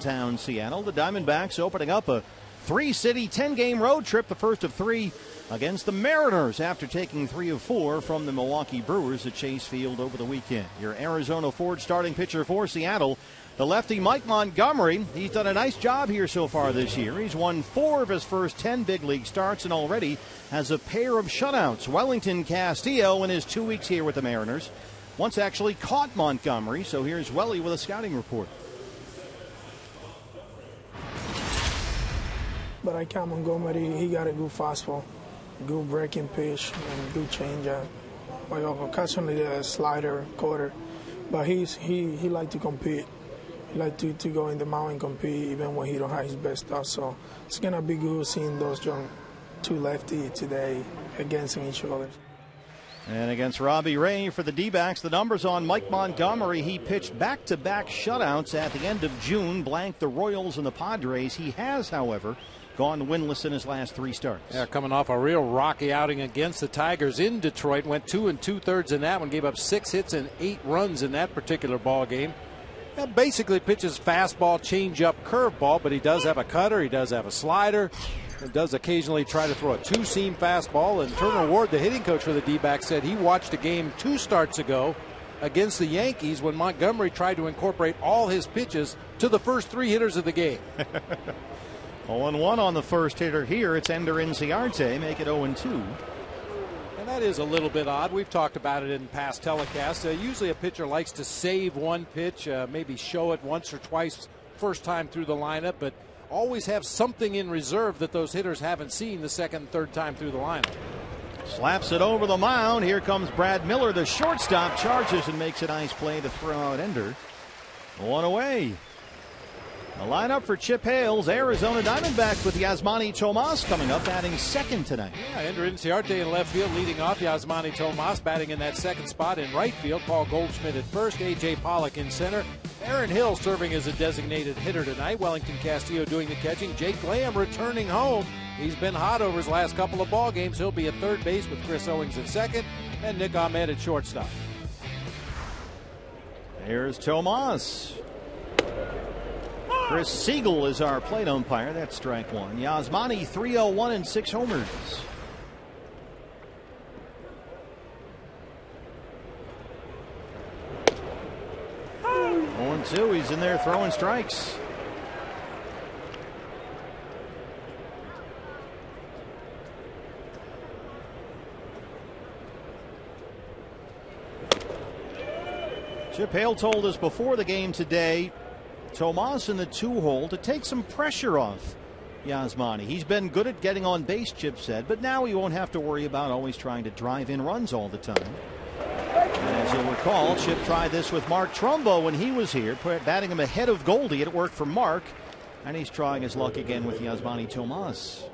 Town Seattle. The Diamondbacks opening up a 3-city, 10-game road trip, the first of 3 against the Mariners after taking 3 of 4 from the Milwaukee Brewers at Chase Field over the weekend. Your Arizona Ford starting pitcher for Seattle, the lefty Mike Montgomery. He's done a nice job here so far this year. He's won 4 of his first 10 big league starts and already has a pair of shutouts. Wellington Castillo in his 2 weeks here with the Mariners once actually caught Montgomery. So here's Welly with a scouting report. But I count Montgomery. He got a good fastball, good breaking pitch, and good changeup. Well, occasionally a slider, quarter. But he like to compete. He like to go in the mound and compete even when he don't have his best stuff. So it's gonna be good seeing those young two lefty today against each other. And against Robbie Ray for the D-backs, the numbers on Mike Montgomery. He pitched back-to-back shutouts at the end of June, blanked the Royals and the Padres. He has, however, gone winless in his last 3 starts. Yeah, coming off a real rocky outing against the Tigers in Detroit. Went 2 2/3 in that one. Gave up 6 hits and 8 runs in that particular ball game. Basically pitches fastball, changeup, curveball, but he does have a cutter. He does have a slider. He does occasionally try to throw a 2-seam fastball. And Turner Ward, the hitting coach for the D-backs, said he watched a game 2 starts ago against the Yankees when Montgomery tried to incorporate all his pitches to the first 3 hitters of the game. 0-1 on the first hitter here. It's Ender Inciarte, make it 0-2. And that is a little bit odd. We've talked about it in past telecasts. Usually a pitcher likes to save one pitch, maybe show it once or twice first time through the lineup, but always have something in reserve that those hitters haven't seen the second and third time through the lineup. Slaps it over the mound. Here comes Brad Miller, the shortstop, charges and makes a nice play to throw out Ender. 1 away. The lineup for Chip Hale's Arizona Diamondbacks with Yasmani Tomas coming up, batting second tonight. Yeah, Ender Inciarte in left field, leading off. Yasmani Tomas batting in that second spot in right field. Paul Goldschmidt at first. A.J. Pollock in center. Aaron Hill serving as a designated hitter tonight. Wellington Castillo doing the catching. Jake Lamb returning home. He's been hot over his last couple of ball games. He'll be at third base with Chris Owings at second and Nick Ahmed at shortstop. Here's Tomas. Chris Siegel is our plate umpire. That's strike 1. Yasmani 301 and 6 homers. Oh, 1-2. He's in there throwing strikes. Chip Hale told us before the game today, Tomas in the 2-hole to take some pressure off Yasmani. He's been good at getting on base, Chip said, but now he won't have to worry about always trying to drive in runs all the time. And as you'll recall, Chip tried this with Mark Trumbo when he was here, batting him ahead of Goldie. It worked for Mark, and he's trying his luck again with Yasmani Tomas.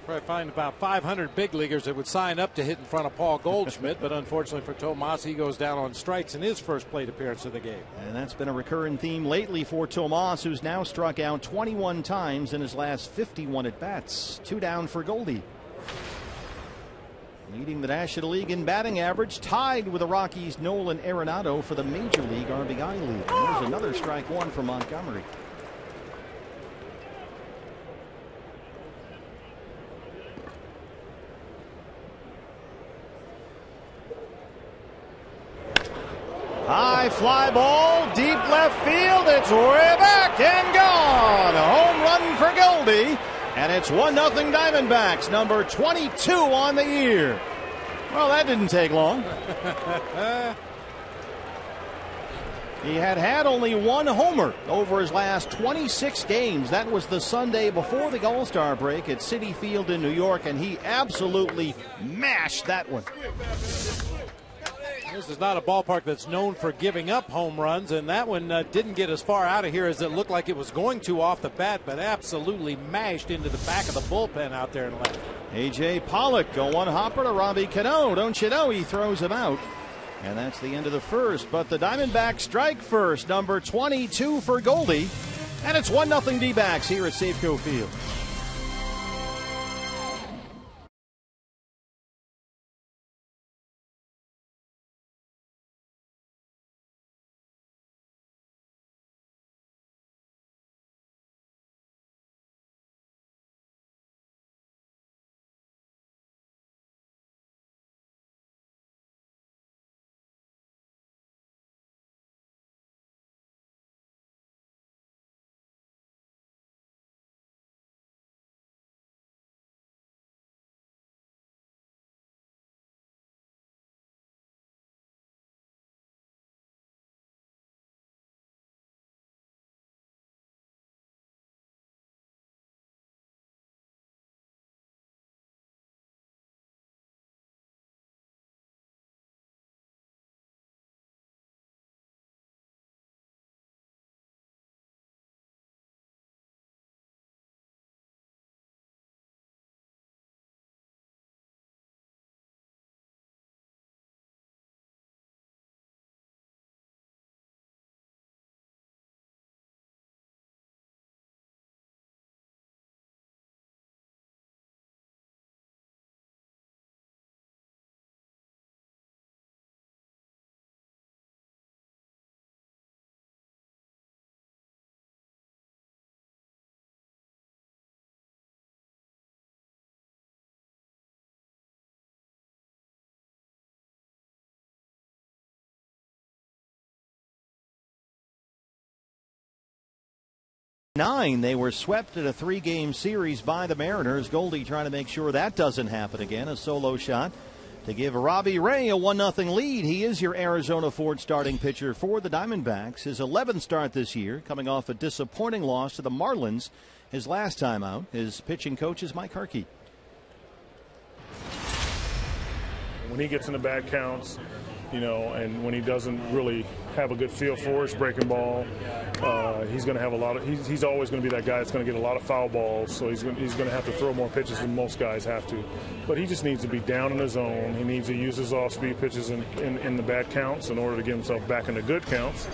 Probably find about 500 big leaguers that would sign up to hit in front of Paul Goldschmidt, but unfortunately for Tomas, he goes down on strikes in his first plate appearance of the game. And that's been a recurring theme lately for Tomas, who's now struck out 21 times in his last 51 at-bats. 2 down for Goldie. Leading the National League in batting average, tied with the Rockies' Nolan Arenado for the Major League RBI lead. And there's another strike 1 for Montgomery. High fly ball, deep left field. It's way back and gone. A home run for Goldie. And it's 1-0 Diamondbacks, number 22 on the year. Well, that didn't take long. He had only 1 homer over his last 26 games. That was the Sunday before the All-Star break at Citi Field in New York, and he absolutely mashed that one. This is not a ballpark that's known for giving up home runs, and that one didn't get as far out of here as it looked like it was going to off the bat, but absolutely mashed into the back of the bullpen out there in left. A.J. Pollock, go one hopper to Robbie Cano. Don't you know he throws him out? And that's the end of the first. But the Diamondbacks strike first, number 22 for Goldie. And it's 1-0 D-backs here at Safeco Field. 9, they were swept in a 3-game series by the Mariners. Goldie trying to make sure that doesn't happen again. A solo shot to give Robbie Ray a 1-0 lead. He is your Arizona Ford starting pitcher for the Diamondbacks. His 11th start this year, coming off a disappointing loss to the Marlins his last time out. His pitching coach is Mike Harkey. When he gets into bad counts, and when he doesn't really have a good feel for his breaking ball, he's going to have a lot of. He's always going to be that guy that's going to get a lot of foul balls. So he's going to have to throw more pitches than most guys have to. But he just needs to be down in the zone. He needs to use his off-speed pitches in the bad counts in order to get himself back into good counts.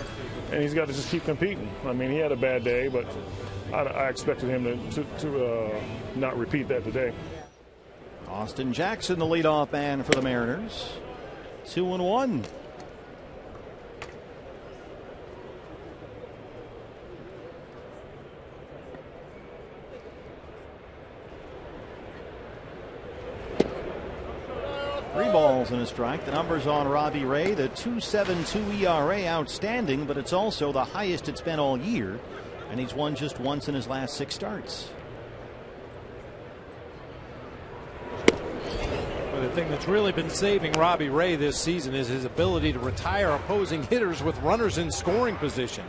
And he's got to just keep competing. I mean, he had a bad day, but I expected him to not repeat that today. Austin Jackson, the leadoff man for the Mariners. 2-1. Three balls and a strike. The numbers on Robbie Ray, the 2.72 ERA, outstanding, but it's also the highest it's been all year, and he's won just once in his last 6 starts. The thing that's really been saving Robbie Ray this season is his ability to retire opposing hitters with runners in scoring position.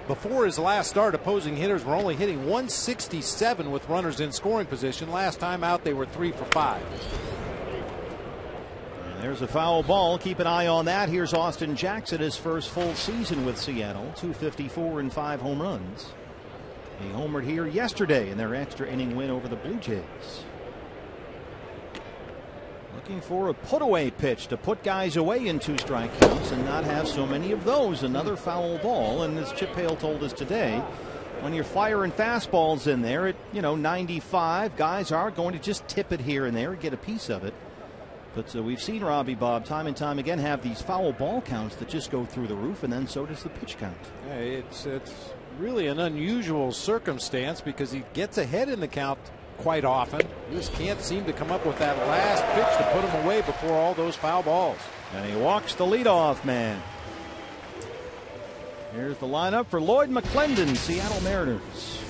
Before his last start, opposing hitters were only hitting 167 with runners in scoring position. Last time out, they were 3 for 5. And there's a foul ball. Keep an eye on that. Here's Austin Jackson, his first full season with Seattle. 254 and 5 home runs. He homered here yesterday in their extra inning win over the Blue Jays. Looking for a put-away pitch to put guys away in 2 strike counts and not have so many of those. Another foul ball, and as Chip Hale told us today, when you're firing fastballs in there at 95, guys are going to just tip it here and there and get a piece of it. But we've seen Robbie Bob time and time again have these foul ball counts that just go through the roof, and then so does the pitch count. Yeah, it's really an unusual circumstance because he gets ahead in the count quite often. He just can't seem to come up with that last pitch to put him away before all those foul balls. And he walks the leadoff man. Here's the lineup for Lloyd McClendon, Seattle Mariners.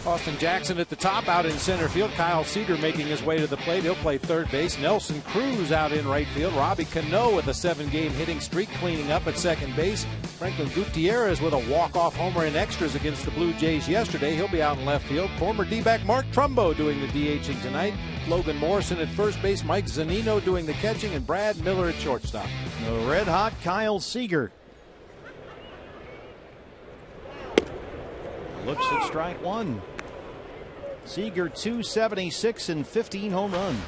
Austin Jackson at the top, out in center field. Kyle Seager making his way to the plate. He'll play third base. Nelson Cruz out in right field. Robbie Cano with a 7-game hitting streak cleaning up at second base. Franklin Gutierrez with a walk-off homer in extras against the Blue Jays yesterday. He'll be out in left field. Former D-back Mark Trumbo doing the DHing tonight. Logan Morrison at first base. Mike Zunino doing the catching, and Brad Miller at shortstop. The red-hot Kyle Seager. Looks at strike one. Seager 276 and 15 home runs.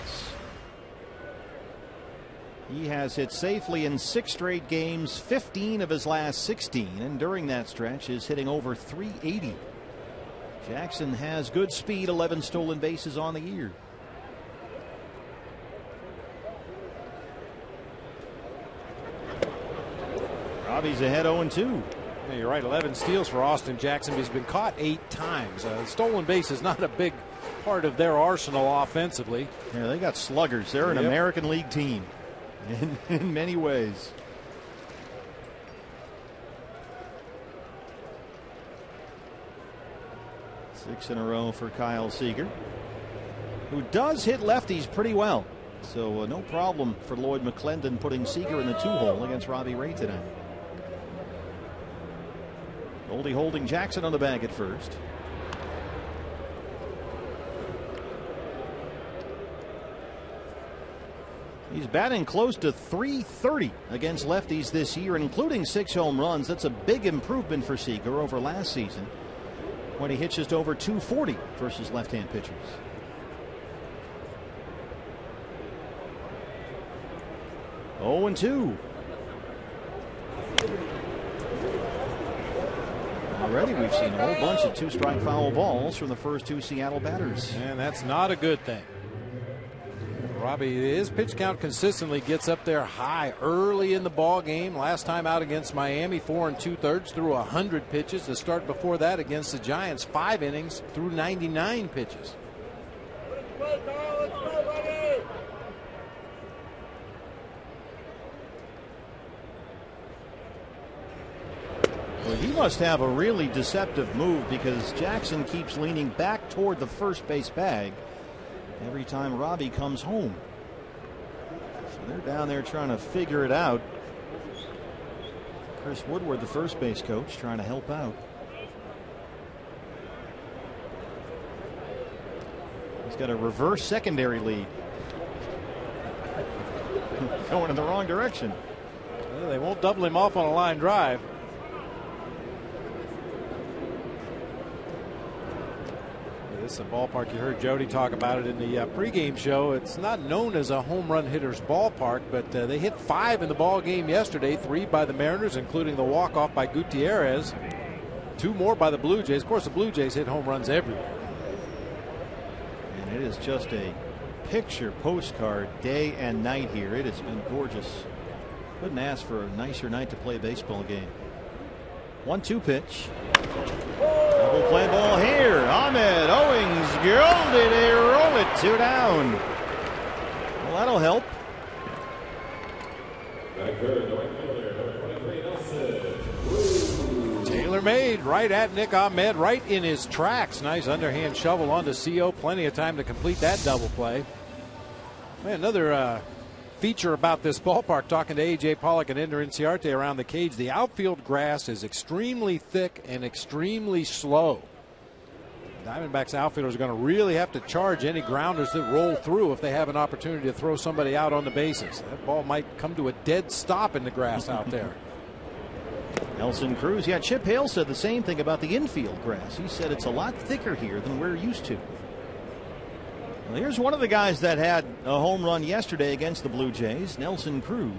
He has hit safely in 6 straight games, 15 of his last 16, and during that stretch is hitting over 380. Jackson has good speed, 11 stolen bases on the year. Robbie's ahead 0-2. Yeah, you're right, 11 steals for Austin Jackson, but he's been caught 8 times. Stolen base is not a big part of their arsenal offensively. Yeah, they got sluggers. They're an American League team in many ways. Six in a row for Kyle Seager, who does hit lefties pretty well. So no problem for Lloyd McClendon putting Seager in the 2-hole against Robbie Ray today. Goldie holding Jackson on the bag at first. He's batting close to .330 against lefties this year, including 6 home runs. That's a big improvement for Seager over last season, when he hit just over .240 versus left-hand pitchers. Oh, 0-2. Already we've seen a whole bunch of 2-strike foul balls from the first 2 Seattle batters. And that's not a good thing. Robbie, his pitch count consistently gets up there high early in the ball game. Last time out against Miami, 4 2/3 through 100 pitches. The start before that against the Giants, 5 innings through 99 pitches. Well, he must have a really deceptive move because Jackson keeps leaning back toward the first base bag every time Robbie comes home. So they're down there trying to figure it out. Chris Woodward, the first base coach, trying to help out. He's got a reverse secondary lead. Going in the wrong direction. Well, they won't double him off on a line drive. This is a ballpark. You heard Jody talk about it in the pregame show. It's not known as a home run hitter's ballpark, but they hit 5 in the ball game yesterday. 3 by the Mariners, including the walk-off by Gutierrez. 2 more by the Blue Jays. Of course, the Blue Jays hit home runs everywhere. And it is just a picture postcard day and night here. It has been gorgeous. Couldn't ask for a nicer night to play a baseball game. 1-2 pitch. Double play ball here. Ahmed Owings gilded. They roll it 2 down. Well, that'll help. Taylor made right at Nick Ahmed, right in his tracks. Nice underhand shovel onto CO. Plenty of time to complete that double play. Man, another feature about this ballpark, talking to A.J. Pollock and Ender Inciarte around the cage, the outfield grass is extremely thick and extremely slow. Diamondbacks outfielders are going to really have to charge any grounders that roll through if they have an opportunity to throw somebody out on the bases. That ball might come to a dead stop in the grass out there. Nelson Cruz. Yeah, Chip Hale said the same thing about the infield grass. He said it's a lot thicker here than we're used to. Well, here's one of the guys that had a home run yesterday against the Blue Jays, Nelson Cruz.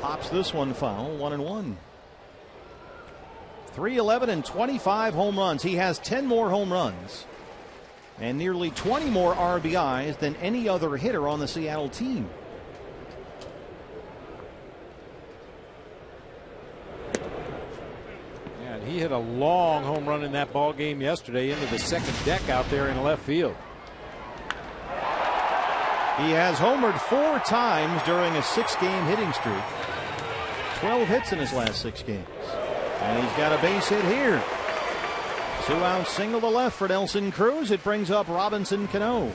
Pops this one foul, 1-1. 3-11 and 25 home runs. He has 10 more home runs and nearly 20 more RBIs than any other hitter on the Seattle team. And he hit a long home run in that ball game yesterday into the second deck out there in left field. He has homered 4 times during a 6-game hitting streak. 12 hits in his last 6 games. And he's got a base hit here. 2-out single to left for Nelson Cruz. It brings up Robinson Cano.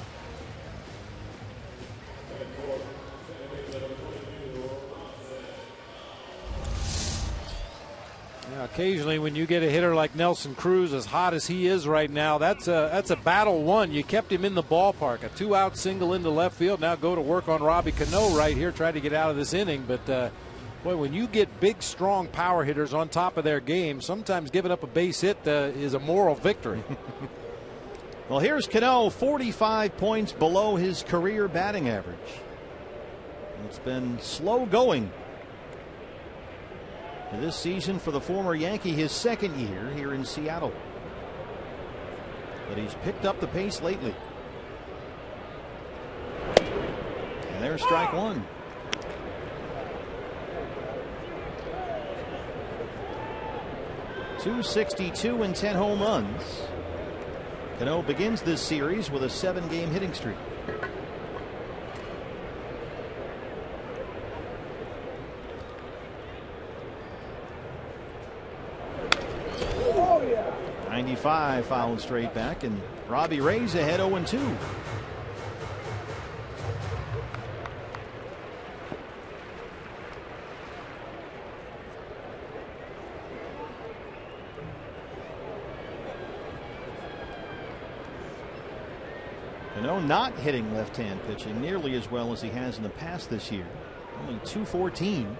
Now, occasionally when you get a hitter like Nelson Cruz, as hot as he is right now, that's a battle won. You kept him in the ballpark. A 2-out single into left field. Now go to work on Robbie Cano right here, try to get out of this inning. But boy, when you get big, strong power hitters on top of their game, sometimes giving up a base hit is a moral victory. Well, here's Cano, 45 points below his career batting average. It's been slow going this season for the former Yankee, his second year here in Seattle. But he's picked up the pace lately. And there's strike 1. .262 and 10 home runs. Cano begins this series with a 7-game hitting streak. Oh, yeah. 95 fouled straight back, and Robbie Ray's ahead 0-2. Cano not hitting left-hand pitching nearly as well as he has in the past this year. Only .214.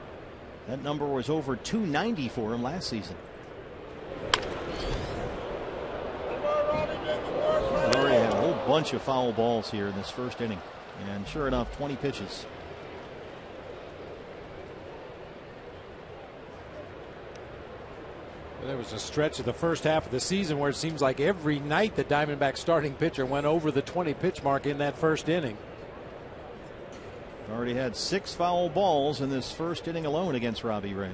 That number was over .290 for him last season. He already had a whole bunch of foul balls here in this first inning. And sure enough, 20 pitches. There was a stretch of the first half of the season where it seems like every night the Diamondbacks starting pitcher went over the 20 pitch mark in that first inning. Already had 6 foul balls in this first inning alone against Robbie Ray.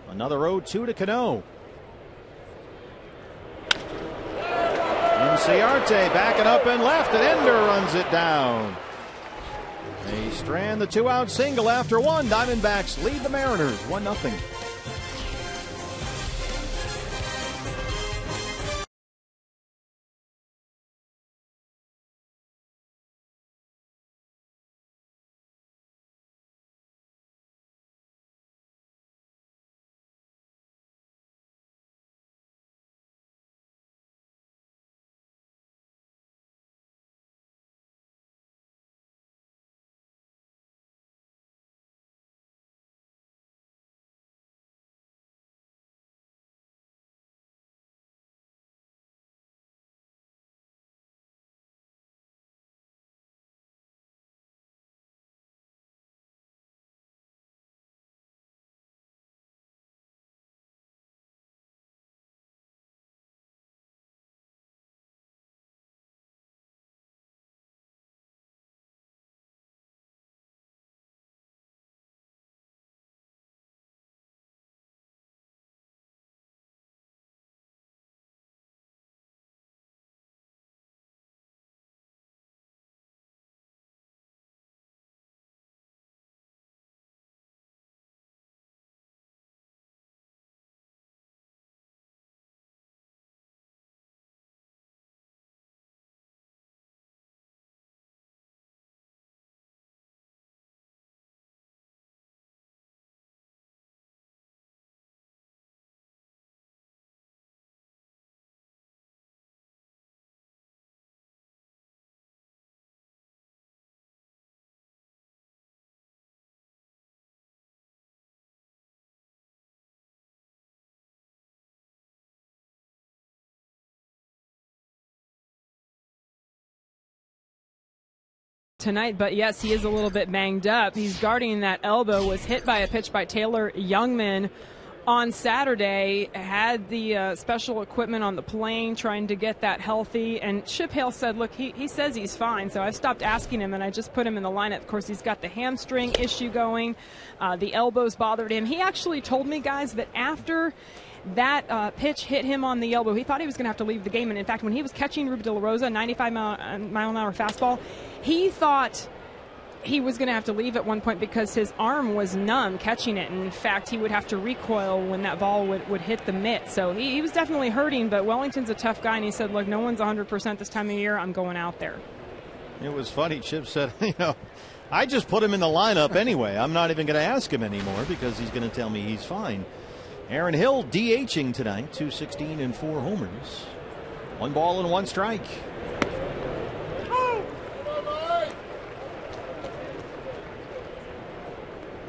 Another 0-2 to Cano. Inciarte backing up and left, and Ender runs it down. They strand the 2-out single after one. Diamondbacks lead the Mariners 1-0. Tonight, but yes, he is a little bit banged up. He's guarding that elbow, was hit by a pitch by Taylor Youngman on Saturday, had the special equipment on the plane trying to get that healthy, and Chip Hale said, look, he says he's fine, so I've stopped asking him, and I just put him in the lineup. Of course, he's got the hamstring issue going. The elbows bothered him. He actually told me, guys, that after that pitch hit him on the elbow, he thought he was going to have to leave the game. And in fact, when he was catching Ruben De La Rosa, 95-mile-an-hour fastball, he thought he was going to have to leave at one point because his arm was numb catching it. And in fact, he would have to recoil when that ball would hit the mitt. So he was definitely hurting, but Wellington's a tough guy. And he said, look, no one's 100% this time of year. I'm going out there. It was funny. Chip said, I just put him in the lineup anyway. I'm not even going to ask him anymore because he's going to tell me he's fine. Aaron Hill DHing tonight, 216 and 4 homers. 1 ball and 1 strike.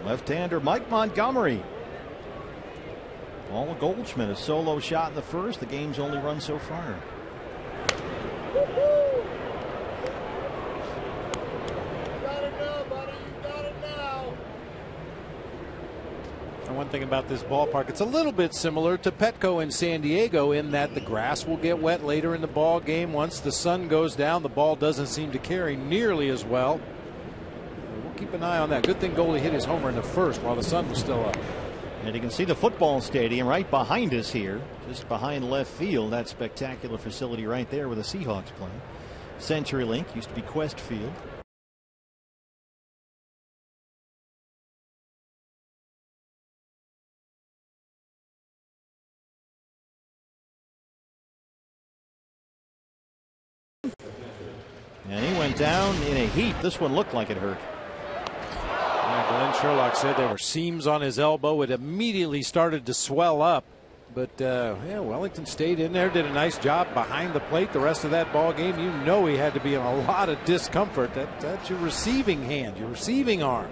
Left-hander Mike Montgomery. Paul Goldschmidt, a solo shot in the first. The game's only run so far. One thing about this ballpark, it's a little bit similar to Petco in San Diego in that the grass will get wet later in the ball game. Once the sun goes down, the ball doesn't seem to carry nearly as well. We'll keep an eye on that. Good thing goalie hit his homer in the first while the sun was still up. And you can see the football stadium right behind us here, just behind left field. That spectacular facility right there where the Seahawks play. CenturyLink used to be Quest Field. And he went down in a heap. This one looked like it hurt. Yeah, Glenn Sherlock said there were seams on his elbow. It immediately started to swell up. But, yeah, Wellington stayed in there, did a nice job behind the plate the rest of that ball game. You know he had to be in a lot of discomfort. That's your receiving hand, your receiving arm.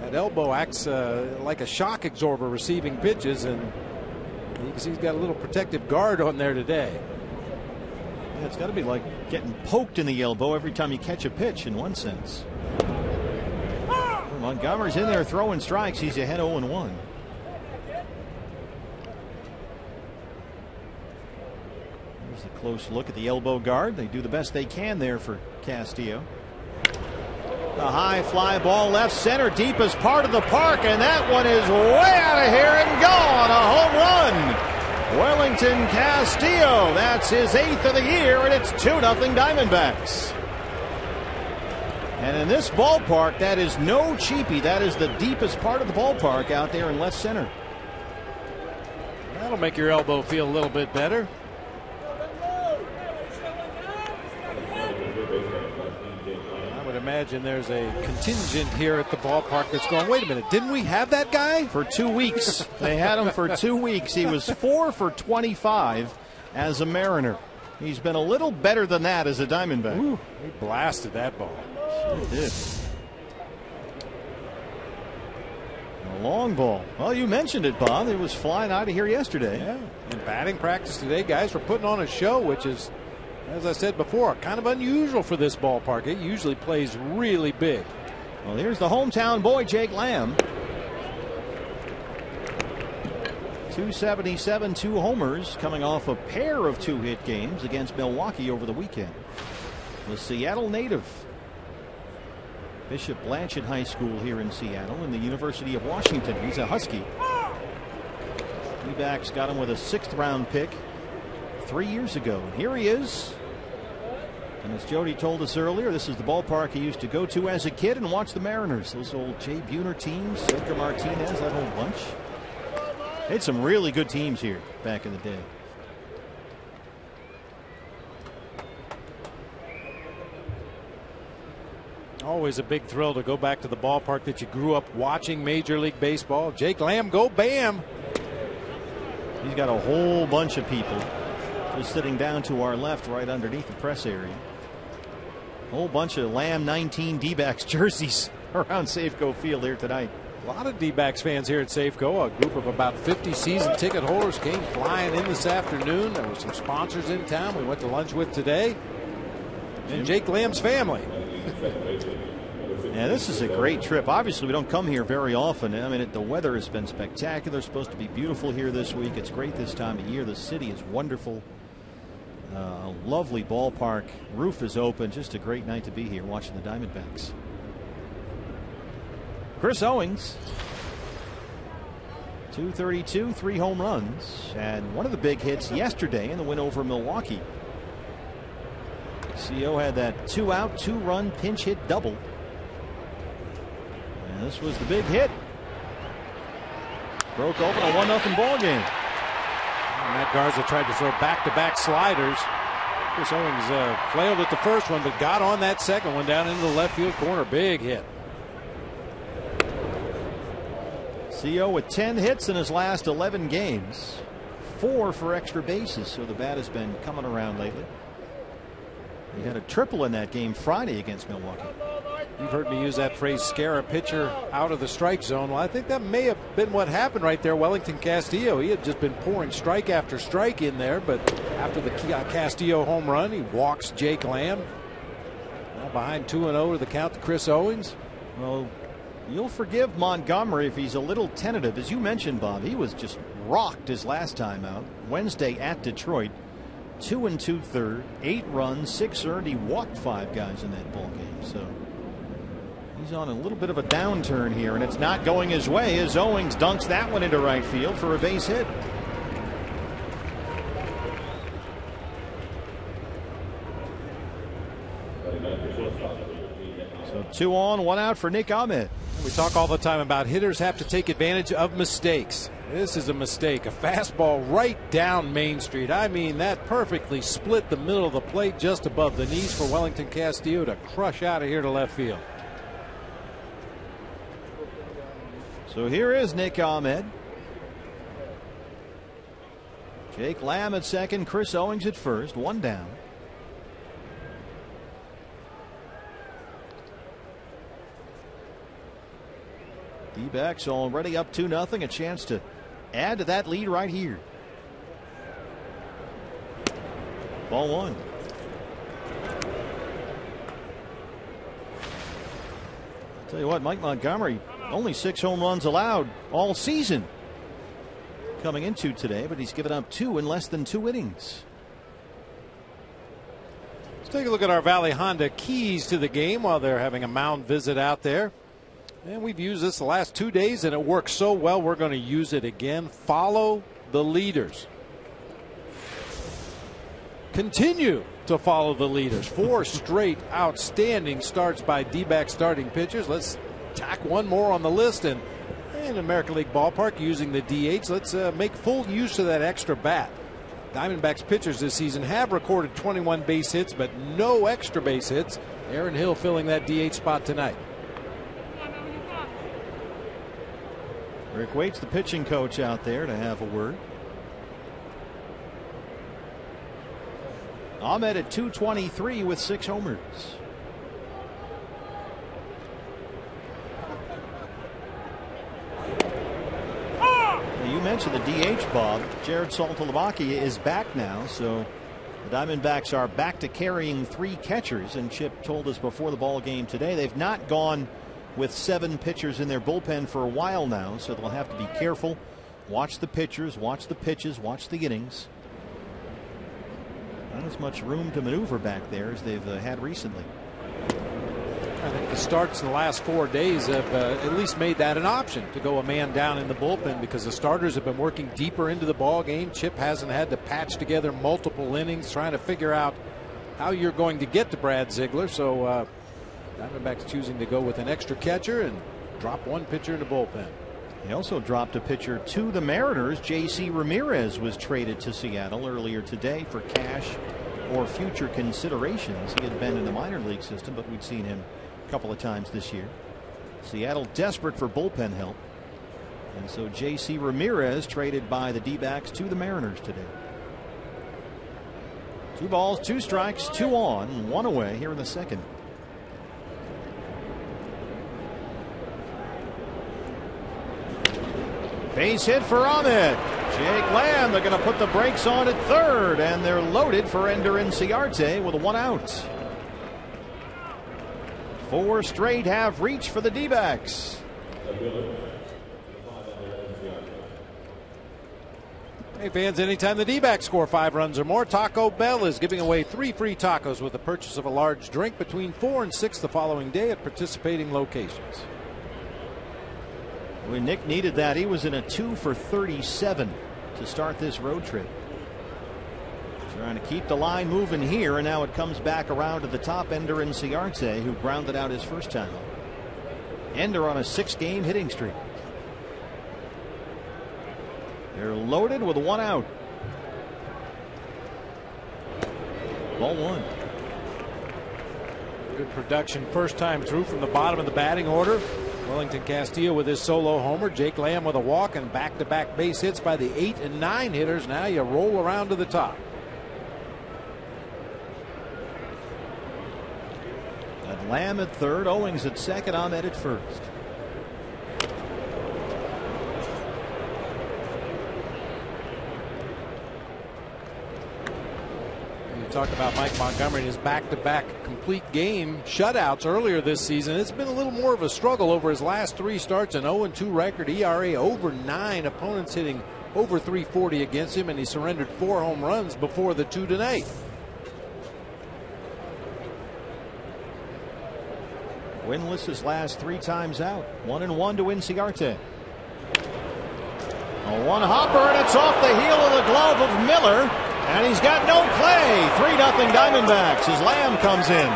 That elbow acts like a shock absorber receiving pitches, and you can see he's got a little protective guard on there today. Yeah, it's got to be like getting poked in the elbow every time you catch a pitch in one sense. Montgomery's in there throwing strikes. He's ahead 0-1. Here's a close look at the elbow guard. They do the best they can there for Castillo. The high fly ball left center, deepest part of the park, and that one is way out of here and gone. A home run. Wellington Castillo, that's his 8th of the year, and it's 2-0 Diamondbacks. And in this ballpark, that is no cheapie. That is the deepest part of the ballpark out there in left center. That'll make your elbow feel a little bit better. I would imagine there's a contingent here at the ballpark that's going, wait a minute, didn't we have that guy? For 2 weeks. They had him for 2 weeks. He was 4 for 25 as a Mariner. He's been a little better than that as a Diamondback. Ooh, he blasted that ball. He did. A long ball. Well, you mentioned it, Bob. It was flying out of here yesterday. Yeah. In batting practice today, guys were putting on a show, which is, as I said before, kind of unusual for this ballpark. It usually plays really big. Well, here's the hometown boy, Jake Lamb. 277, 2 homers, coming off a pair of 2-hit games against Milwaukee over the weekend. The Seattle native. Bishop Blanchett High School here in Seattle, and the University of Washington. He's a Husky. D-backs got him with a 6th-round pick 3 years ago. And here he is. And as Jody told us earlier, this is the ballpark he used to go to as a kid and watch the Mariners. Those old Jay Buhner teams, Edgar Martinez, that whole bunch. They had some really good teams here back in the day. Always a big thrill to go back to the ballpark that you grew up watching Major League Baseball. Jake Lamb, go Bam. He's got a whole bunch of people just sitting down to our left right underneath the press area. A whole bunch of Lamb 19 D-backs jerseys around Safeco Field here tonight. A lot of D-backs fans here at Safeco. A group of about 50 season ticket holders came flying in this afternoon. There were some sponsors in town we went to lunch with today. And Jake Lamb's family. Yeah, this is a great trip. Obviously, we don't come here very often. I mean, the weather has been spectacular. It's supposed to be beautiful here this week. It's great this time of year. The city is wonderful. A lovely ballpark. Roof is open. Just a great night to be here watching the Diamondbacks. Chris Owings, 232, 3 home runs, and one of the big hits yesterday in the win over Milwaukee. CO had that 2-out, 2-run pinch hit double. And this was the big hit. Broke open a 1-0 ball game. Matt Garza tried to throw back-to-back sliders. Chris Owings flailed at the first one, but got on that second one down into the left field corner. Big hit. CO with 10 hits in his last 11 games. 4 for extra bases, so the bat has been coming around lately. He had a triple in that game Friday against Milwaukee. You've heard me use that phrase, scare a pitcher out of the strike zone. Well, I think that may have been what happened right there. Wellington Castillo, he had just been pouring strike after strike in there, but after the Castillo home run, he walks Jake Lamb. Now behind 2-0 to the count to Chris Owings. Well, you'll forgive Montgomery if he's a little tentative. As you mentioned, Bob, he was just rocked his last time out. Wednesday at Detroit. 2 2/3, 8 runs, 6 earned. He walked 5 guys in that ball game. So he's on a little bit of a downturn here, and it's not going his way as Owings dunks that one into right field for a base hit. So 2 on, 1 out for Nick Ahmed. We talk all the time about hitters have to take advantage of mistakes. This is a mistake. A fastball right down Main Street. I mean, that perfectly split the middle of the plate just above the knees for Wellington Castillo to crush out of here to left field. So here is Nick Ahmed. Jake Lamb at second, Chris Owings at first, 1 down. D-backs already up 2-0. A chance to add to that lead right here. Ball 1. Tell you what, Mike Montgomery, only 6 home runs allowed all season coming into today, but he's given up 2 in less than 2 innings. Let's take a look at our Valley Honda keys to the game while they're having a mound visit out there. And we've used this the last 2 days, and it works so well, we're going to use it again. Follow the leaders. Continue to follow the leaders. 4 straight outstanding starts by D-back starting pitchers. Let's tack one more on the list, and in American League ballpark using the DH, let's make full use of that extra bat. Diamondbacks pitchers this season have recorded 21 base hits, but no extra base hits. Aaron Hill filling that DH spot tonight. Rick Waite's the pitching coach out there to have a word. Ahmed at 223 with 6 homers. You mentioned the DH, Bob. Jared Saltalamacchia is back now, so the Diamondbacks are back to carrying 3 catchers. And Chip told us before the ball game today they've not gone with 7 pitchers in their bullpen for a while now, so they'll have to be careful. Watch the pitchers, watch the pitches, watch the innings. Not as much room to maneuver back there as they've had recently. I think the starts in the last 4 days have at least made that an option to go a man down in the bullpen, because the starters have been working deeper into the ball game. Chip hasn't had to patch together multiple innings trying to figure out how you're going to get to Brad Ziegler. So Diamondbacks choosing to go with an extra catcher and drop 1 pitcher in the bullpen. He also dropped a pitcher to the Mariners. J.C. Ramirez was traded to Seattle earlier today for cash or future considerations. He had been in the minor league system, but we'd seen him a couple of times this year. Seattle desperate for bullpen help, and so J.C. Ramirez traded by the D-backs to the Mariners today. 2 balls, 2 strikes, 2 on, 1 away here in the second. Base hit for Ahmed. Jake Lamb, they're going to put the brakes on at third, and they're loaded for Ender Inciarte with a 1 out. 4 straight have reached for the D-backs. Hey fans, anytime the D-backs score 5 runs or more, Taco Bell is giving away 3 free tacos with the purchase of a large drink between 4 and 6 the following day at participating locations. When Nick needed that, he was in a 2 for 37 to start this road trip. Trying to keep the line moving here, and now it comes back around to the top. Ender Inciarte, who grounded out his first time. Ender on a 6-game hitting streak. They're loaded with 1 out. Ball 1. Good production first time through from the bottom of the batting order. Wellington Castillo with his solo homer. Jake Lamb with a walk, and back-to-back base hits by the 8 and 9 hitters. Now you roll around to the top. Got Lamb at third, Owings at second, Ahmed at first. Talked about Mike Montgomery and his back-to-back complete game shutouts earlier this season. It's been a little more of a struggle over his last 3 starts. An 0-2 record, ERA over 9, opponents hitting over 340 against him, and he surrendered 4 home runs before the 2 tonight. Winless his last 3 times out. 1-1 to Inciarte. A 1 hopper, and it's off the heel of the glove of Miller. And he's got no play. 3-0 Diamondbacks as Lamb comes in.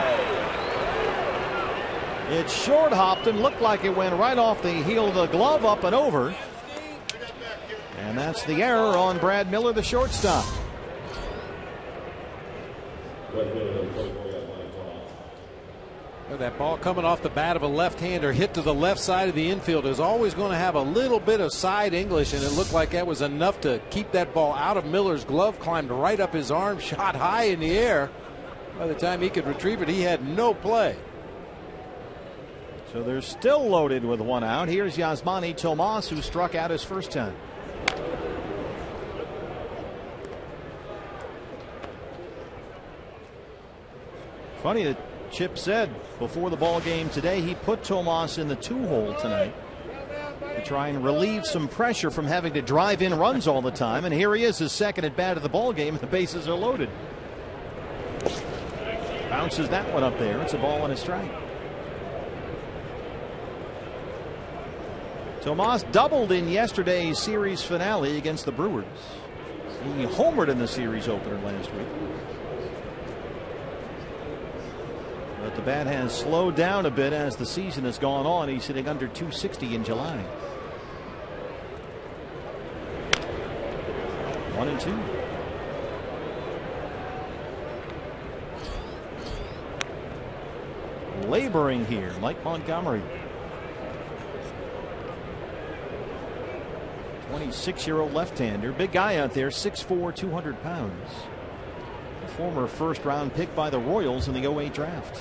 It short hopped and looked like it went right off the heel of the glove, up and over. And that's the error on Brad Miller, the shortstop. That ball coming off the bat of a left-hander hit to the left side of the infield is always going to have a little bit of side English, and it looked like that was enough to keep that ball out of Miller's glove. Climbed right up his arm, shot high in the air. By the time he could retrieve it, he had no play. So they're still loaded with 1 out. Here's Yasmani Tomas, who struck out his first time. Funny that Chip said before the ball game today he put Tomas in the 2-hole tonight to try and relieve some pressure from having to drive in runs all the time. And here he is, his second at bat of the ball game, and the bases are loaded. Bounces that one up there. It's a ball and a strike. Tomas doubled in yesterday's series finale against the Brewers. He homered in the series opener last week. But the bat has slowed down a bit as the season has gone on. He's hitting under 260 in July. 1-2. Laboring here, Mike Montgomery. 26-year-old left-hander. Big guy out there, 6'4", 200 pounds. A former first-round pick by the Royals in the 08 draft.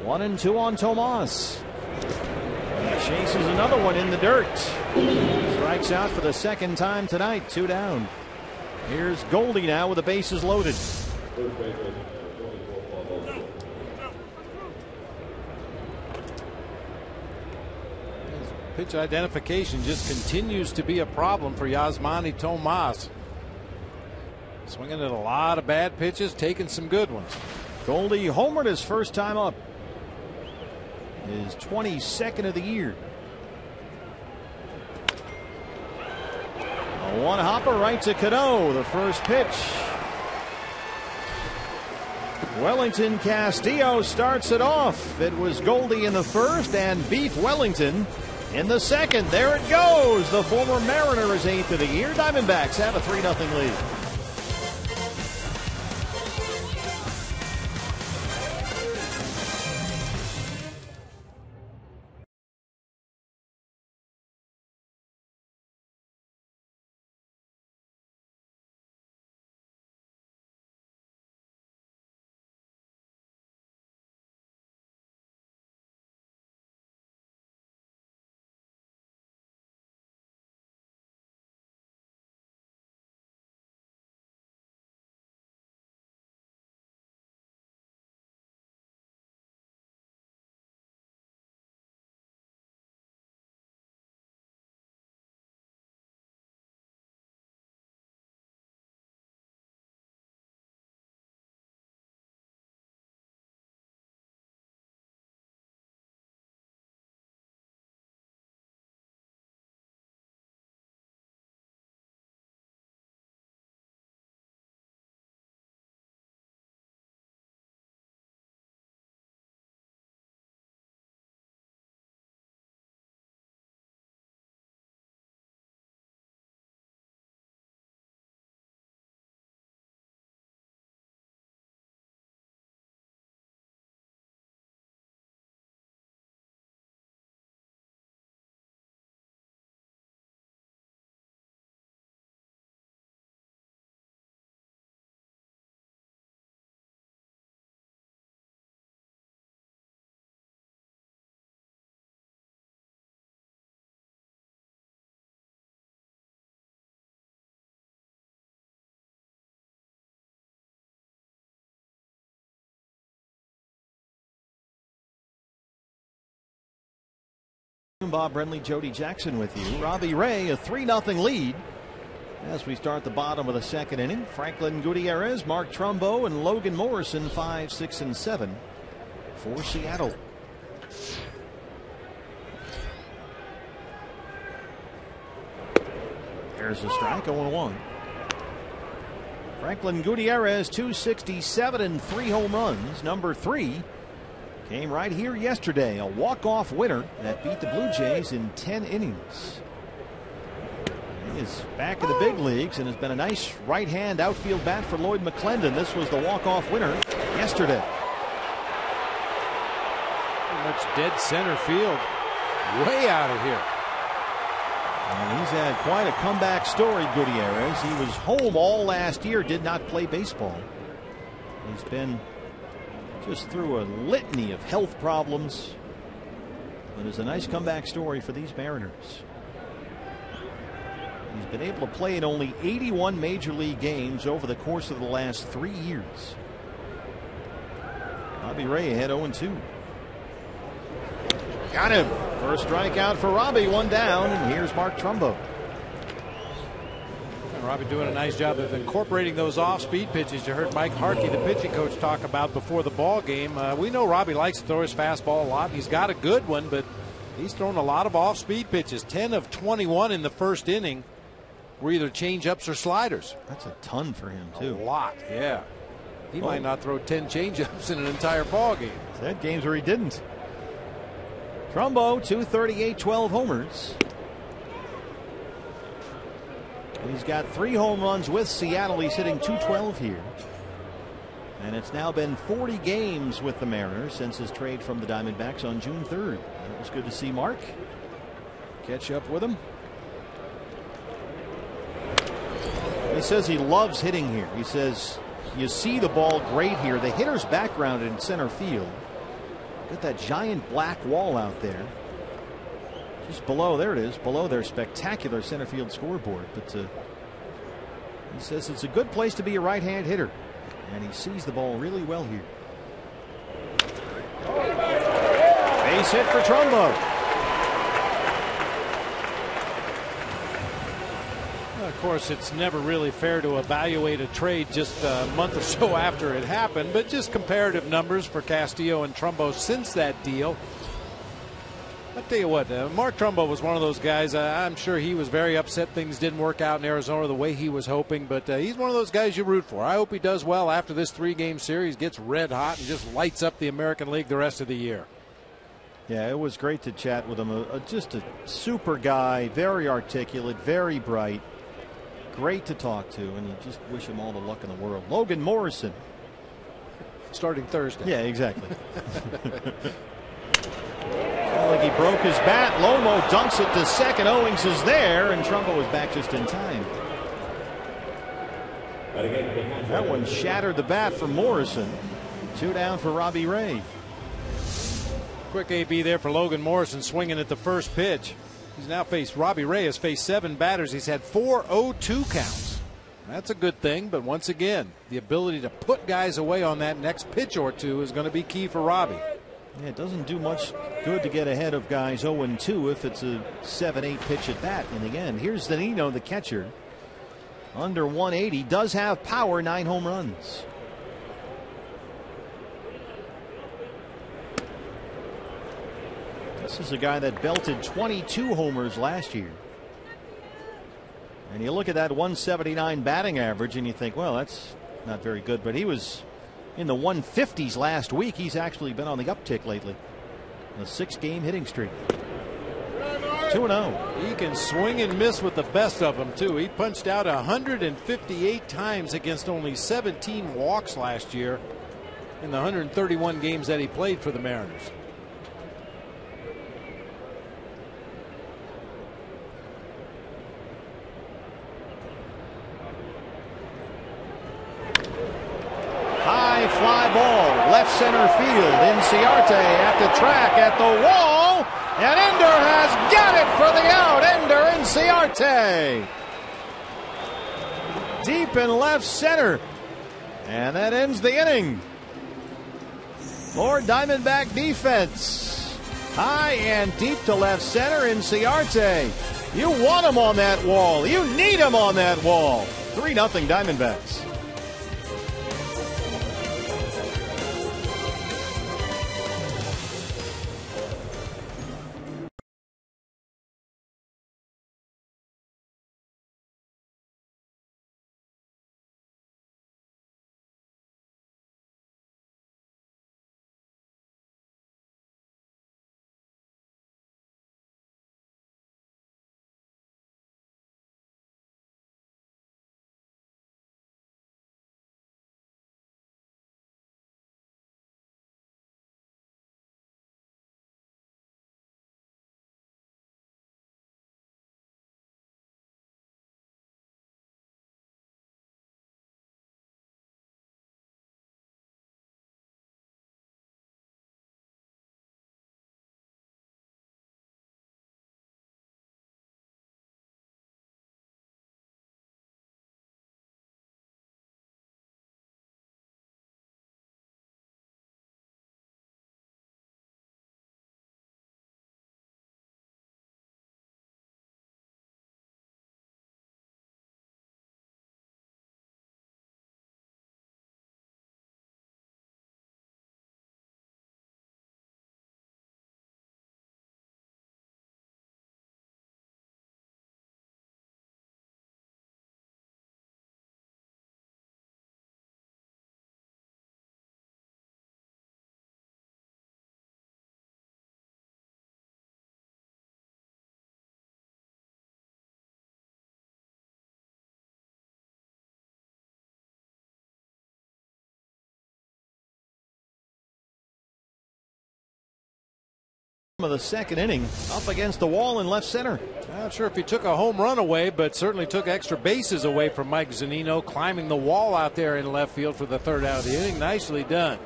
1-2 on Tomas. He chases another one in the dirt. Strikes out for the second time tonight. 2 down. Here's Goldie now with the bases loaded. Pitch identification just continues to be a problem for Yasmani Tomas. Swinging at a lot of bad pitches, taking some good ones. Goldie homered his first time up. His 22nd of the year. A one hopper right to Cano. The first pitch. Wellington Castillo starts it off. It was Goldie in the first and Beef Wellington in the second. There it goes. The former Mariner is 8th of the year. Diamondbacks have a 3-0 lead. Bob Brenly, Jody Jackson with you. Robbie Ray, a 3-0 lead as we start the bottom of the second inning. Franklin Gutierrez, Mark Trumbo, and Logan Morrison 5, 6, and 7 for Seattle. There's a strike, 0-1. Franklin Gutierrez, 267 and 3 home runs. Number 3 came right here yesterday, a walk-off winner that beat the Blue Jays in 10 innings. He is back in the big leagues and has been a nice right-hand outfield bat for Lloyd McClendon. This was the walk-off winner yesterday. Pretty much dead center field, way out of here. And he's had quite a comeback story, Gutierrez. He was home all last year, did not play baseball. He's been just through a litany of health problems. It is a nice comeback story for these Mariners. He's been able to play in only 81 major league games over the course of the last 3 years. Robbie Ray ahead 0-2. Got him. First strikeout for Robbie, 1 down, and here's Mark Trumbo. Robbie doing a nice job of incorporating those off-speed pitches. You heard Mike Harkey, the pitching coach, talk about before the ball game. We know Robbie likes to throw his fastball a lot. He's got a good one, but he's thrown a lot of off-speed pitches. 10 of 21 in the first inning were either change-ups or sliders. That's a ton for him, too. A lot, yeah. He might not throw 10 changeups in an entire ball game. Had games where he didn't. Trumbo, 238, 12 homers. He's got 3 home runs with Seattle. He's hitting .212 here. And it's now been 40 games with the Mariners since his trade from the Diamondbacks on June 3rd. It was good to see Mark catch up with him. He says he loves hitting here. He says you see the ball great here. The hitter's background in center field. Got that giant black wall out there. Just below, there it is, below their spectacular center field scoreboard. But he says it's a good place to be a right-hand hitter. And he sees the ball really well here. Base hit for Trumbo. Well, of course, it's never really fair to evaluate a trade just a month or so after it happened, but just comparative numbers for Castillo and Trumbo since that deal. I'll tell you what, Mark Trumbo was one of those guys. I'm sure he was very upset things didn't work out in Arizona the way he was hoping, but he's one of those guys you root for. I hope he does well after this 3-game series, gets red hot, and just lights up the American League the rest of the year. Yeah, it was great to chat with him. Just a super guy, very articulate, very bright. Great to talk to, and you just wish him all the luck in the world. Logan Morrison. Starting Thursday. Yeah, exactly. Like he broke his bat. Lomo dunks it to second. Owings is there, and Trumbo was back just in time. That one shattered the bat for Morrison. 2 down for Robbie Ray. Quick AB there for Logan Morrison, swinging at the first pitch. He's now faced, Robbie Ray has faced 7 batters. He's had 4 0-2 counts. That's a good thing, but once again, the ability to put guys away on that next pitch or two is going to be key for Robbie. Yeah, it doesn't do much good to get ahead of guys 0-2 if it's a 7-8 pitch at bat in the end. Here's Danino, the catcher. Under 180, does have power, 9 home runs. This is a guy that belted 22 homers last year. And you look at that 179 batting average and you think, well, that's not very good, but he was in the 150s last week. He's actually been on the uptick lately. A 6-game hitting streak. 2-0. He can swing and miss with the best of them, too. He punched out 158 times against only 17 walks last year in the 131 games that he played for the Mariners. High fly ball, left center field. Inciarte at the track, at the wall, and Ender has got it for the out. Ender Inciarte deep in left center, and that ends the inning. More Diamondback defense, high and deep to left center. Inciarte, you want him on that wall. You need him on that wall. 3-0 Diamondbacks. of the second inning, up against the wall in left center. Not sure if he took a home run away, but certainly took extra bases away from Mike Zunino, climbing the wall out there in left field for the third out of the inning. Nicely done.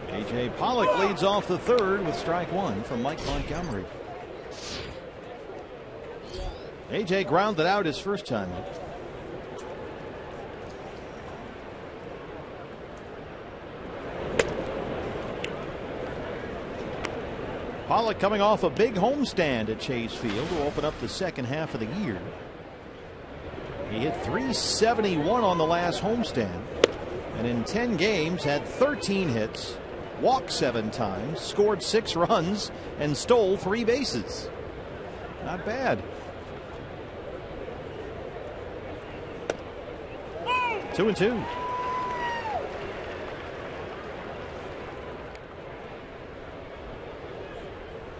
A.J. Pollock leads off the third with strike one from Mike Montgomery. A.J. grounded out his first time. Pollock coming off a big homestand at Chase Field to open up the second half of the year. He hit .371 on the last homestand, and in 10 games had 13 hits, walked 7 times, scored 6 runs, and stole 3 bases. Not bad. 2-2.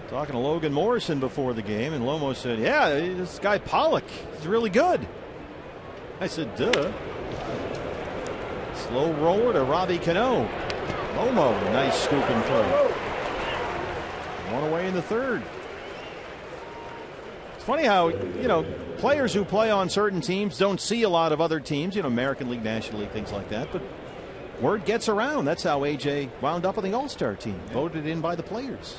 Talking to Logan Morrison before the game, and Lomo said, yeah, this guy Pollock is really good. I said, duh. Slow roller to Robbie Cano. Lomo, nice scoop and throw. One away in the third. It's funny how, you know, players who play on certain teams don't see a lot of other teams, you know, American League, National League, things like that. But word gets around. That's how A.J. wound up on the All-Star team, voted in by the players.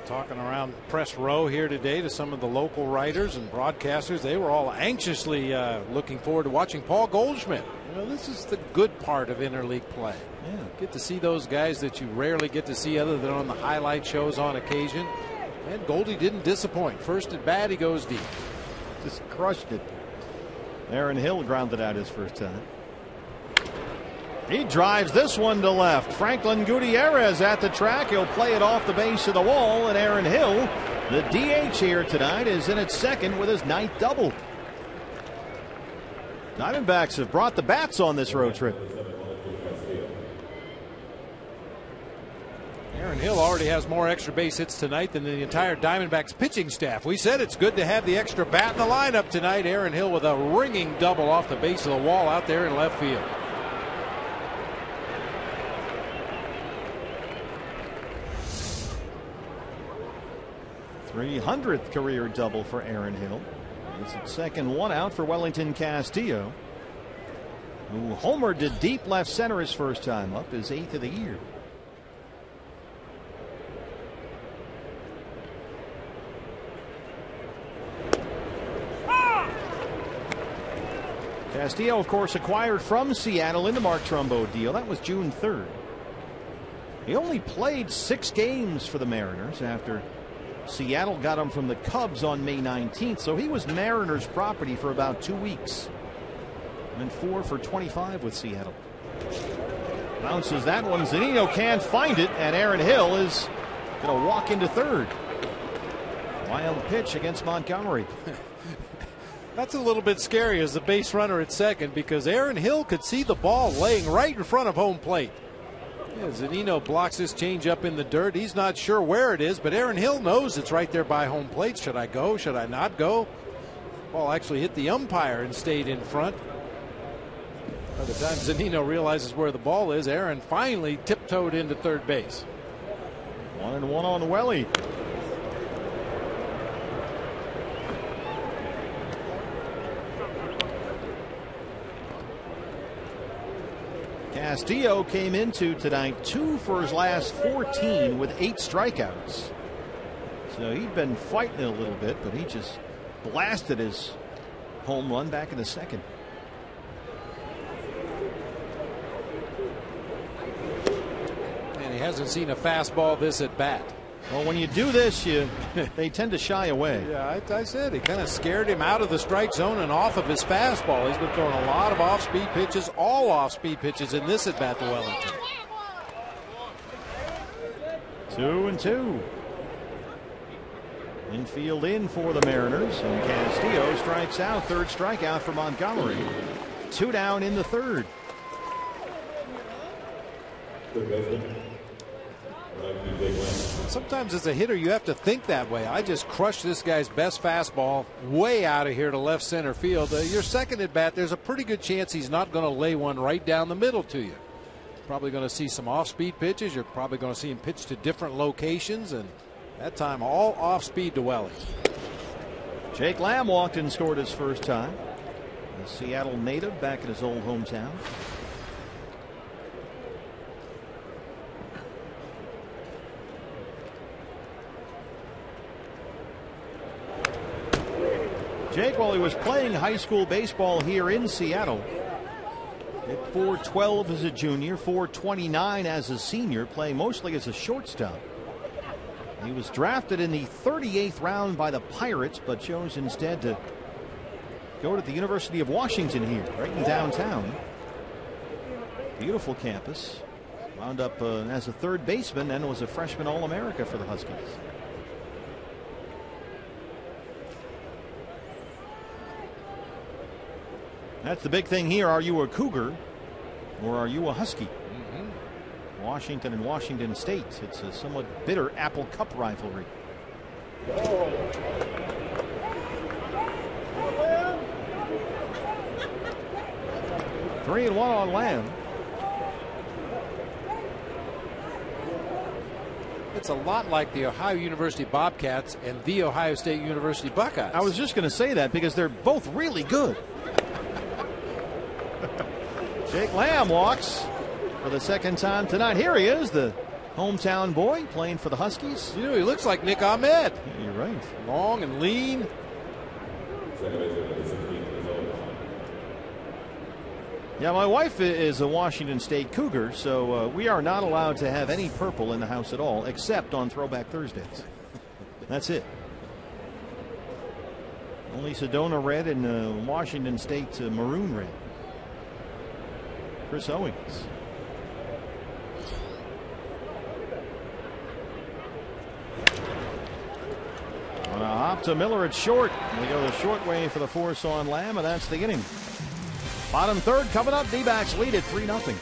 Talking around press row here today to some of the local writers and broadcasters, they were all anxiously looking forward to watching Paul Goldschmidt. You know, this is the good part of interleague play. Yeah, get to see those guys that you rarely get to see other than on the highlight shows on occasion. And Goldie didn't disappoint. First at bat, he goes deep. Just crushed it. Aaron Hill grounded out his first time. He drives this one to left. Franklin Gutierrez at the track. He'll play it off the base of the wall. And Aaron Hill, the DH here tonight, is in at second with his 9th double. Diamondbacks have brought the bats on this road trip. Aaron Hill already has more extra base hits tonight than the entire Diamondbacks pitching staff. We said it's good to have the extra bat in the lineup tonight. Aaron Hill with a ringing double off the base of the wall out there in left field. 300th career double for Aaron Hill. It's the second one out for Wellington Castillo, who homered to deep left center his first time up, his 8th of the year. Castillo, of course, acquired from Seattle in the Mark Trumbo deal. That was June 3rd. He only played 6 games for the Mariners after Seattle got him from the Cubs on May 19th, so he was Mariners property for about 2 weeks. And 4 for 25 with Seattle. Bounces that one. Zunino can't find it, and Aaron Hill is going to walk into third. Wild pitch against Montgomery. That's a little bit scary as the base runner at second, because Aaron Hill could see the ball laying right in front of home plate. Yeah, Zunino blocks his change up in the dirt. He's not sure where it is, but Aaron Hill knows it's right there by home plate. Should I go? Should I not go? Ball actually hit the umpire and stayed in front. By the time Zunino realizes where the ball is, Aaron finally tiptoed into third base. 1-1 on Welly. Castillo came into tonight 2 for his last 14 with 8 strikeouts. So he'd been fighting it a little bit, but he just blasted his home run back in the second. And he hasn't seen a fastball this at bat. Well, when you do this, they tend to shy away. Yeah, I said it kind of scared him out of the strike zone and off of his fastball. He's been throwing a lot of off-speed pitches, all off-speed pitches in this at bat to Wellington. 2-2. Infield in for the Mariners, and Castillo strikes out. Third strikeout for Montgomery. 2 down in the third. Sometimes as a hitter you have to think that way. I just crushed this guy's best fastball way out of here to left center field. Your second at bat, there's a pretty good chance he's not going to lay one right down the middle to you. Probably going to see some off-speed pitches. You're probably going to see him pitch to different locations, and That time all off speed to Welly. Jake Lamb walked and scored his first time. A Seattle native back in his old hometown. Jake, while he was playing high school baseball here in Seattle, hit .412 as a junior, .429 as a senior, playing mostly as a shortstop. He was drafted in the 38th round by the Pirates, but chose instead to go to the University of Washington here, right in downtown. Beautiful campus. Wound up as a third baseman and was a freshman All-America for the Huskies. That's the big thing here. Are you a Cougar or are you a Husky? Washington and Washington State. It's a somewhat bitter Apple Cup rivalry. 3-1 on Lamb. It's a lot like the Ohio University Bobcats and the Ohio State University Buckeyes. I was just going to say that because they're both really good. Jake Lamb walks for the second time tonight. Here he is, the hometown boy playing for the Huskies. You know, he looks like Nick Ahmed. Yeah, you're right. Long and lean. Yeah, my wife is a Washington State Cougar, so we are not allowed to have any purple in the house at all, except on Throwback Thursdays. That's it. Only Sedona red and Washington State maroon red. Chris Owings. On a hop to Miller at short. They go the short way for the force on Lamb, and that's the inning. Bottom third coming up. D-backs lead at 3-0.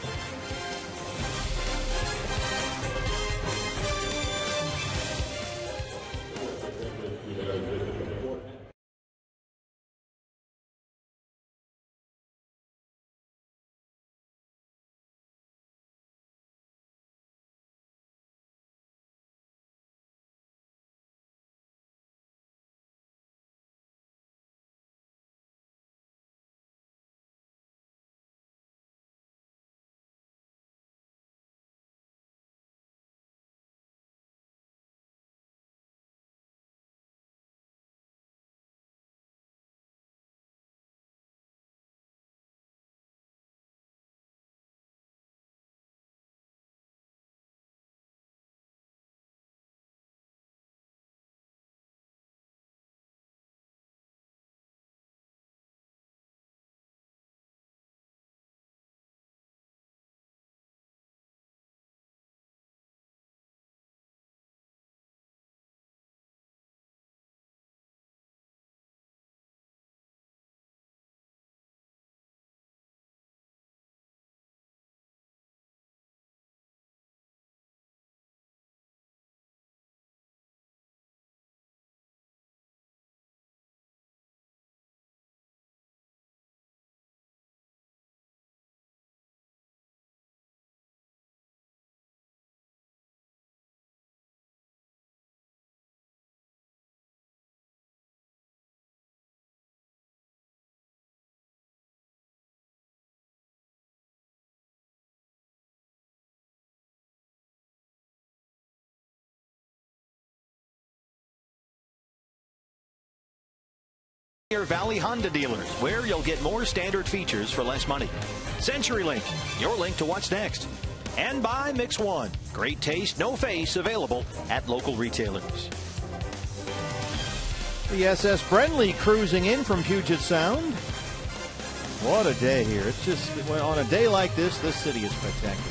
Valley Honda dealers, where you'll get more standard features for less money. CenturyLink, your link to what's next. And by Mix One, great taste, no face, available at local retailers. The SS Brenly cruising in from Puget Sound. What a day here. It's just, on a day like this city is spectacular.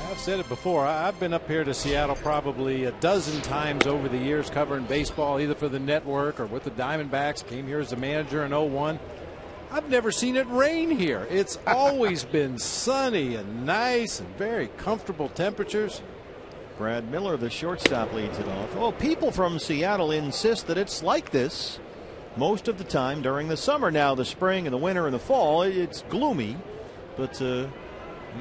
I've said it before. I've been up here to Seattle probably a dozen times over the years covering baseball, either for the network or with the Diamondbacks. Came here as a manager in 01. I've never seen it rain here. It's always been sunny and nice and very comfortable temperatures. Brad Miller, the shortstop, leads it off. Well, people from Seattle insist that it's like this most of the time during the summer. Now, the spring and the winter and the fall, it's gloomy, but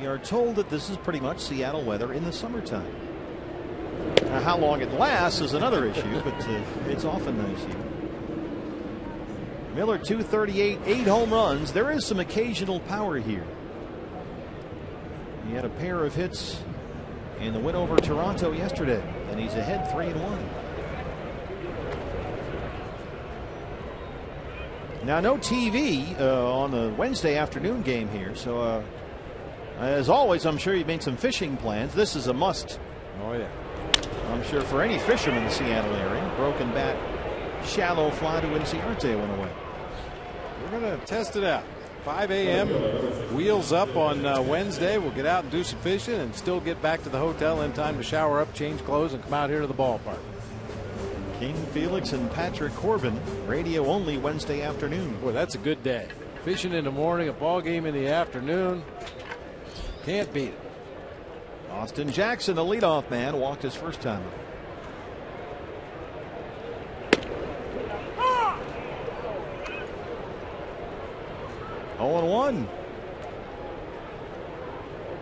we are told that this is pretty much Seattle weather in the summertime. Now, how long it lasts is another issue, but it's often nice here. Miller 238, 8 home runs. There is some occasional power here. He had a pair of hits in the win over Toronto yesterday, and he's ahead 3-1. Now, no TV on the Wednesday afternoon game here, so as always, I'm sure you made some fishing plans. This is a must. Oh, yeah. I'm sure for any fisherman in the Seattle area. Broken bat, shallow fly to Inciarte went away. We're going to test it out. 5 a.m. Wheels up on Wednesday. We'll get out and do some fishing and still get back to the hotel in time to shower up, change clothes, and come out here to the ballpark. King Felix and Patrick Corbin, radio only Wednesday afternoon. Boy, that's a good day. Fishing in the morning, a ball game in the afternoon. Can't beat it. Austin Jackson, the leadoff man, walked his first time up. Oh, 1.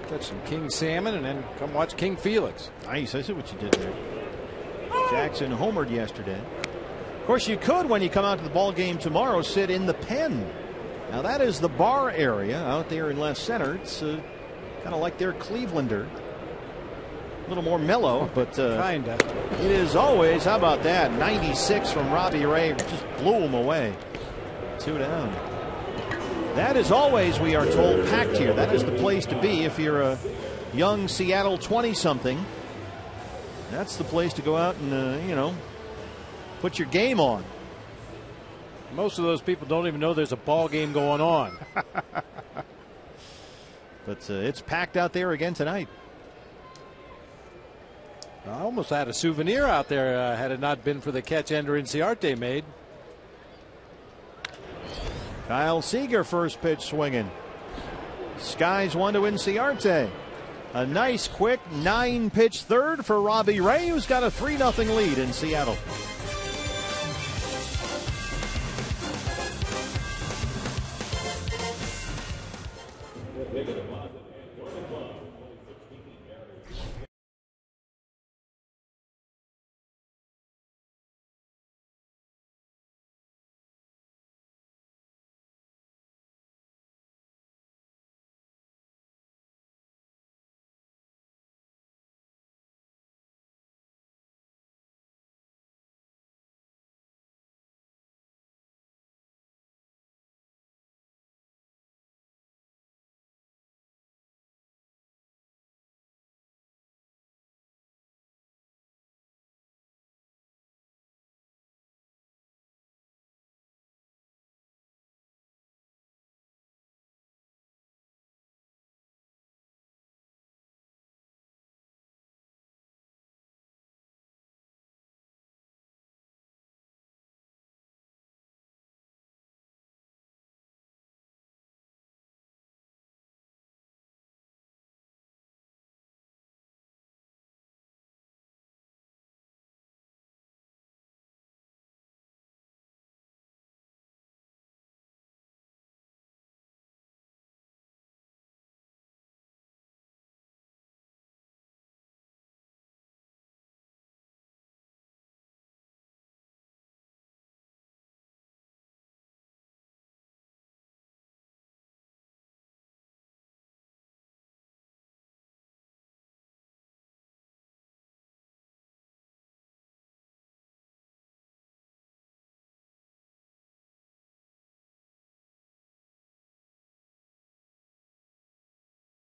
Catch some king salmon and then come watch King Felix. Nice. I see what you did there. Jackson homered yesterday. Of course, you could, when you come out to the ball game tomorrow, sit in the pen. Now, that is the bar area out there in left center. It's kind of like their Clevelander. A little more mellow, but kinda. It is always, how about that? 96 from Robbie Ray. Just blew him away. 2 down. That is always, we are told, packed here. That is the place to be if you're a young Seattle 20-something. That's the place to go out and, you know, put your game on. Most of those people don't even know there's a ball game going on. But it's packed out there again tonight. I almost had a souvenir out there had it not been for the catch Ender Inciarte made. Kyle Seager, first pitch swinging. Skies one to Inciarte. A nice, quick 9-pitch third for Robbie Ray, who's got a 3-0 lead in Seattle.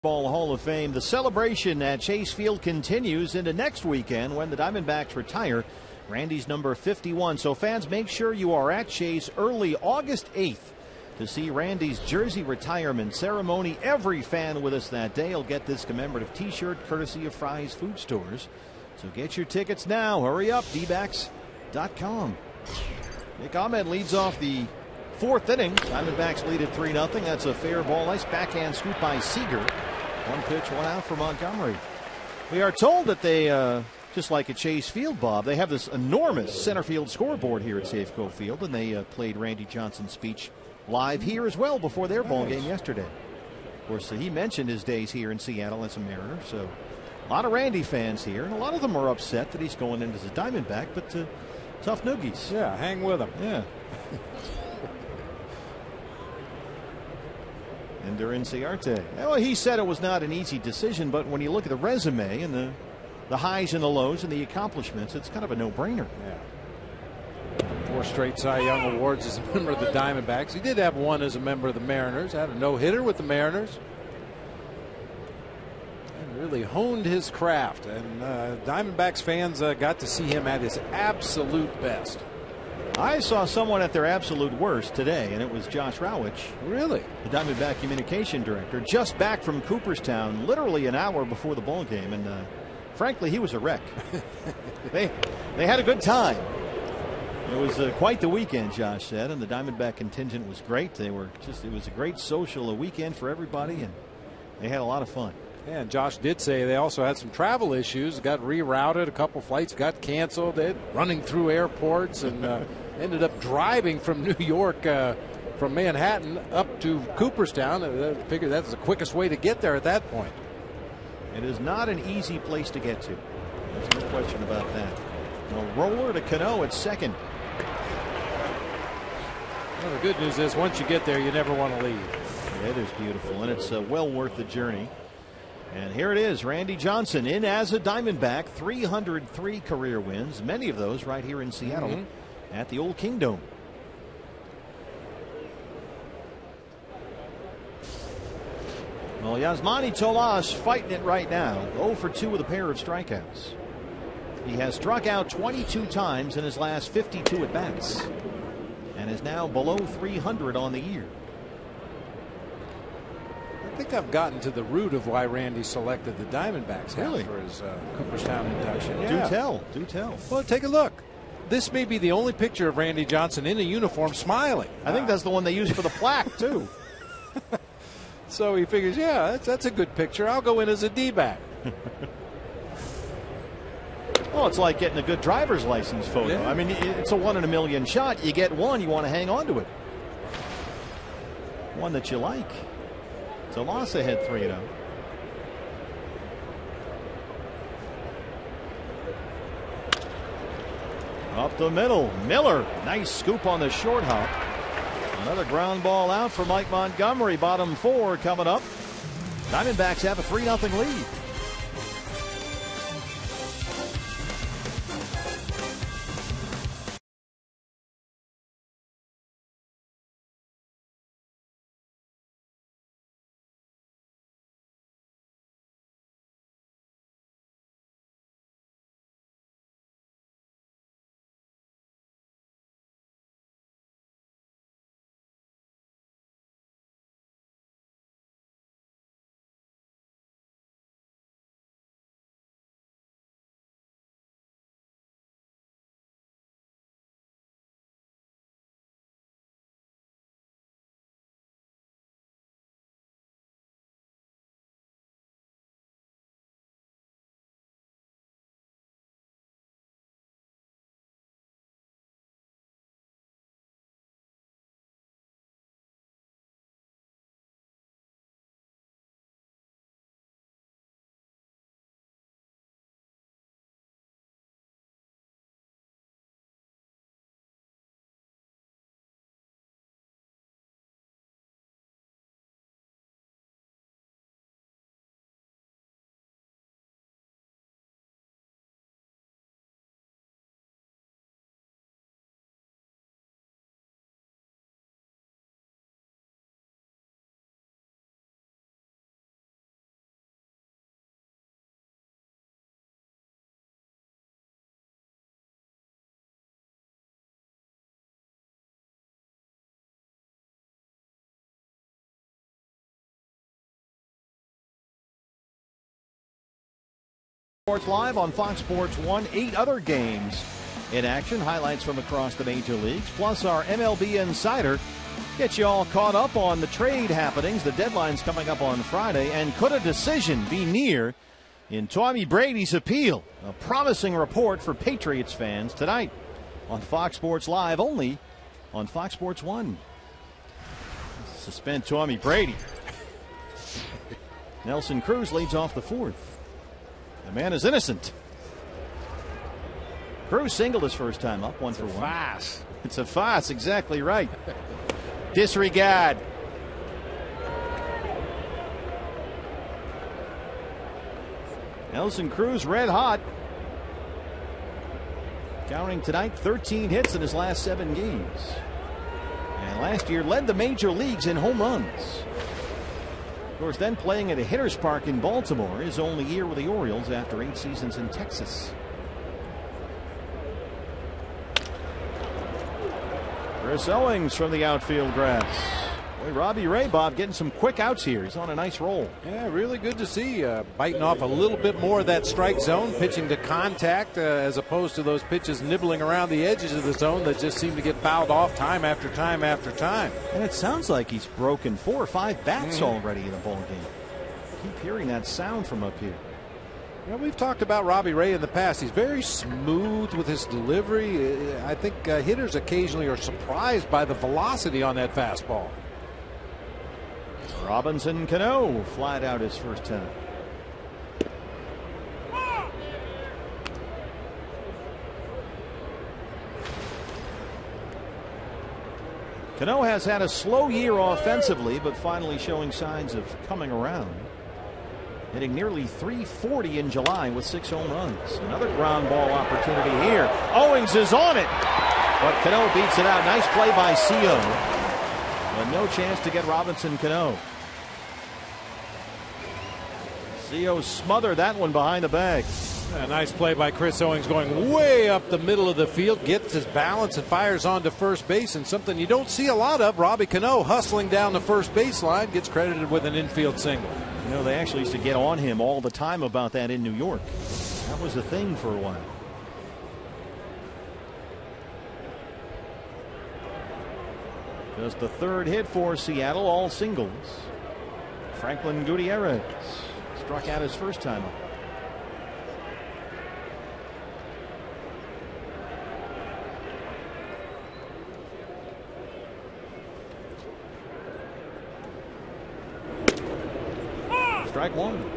Baseball Hall of Fame. The celebration at Chase Field continues into next weekend when the Diamondbacks retire Randy's number 51. So fans, make sure you are at Chase early August 8th to see Randy's jersey retirement ceremony. Every fan with us that day will get this commemorative t-shirt courtesy of Fry's Food Stores. So get your tickets now. Hurry up, dbacks.com. Nick Ahmed leads off the 4th inning. Diamondbacks lead at 3-0. That's a fair ball. Nice backhand scoop by Seager. 1 pitch, 1 out for Montgomery. We are told that they, just like at Chase Field, Bob, they have this enormous center field scoreboard here at Safeco Field, and they played Randy Johnson's speech live here as well before their ball game yesterday. Of course, he mentioned his days here in Seattle as a Mariner, so A lot of Randy fans here, and a lot of them are upset that he's going in as a Diamondback, but tough noogies. Yeah, hang with him. Yeah. Ender Inciarte. Well, he said it was not an easy decision, but when you look at the resume and the highs and the lows and the accomplishments, it's kind of a no-brainer. Yeah. 4 straight Cy Young awards as a member of the Diamondbacks. He did have 1 as a member of the Mariners. Had a no-hitter with the Mariners. And really honed his craft. And Diamondbacks fans got to see him at his absolute best. I saw someone at their absolute worst today, and it was Josh Rawitch. Really? The Diamondback communication director, just back from Cooperstown, literally an hour before the ball game, and frankly, he was a wreck. They had a good time. It was quite the weekend, Josh said, and the Diamondback contingent was great. It was a great social weekend for everybody, and they had a lot of fun. Yeah, and Josh did say they also had some travel issues. Got rerouted. A couple flights got canceled. They running through airports and ended up driving from New York, from Manhattan up to Cooperstown. I figured that's the quickest way to get there at that point. It is not an easy place to get to. There's no question about that. A roller to Cano at second. Well, the good news is once you get there, you never want to leave. Yeah, it is beautiful, and it's well worth the journey. And here it is, Randy Johnson in as a Diamondback, 303 career wins, many of those right here in Seattle at the Old Kingdom. Well, Yasmani Tomas fighting it right now, 0 for 2 with a pair of strikeouts. He has struck out 22 times in his last 52 at bats, and is now below 300 on the year. I think I've gotten to the root of why Randy selected the Diamondbacks Really? for his Cooperstown induction. Yeah. Do tell. Well, take a look. This may be the only picture of Randy Johnson in a uniform smiling. I think that's the one they use for the plaque, too. So he figures, yeah, that's a good picture. I'll go in as a D-back. Well, it's like getting a good driver's license photo. Yeah. I mean, it's a 1 in a million shot. You get one, you want to hang on to it. One that you like. Tomas ahead 3-0. Up the middle, Miller, nice scoop on the short hop. Another ground ball out for Mike Montgomery. Bottom 4 coming up. Diamondbacks have a 3-0 lead. Sports Live on Fox Sports 1. 8 other games in action. Highlights from across the major leagues. Plus our MLB Insider. Get you all caught up on the trade happenings. The deadline's coming up on Friday. And could a decision be near in Tommy Brady's appeal? A promising report for Patriots fans tonight on Fox Sports Live, only on Fox Sports 1. Suspend Tommy Brady. Nelson Cruz leads off the 4th. The man is innocent. Cruz singled his first time up, 1 for 1. Fast. It's a farce, exactly right. Disregard. Nelson Cruz red hot. Counting tonight 13 hits in his last 7 games. And last year led the major leagues in home runs. Of course, then playing at a hitter's park in Baltimore, his only year with the Orioles after 8 seasons in Texas. Chris Owings from the outfield grass. Boy, Robbie Ray, Bob, getting some quick outs here. He's on a nice roll. Yeah, really good to see. Biting off a little bit more of that strike zone, pitching to contact as opposed to those pitches nibbling around the edges of the zone that just seem to get fouled off time after time after time. And it sounds like he's broken 4 or 5 bats already in a ball game. Keep hearing that sound from up here. Yeah, we've talked about Robbie Ray in the past. He's very smooth with his delivery. I think hitters occasionally are surprised by the velocity on that fastball. Robinson Cano flat out his first time. Cano has had a slow year offensively, but finally showing signs of coming around. Hitting nearly .340 in July with 6 home runs. Another ground ball opportunity here. Owings is on it, but Cano beats it out. Nice play by Co. But no chance to get Robinson Cano. Co smothered that one behind the bag. A nice play by Chris Owings, going way up the middle of the field, gets his balance and fires on to first base, and something you don't see a lot of. Robbie Cano hustling down the first baseline, gets credited with an infield single. You know, they actually used to get on him all the time about that in New York. That was a thing for a while. Just the 3rd hit for Seattle, all singles. Franklin Gutierrez struck out his first time up. Strike 1.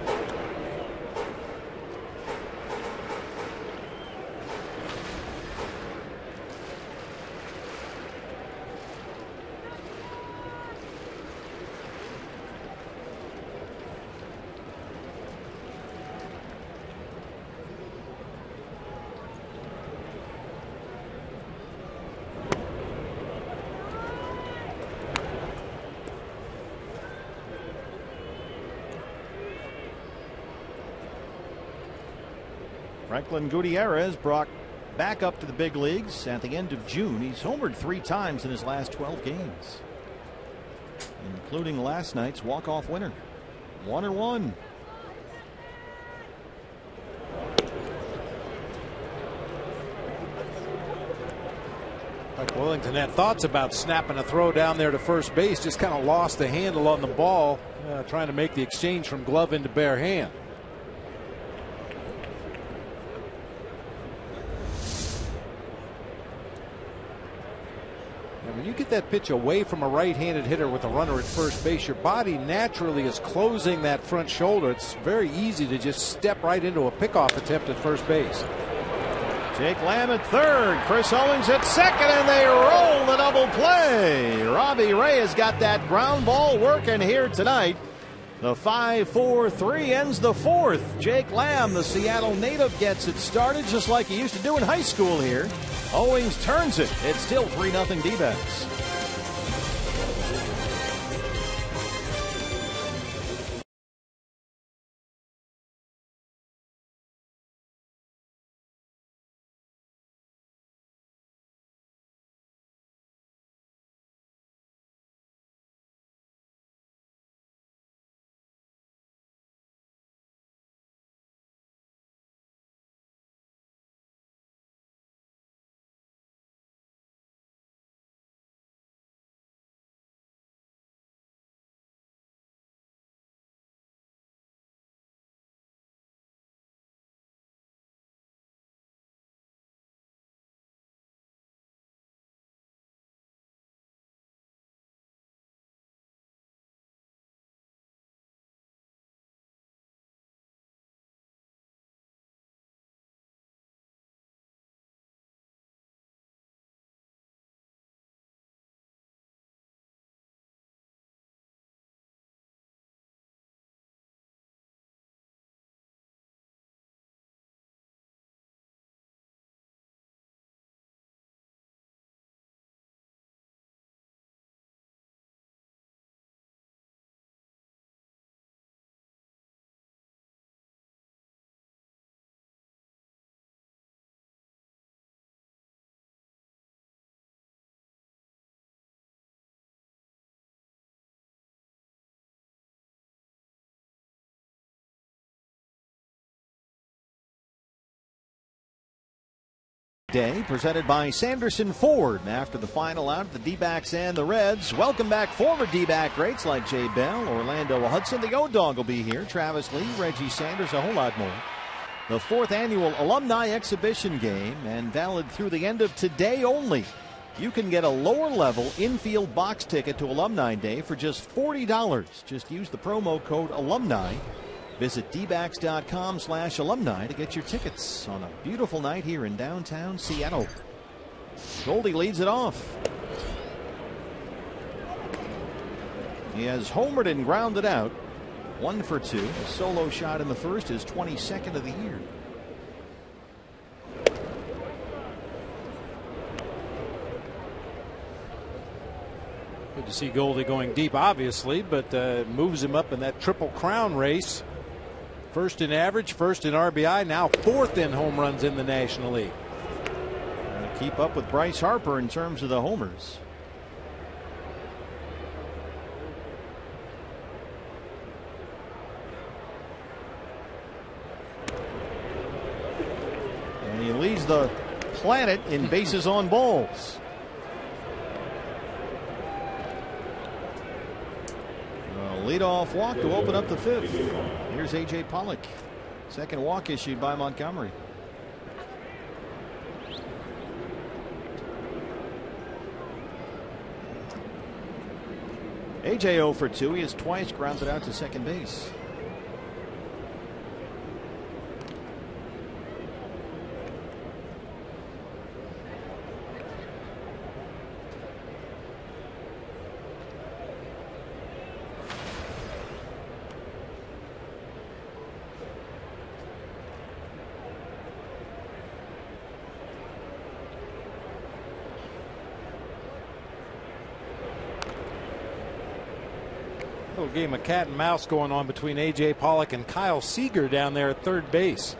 Franklin Gutierrez brought back up to the big leagues at the end of June. He's homered 3 times in his last 12 games, including last night's walk-off winner. 1-1. Mike Wellington had thoughts about snapping a throw down there to first base, just kind of lost the handle on the ball, trying to make the exchange from glove into bare hand. When you get that pitch away from a right-handed hitter with a runner at first base, your body naturally is closing that front shoulder. It's very easy to just step right into a pickoff attempt at first base. Jake Lamb at 3rd, Chris Owings at 2nd, and they roll the double play. Robbie Ray has got that ground ball working here tonight. The 5-4-3 ends the 4th. Jake Lamb, the Seattle native, gets it started just like he used to do in high school here. Owings turns it. It's still 3-0 D-backs. Day, presented by Sanderson Ford. After the final out, the D-backs and the Reds welcome back former D-back greats like Jay Bell, Orlando Hudson. The O-Dog will be here. Travis Lee, Reggie Sanders, a whole lot more. The 4th annual Alumni Exhibition Game, and valid through the end of today only. You can get a lower level infield box ticket to Alumni Day for just $40. Just use the promo code alumni. Visit dbacks.com/alumni to get your tickets on a beautiful night here in downtown Seattle. Goldie leads it off. He has homered and grounded out. 1 for 2. A solo shot in the first, his 22nd of the year. Good to see Goldie going deep, obviously, but moves him up in that Triple Crown race. First in average, first in RBI, now 4th in home runs in the National League. Trying to keep up with Bryce Harper in terms of the homers. And he leads the planet in bases on balls. Leadoff walk to open up the 5th. Here's A.J. Pollock. Second walk issued by Montgomery. A.J. 0 for 2. He has twice grounded out to second base. Little game of cat and mouse going on between A.J. Pollock and Kyle Seager down there at third base.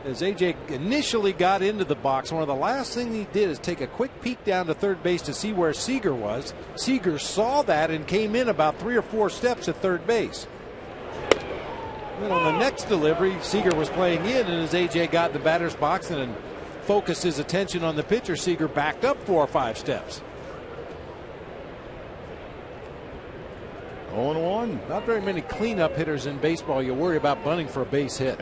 As A.J. initially got into the box, one of the last things he did is take a quick peek down to third base to see where Seager was. Seager saw that and came in about 3 or 4 steps at third base. Then on the next delivery, Seager was playing in, and as A.J. got in the batter's box and focused his attention on the pitcher, Seager backed up 4 or 5 steps. 0-1. Not very many cleanup hitters in baseball you worry about bunting for a base hit.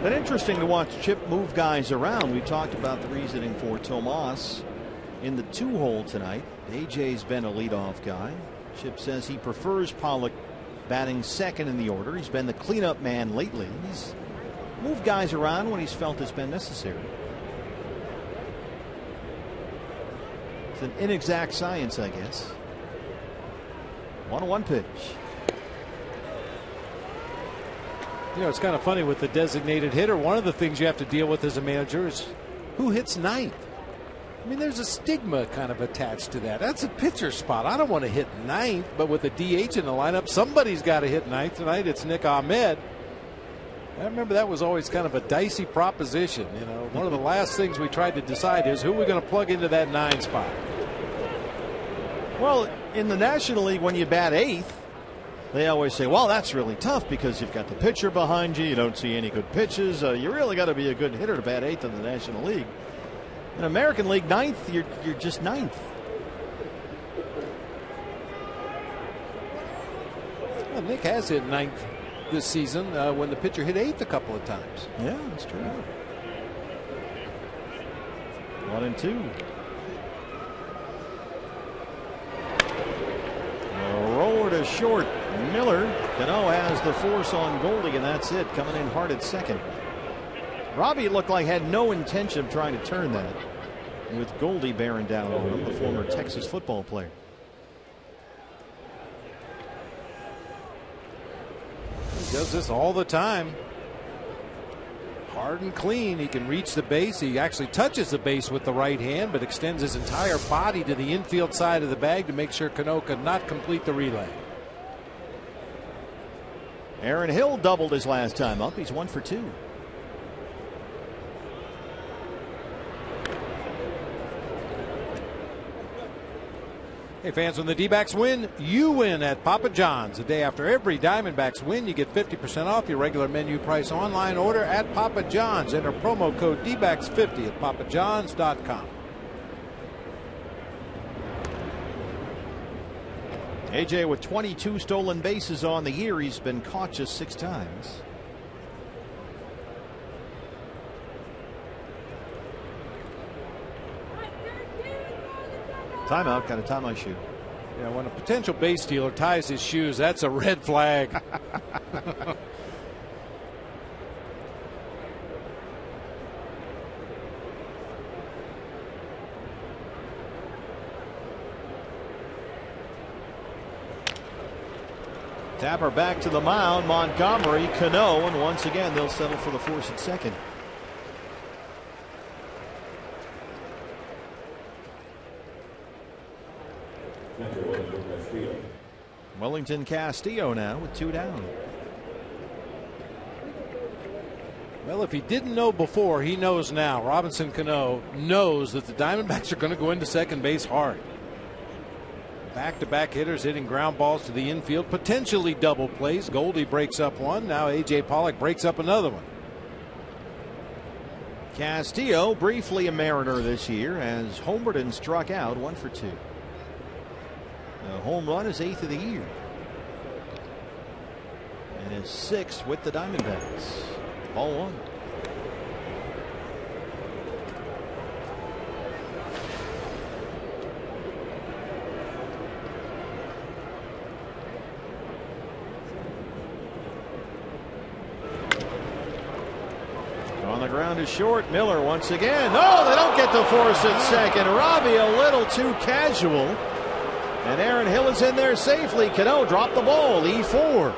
Been interesting to watch Chip move guys around. We talked about the reasoning for Tomas in the 2-hole tonight. AJ's been a leadoff guy. Chip says he prefers Pollock batting second in the order. He's been the cleanup man lately. He's moved guys around when he's felt it's been necessary. It's an inexact science, I guess. 1-1 pitch. You know, it's kind of funny with the designated hitter. One of the things you have to deal with as a manager is who hits ninth. I mean, there's a stigma kind of attached to that. That's a pitcher spot. I don't want to hit ninth, but with a DH in the lineup, somebody's got to hit ninth. Tonight it's Nick Ahmed. I remember that was always kind of a dicey proposition. You know, one of the last things we tried to decide is who we're going to plug into that 9 spot. Well, in the National League, when you bat 8th, they always say, well, that's really tough because you've got the pitcher behind you. You don't see any good pitches. You really got to be a good hitter to bat 8th in the National League. In American League, 9th, you're just 9th. Well, Nick has hit 9th this season when the pitcher hit 8th a couple of times. Yeah, that's true. 1-2. A roller to short. Miller. Cano has the force on Goldie, and that's it. Coming in hard at second. Robbie looked like had no intention of trying to turn that, with Goldie bearing down on him, the former Texas football player. He does this all the time. Hard and clean. He can reach the base. He actually touches the base with the right hand, but extends his entire body to the infield side of the bag to make sure Cano could not complete the relay. Aaron Hill doubled his last time up. He's 1 for 2. Hey fans, when the D-backs win, you win at Papa John's. The day after every Diamondbacks win, you get 50% off your regular menu price online order at Papa John's. Enter promo code DBACKS50 at papajohns.com. AJ with 22 stolen bases on the year. He's been caught just 6 times. Timeout. Got a tie my shoe. Yeah, when a potential base stealer ties his shoes, that's a red flag. Tapper back to the mound. Montgomery, Cano, and once again they'll settle for the force at second. Wellington Castillo now with 2 down. Well, if he didn't know before, he knows now. Robinson Cano knows that the Diamondbacks are going to go into second base hard. Back-to-back hitters hitting ground balls to the infield, potentially double plays. Goldie breaks up one. Now A.J. Pollock breaks up another one. Castillo, briefly a Mariner this year, has homered and struck out 1 for 2. The home run is 8th of the year. And his 6th with the Diamondbacks. Ball 1. On the ground is short. Miller once again. No, they don't get the force at second. Robbie a little too casual. And Aaron Hill is in there safely. Cano dropped the ball. E4.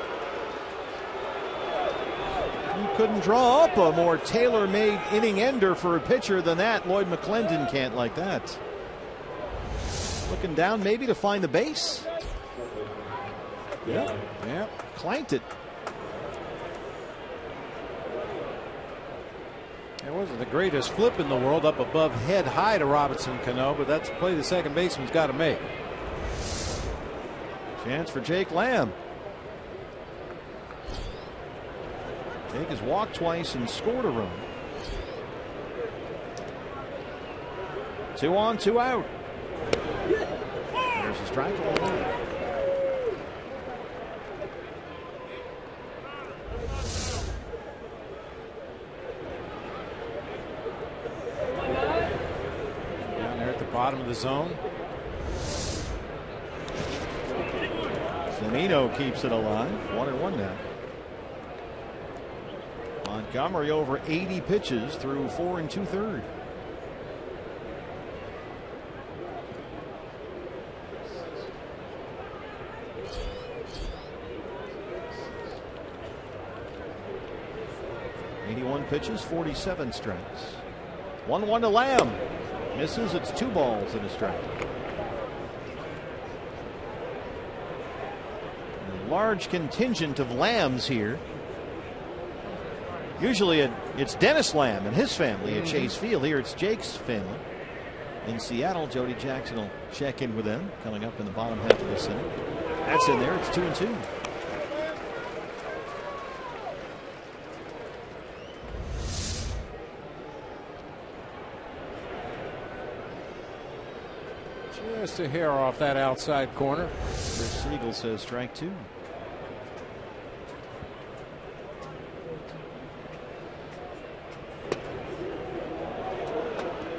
You couldn't draw up a more tailor-made inning ender for a pitcher than that. Lloyd McClendon can't like that. Looking down maybe to find the base. Yeah. Clanked it. It wasn't the greatest flip in the world up above head high to Robinson Cano, but that's a play the second baseman's got to make. Chance for Jake Lamb. Jake has walked twice and scored a run. 2 on, 2 out. There's a strike. Down there at the bottom of the zone. Zunino keeps it alive. 1-1 now. Montgomery over 80 pitches through 4 2/3. Pitches, 47 strikes. 1-1 to Lamb. Misses. It's 2 balls and a strike. A large contingent of Lambs here. Usually it's Dennis Lamb and his family at Chase Field. Here it's Jake's family in Seattle. Jody Jackson will check in with them coming up in the bottom half of the center. That's in there. It's 2-2. Just a hair off that outside corner. Chris Siegel says strike 2.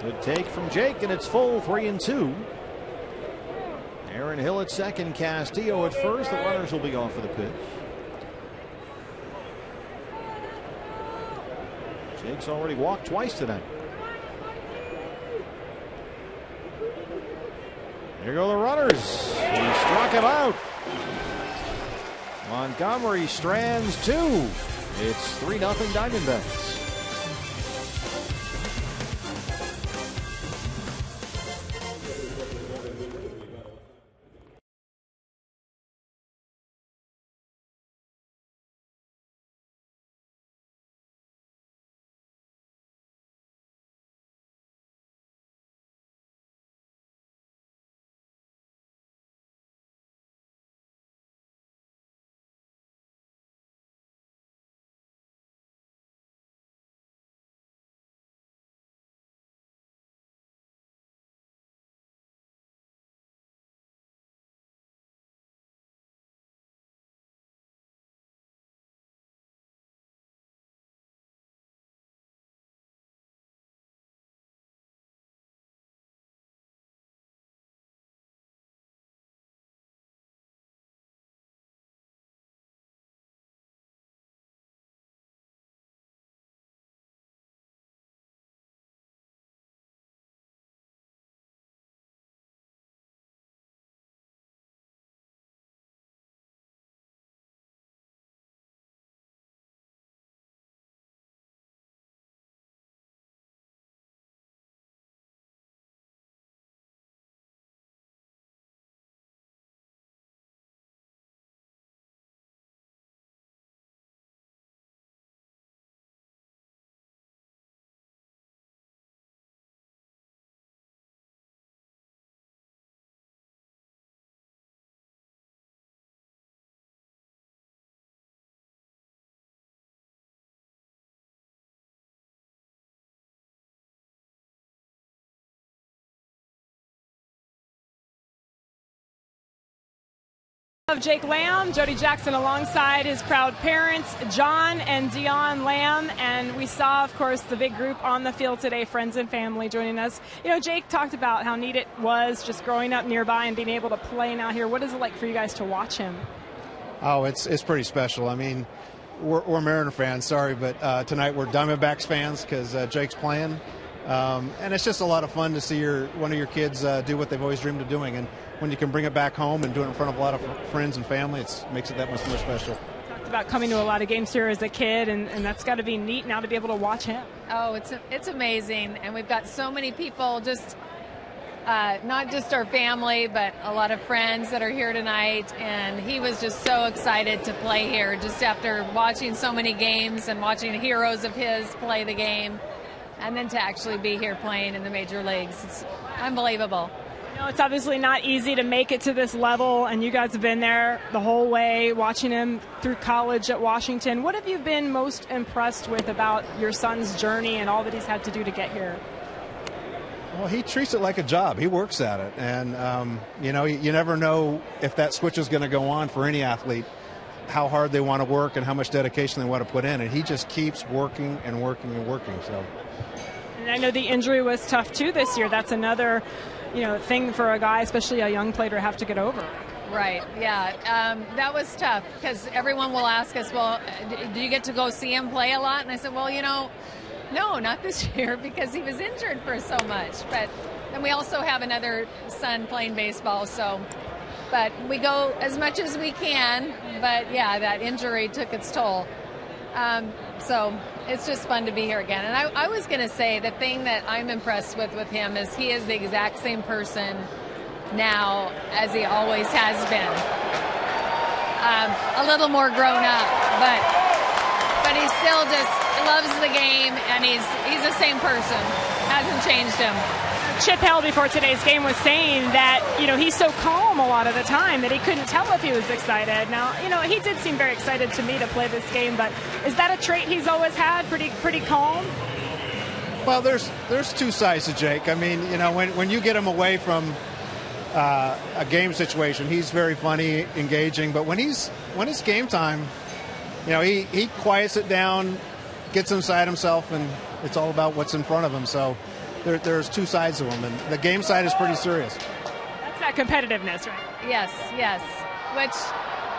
Good take from Jake, and it's full. 3-2. Aaron Hill at second, Castillo at first. The runners will be off for the pitch. Jake's already walked twice tonight. Here go the runners. He struck him out. Montgomery strands 2. It's 3-0 Diamondbacks. Of Jake Lamb, Jody Jackson alongside his proud parents, John and Dion Lamb. And we saw, of course, the big group on the field today, friends and family joining us. You know, Jake talked about how neat it was just growing up nearby and being able to play now here. What is it like for you guys to watch him? Oh, it's pretty special. I mean, we're Mariner fans, sorry, but tonight we're Diamondbacks fans because Jake's playing. And it's just a lot of fun to see one of your kids do what they've always dreamed of doing. And when you can bring it back home and do it in front of a lot of friends and family, it makes it that much more special. Talked about coming to a lot of games here as a kid, and that's got to be neat now to be able to watch him. Oh, it's amazing. And we've got so many people, just not just our family, but a lot of friends that are here tonight. And he was just so excited to play here just after watching so many games and watching heroes of his play the game. And then to actually be here playing in the major leagues. It's unbelievable. You know, it's obviously not easy to make it to this level, and you guys have been there the whole way, watching him through college at Washington. What have you been most impressed with about your son's journey and all that he's had to do to get here? Well, he treats it like a job. He works at it. And, you know, you never know if that switch is going to go on for any athlete, how hard they want to work and how much dedication they want to put in. And he just keeps working and working and working. So. And I know the injury was tough, too, this year. That's another, thing for a guy, especially a young player, to have to get over. Right, yeah. That was tough because everyone will ask us, well, do you get to go see him play a lot? And I said, well, no, not this year because he was injured for so much. And we also have another son playing baseball, but we go as much as we can. But, yeah, that injury took its toll. So it's just fun to be here again. And I was going to say the thing that I'm impressed with him is he is the exact same person now as he always has been. A little more grown up, but he still just loves the game, and he's the same person. Hasn't changed him. Chip Held before today's game was saying that, he's so calm a lot of the time that he couldn't tell if he was excited. Now, he did seem very excited to me to play this game, but is that a trait he's always had, pretty calm? Well, there's two sides to Jake. I mean, when you get him away from a game situation, he's very funny, engaging, but when it's game time, he quiets it down, gets inside himself, and it's all about what's in front of him. So there's two sides to him, and the game side is pretty serious. That's that competitiveness, right? Yes, which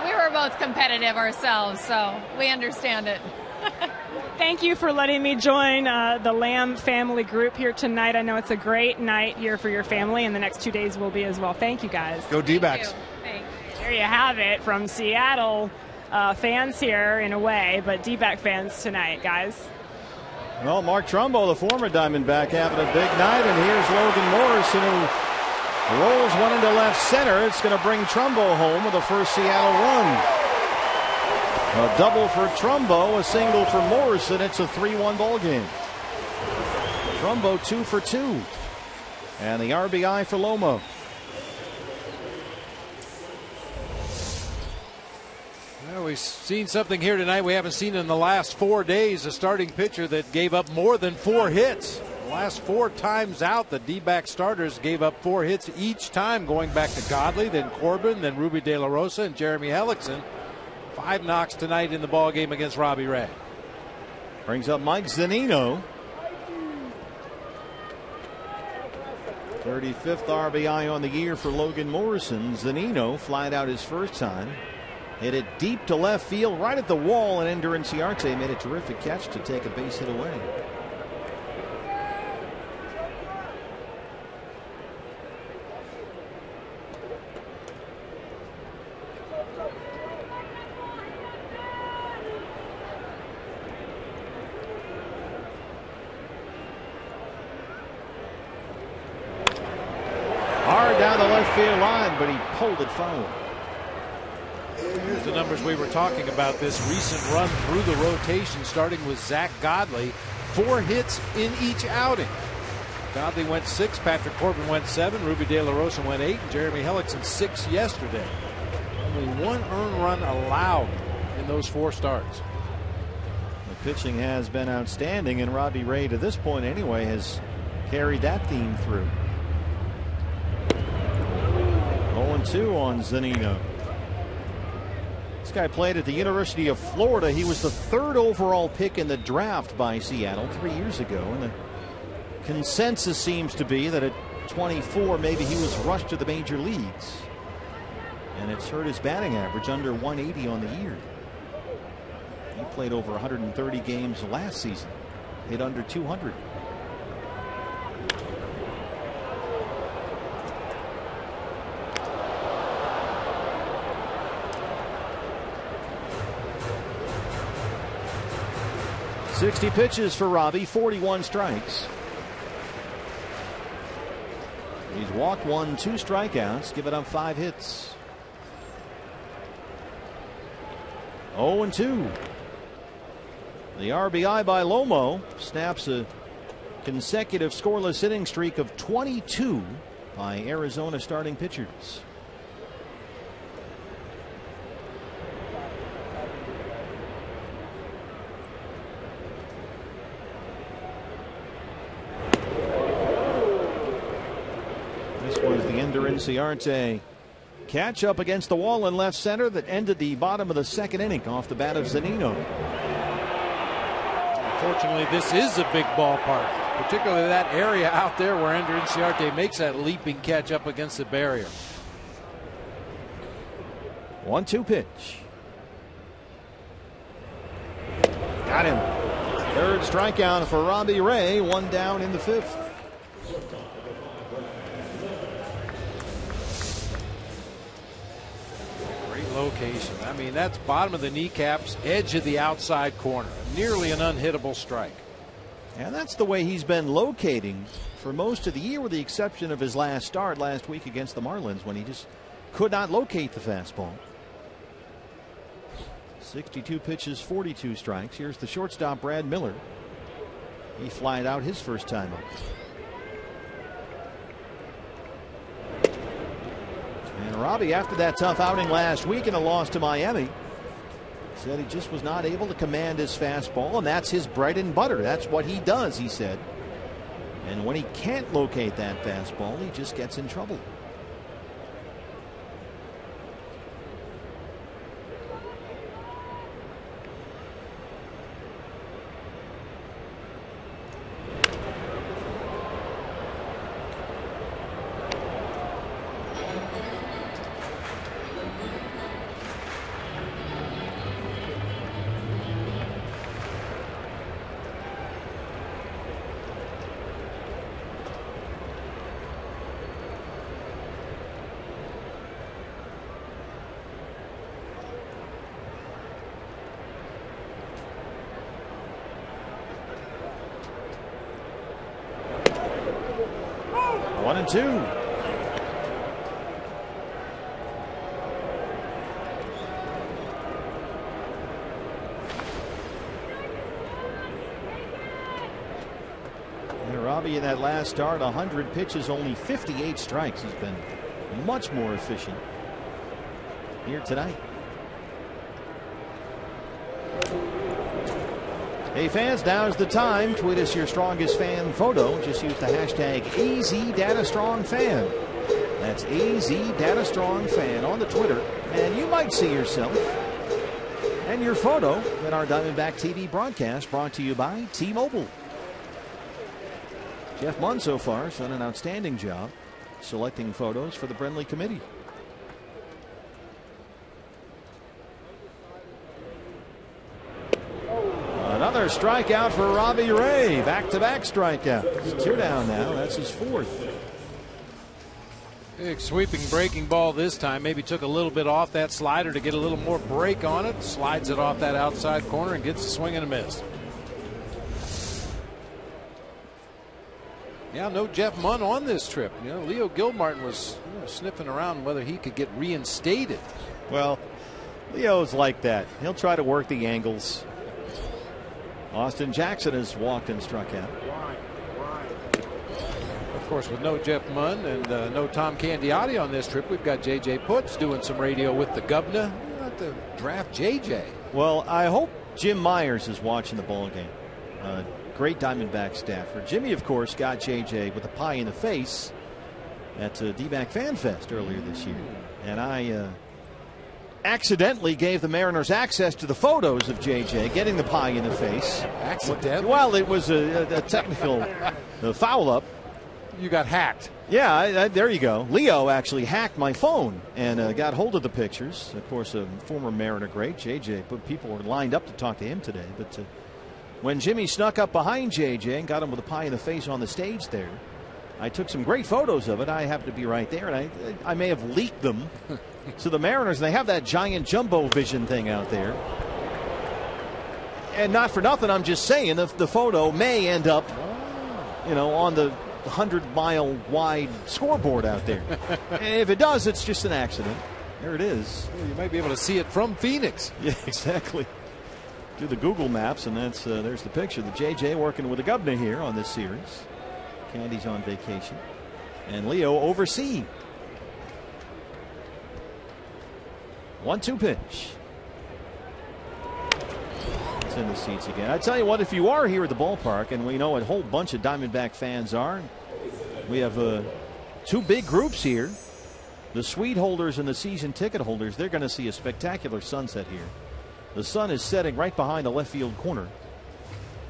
we were both competitive ourselves, so we understand it. Thank you for letting me join the Lamb family group here tonight. I know it's a great night here for your family, and the next 2 days will be as well. Thank you, guys. Go D-backs. Thanks. There you have it from Seattle fans here in a way, but D-back fans tonight, guys. Well, Mark Trumbo, the former Diamondback, having a big night, and here's Logan Morrison, who rolls one into left center. It's going to bring Trumbo home with the first Seattle run. A double for Trumbo, a single for Morrison. It's a 3-1 ball game. Trumbo 2 for 2, and the RBI for Lomo. Well, we've seen something here tonight we haven't seen in the last 4 days. A starting pitcher that gave up more than 4 hits. The last 4 times out, the D-back starters gave up 4 hits each time, going back to Godley, then Corbin, then Ruby De La Rosa, and Jeremy Hellickson. 5 knocks tonight in the ball game against Robbie Ray. Brings up Mike Zunino. 35th RBI on the year for Logan Morrison. Zunino flied out his first time. Hit it deep to left field, right at the wall, and Ender Inciarte made a terrific catch to take a base hit away. Hard down the left field line, but he pulled it foul. Here's the numbers we were talking about. This recent run through the rotation, starting with Zach Godley. 4 hits in each outing. Godley went 6, Patrick Corbin went 7, Ruby De La Rosa went 8, and Jeremy Hellickson 6 yesterday. Only 1 earned run allowed in those 4 starts. The pitching has been outstanding, and Robbie Ray, to this point anyway, has carried that theme through. 0-2 on Zunino. This guy played at the University of Florida. He was the 3rd overall pick in the draft by Seattle 3 years ago. And the consensus seems to be that at 24, maybe he was rushed to the major leagues. And it's hurt his batting average, under 180 on the year. He played over 130 games last season, hit under 200. "60 pitches for Robbie, 41 strikes. He's walked 1, 2 strikeouts, given up 5 hits. 0-2. The RBI by Lomo snaps a consecutive scoreless inning streak of 22 by Arizona starting pitchers. This was the Ender Inciarte catch up against the wall in left center that ended the bottom of the 2nd inning off the bat of Zunino. Unfortunately, this is a big ballpark, particularly that area out there where Ender Inciarte makes that leaping catch up against the barrier. 1-2 pitch. Got him. 3rd strikeout for Robbie Ray, 1 down in the 5th. Location. I mean, that's bottom of the kneecaps, edge of the outside corner. Nearly an unhittable strike. And that's the way he's been locating for most of the year, with the exception of his last start last week against the Marlins, when he just could not locate the fastball. 62 pitches, 42 strikes. Here's the shortstop, Brad Miller. He flied out his first time up. And Robbie, after that tough outing last week in a loss to Miami, said he just was not able to command his fastball, and that's his bread and butter. That's what he does, he said. And when he can't locate that fastball, he just gets in trouble. One and two. And Robbie in that last start, 100 pitches, only 58 strikes. He's been much more efficient here tonight. Hey fans, now's the time. Tweet us your strongest fan photo. Just use the hashtag AZDataStrongFan. That's AZDataStrongFan on the Twitter. And you might see yourself and your photo in our Diamondback TV broadcast, brought to you by T-Mobile. Jeff Munn so far has done an outstanding job selecting photos for the Brenly Committee. Another strikeout for Robbie Ray. Back-to-back strikeouts. 2 down now. That's his 4th. Big sweeping breaking ball this time. Maybe took a little bit off that slider to get a little more break on it. Slides it off that outside corner and gets a swing and a miss. Yeah, no Jeff Munn on this trip. You know, Leo Gilmartin was sniffing around whether he could get reinstated. Well, Leo's like that. He'll try to work the angles. Austin Jackson has walked and struck out. Of course, with no Jeff Munn and no Tom Candiotti on this trip, we've got J.J. Putz doing some radio with the governor. We'll have to draft J.J. Well, I hope Jim Myers is watching the ball game. Great Diamondback staffer. Jimmy, of course, got J.J. with a pie in the face at D-Back Fan Fest earlier this year. And I accidentally gave the Mariners access to the photos of J.J. getting the pie in the face. Accidentally? Well, it was a technical foul up. You got hacked. Yeah, there you go. Leo actually hacked my phone and got hold of the pictures. Of course, a former Mariner great, J.J., but people were lined up to talk to him today. But when Jimmy snuck up behind J.J. and got him with a pie in the face on the stage there, I took some great photos of it. I happened to be right there, and I may have leaked them to the Mariners. They have that giant jumbo vision thing out there. And not for nothing, I'm just saying the photo may end up, on the 100-mile wide scoreboard out there. If it does, it's just an accident. There it is. Well, you might be able to see it from Phoenix. Yeah, exactly. Do the Google Maps, and there's the picture. The JJ working with the governor here on this series. Candy's on vacation, and Leo overseas. 1-2 pitch. It's in the seats again. I tell you what, if you are here at the ballpark, and we know a whole bunch of Diamondback fans are, we have two big groups here. The suite holders and the season ticket holders, they're going to see a spectacular sunset here. The sun is setting right behind the left field corner.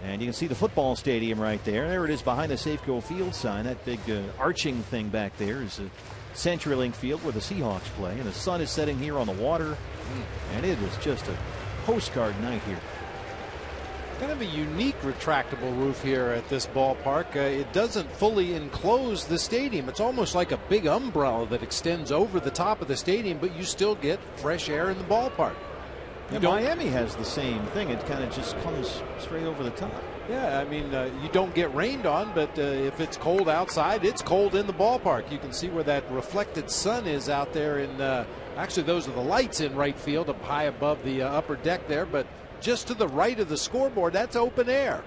And you can see the football stadium right there. There it is behind the Safeco Field sign. That big arching thing back there is a CenturyLink Field where the Seahawks play. And the sun is setting here on the water. And it is just a postcard night here. Kind of a unique retractable roof here at this ballpark. It doesn't fully enclose the stadium. It's almost like a big umbrella that extends over the top of the stadium, but you still get fresh air in the ballpark. Yeah, Miami has the same thing. It kind of just comes straight over the top. Yeah, I mean, you don't get rained on, but if it's cold outside, it's cold in the ballpark. You can see where that reflected sun is out there. Actually, those are the lights in right field up high above the upper deck there, but just to the right of the scoreboard, that's open air.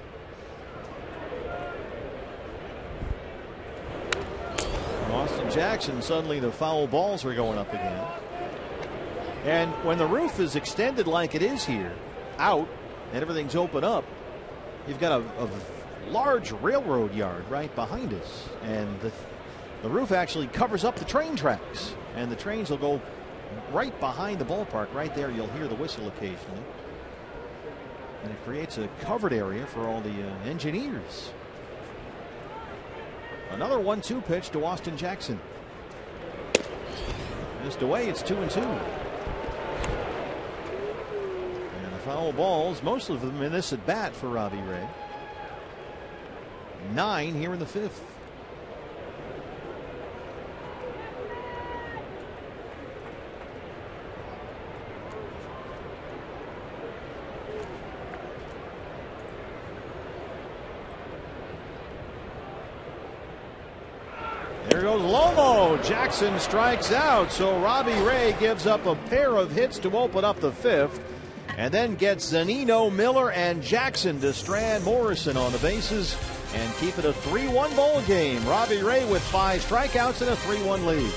Austin Jackson, suddenly the foul balls are going up again. And when the roof is extended like it is here, out, and everything's open up, you've got a large railroad yard right behind us. And the roof actually covers up the train tracks. And the trains will go right behind the ballpark. Right there, you'll hear the whistle occasionally. And it creates a covered area for all the engineers. Another 1-2 pitch to Austin Jackson. Missed away, it's 2-2. Foul balls, most of them in this at bat for Robbie Ray. 9 here in the 5th. There goes Lomo. Jackson strikes out, so Robbie Ray gives up a pair of hits to open up the 5th. And then gets Zunino, Miller, and Jackson to strand Morrison on the bases and keep it a 3-1 ball game. Robbie Ray with 5 strikeouts and a 3-1 lead.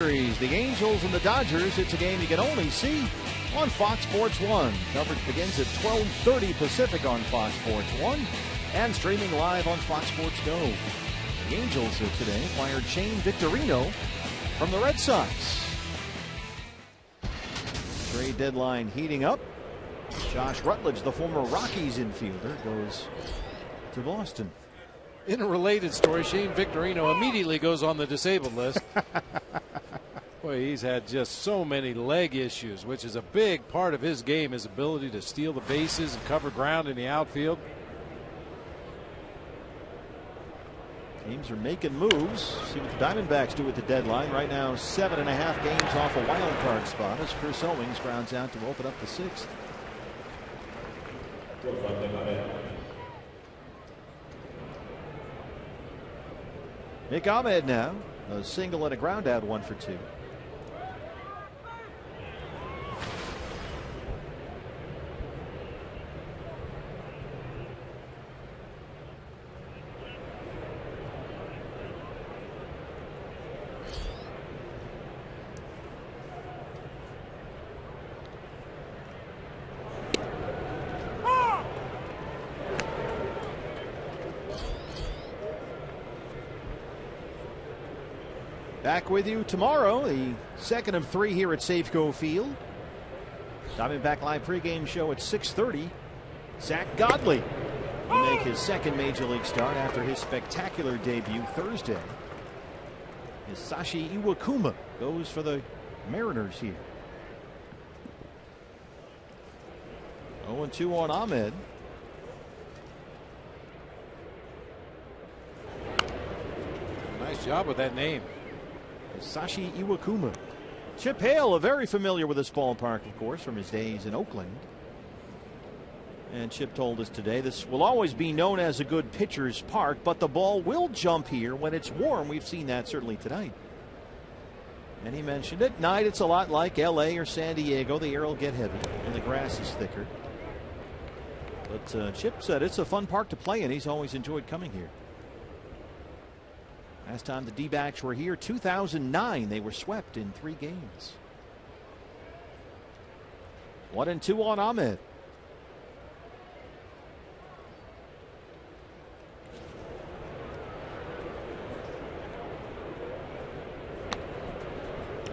The Angels and the Dodgers. It's a game you can only see on Fox Sports 1. Coverage begins at 12:30 Pacific on Fox Sports 1 and streaming live on Fox Sports Go. The Angels today acquired Shane Victorino from the Red Sox. Trade deadline heating up. Josh Rutledge, the former Rockies infielder, goes to Boston. In a related story, Shane Victorino immediately goes on the disabled list. Boy, he's had just so many leg issues, which is a big part of his game, his ability to steal the bases and cover ground in the outfield. Teams are making moves. See what the Diamondbacks do at the deadline. Right now, 7.5 games off a wild card spot as Chris Owings grounds out to open up the 6th. Nick Ahmed now, a single and a ground out, 1 for 2. Back with you tomorrow, the second of 3 here at Safeco Field. Diamondback Live pregame show at 6:30. Zach Godley will make his second major league start after his spectacular debut Thursday. Hisashi Iwakuma goes for the Mariners here. 0-2 on Ahmed. Nice job with that name. Hisashi Iwakuma. Chip Hale, very familiar with this ballpark, of course, from his days in Oakland. And Chip told us today this will always be known as a good pitcher's park, but the ball will jump here when it's warm. We've seen that certainly tonight. And he mentioned at night it's a lot like LA or San Diego. The air will get heavy and the grass is thicker. But Chip said it's a fun park to play in. He's always enjoyed coming here. Last time the D-backs were here, 2009, they were swept in 3 games. 1-2 on Ahmed.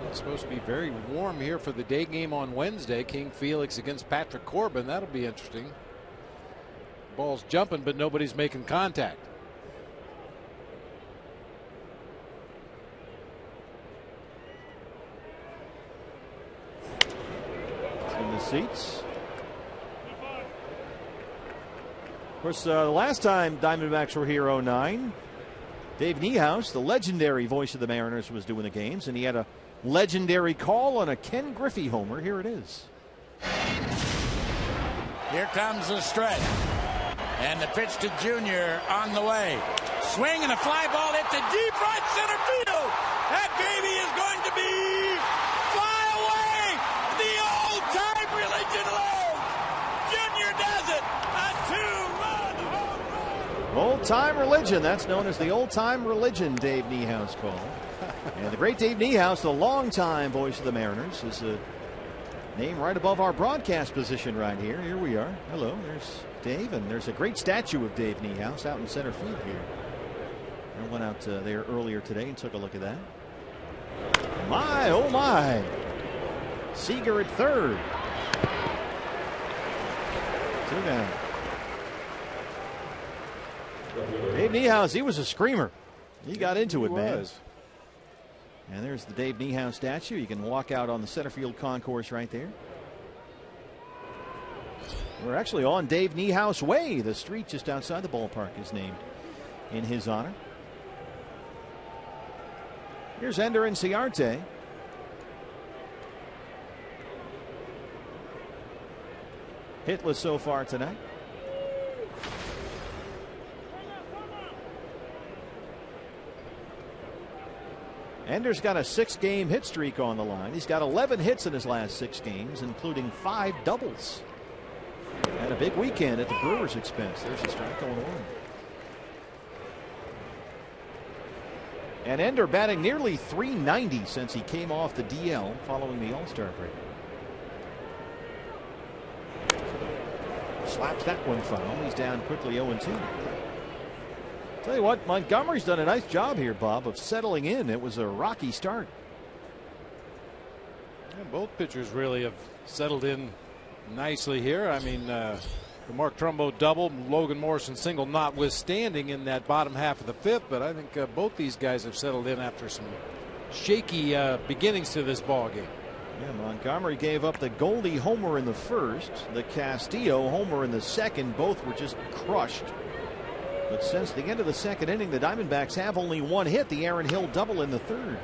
It's supposed to be very warm here for the day game on Wednesday. King Felix against Patrick Corbin. That'll be interesting. Ball's jumping, but nobody's making contact. In the seats. Of course, the last time Diamondbacks were here, 2009, Dave Niehaus, the legendary voice of the Mariners, was doing the games, and he had a legendary call on a Ken Griffey homer. Here it is. Here comes the stretch. And the pitch to Junior on the way. Swing and a fly ball hit to deep right center field. That baby is going to be fly away. The old-time religion lives. Junior does it. A 2-run home run. Old-time religion. That's known as the old-time religion, Dave Niehaus called. And the great Dave Niehaus, the longtime voice of the Mariners, is a name right above our broadcast position right here. Here we are. Hello, there's Dave, and there's a great statue of Dave Niehaus out in center field here. I went out there earlier today and took a look at that. My, oh my. Seager at third. 2 down. Dave Niehaus, he was a screamer. He got into it, man. And there's the Dave Niehaus statue. You can walk out on the center field concourse right there. We're actually on Dave Niehaus Way. The street just outside the ballpark is named in his honor. Here's Ender Inciarte. Hitless so far tonight. Ender's got a 6-game hit streak on the line. He's got 11 hits in his last 6 games, including 5 doubles. Had a big weekend at the Brewers' expense. There's a strike going on. And Ender batting nearly .390 since he came off the DL following the All-Star break. Slaps that one foul. He's down quickly 0-2. Tell you what, Montgomery's done a nice job here, Bob, of settling in. It was a rocky start. Yeah, both pitchers really have settled in nicely here. I mean, the Mark Trumbo double, Logan Morrison single notwithstanding in that bottom half of the fifth, but I think both these guys have settled in after some shaky beginnings to this ball game. Yeah, Montgomery gave up the Goldie homer in the first, the Castillo homer in the second. Both were just crushed. But since the end of the second inning, the Diamondbacks have only one hit, the Aaron Hill double in the third.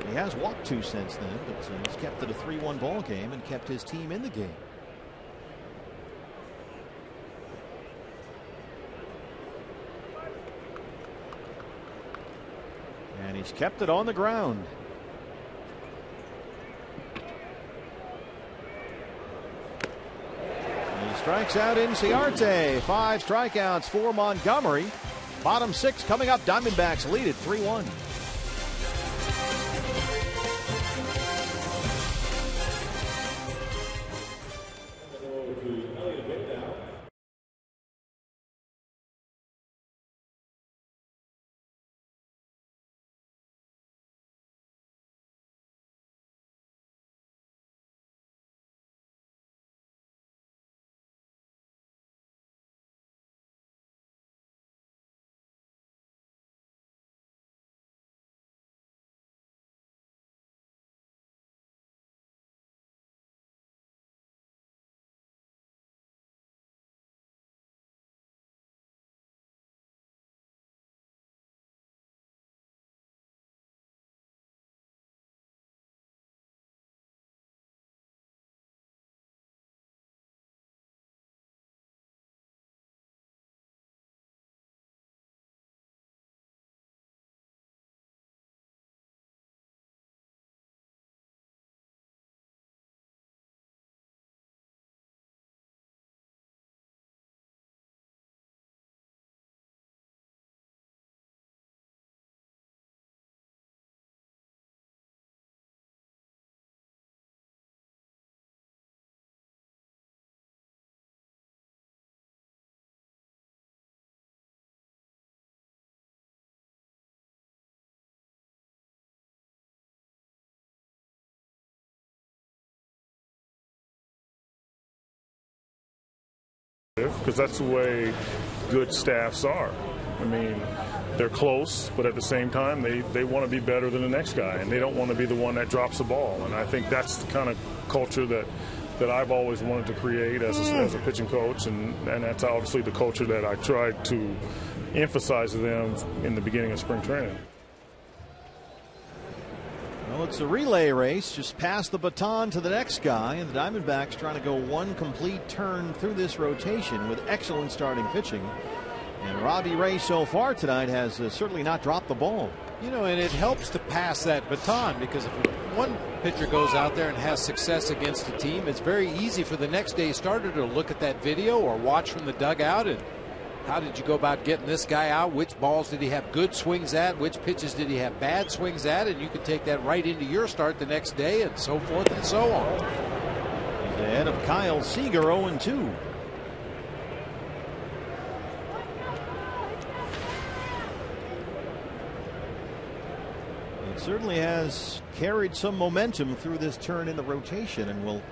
He has walked 2 since then, but he's kept it a 3-1 ball game and kept his team in the game. And he's kept it on the ground. He strikes out Inciarte. 5 strikeouts for Montgomery. Bottom 6 coming up. Diamondbacks lead at 3-1. Because that's the way good staffs are. I mean, they're close, but at the same time, they want to be better than the next guy, and they don't want to be the one that drops the ball. And I think that's the kind of culture that I've always wanted to create as a pitching coach, and that's obviously the culture that I tried to emphasize to them in the beginning of spring training. Well, it's a relay race. Just pass the baton to the next guy, and the Diamondbacks trying to go one complete turn through this rotation with excellent starting pitching. And Robbie Ray so far tonight has certainly not dropped the ball. You know, and it helps to pass that baton, because if one pitcher goes out there and has success against a team, it's very easy for the next day starter to look at that video or watch from the dugout and how did you go about getting this guy out? Which balls did he have good swings at? Which pitches did he have bad swings at? And you can take that right into your start the next day, and so forth and so on. He's ahead of Kyle Seager, 0-2. It certainly has carried some momentum through this turn in the rotation, and will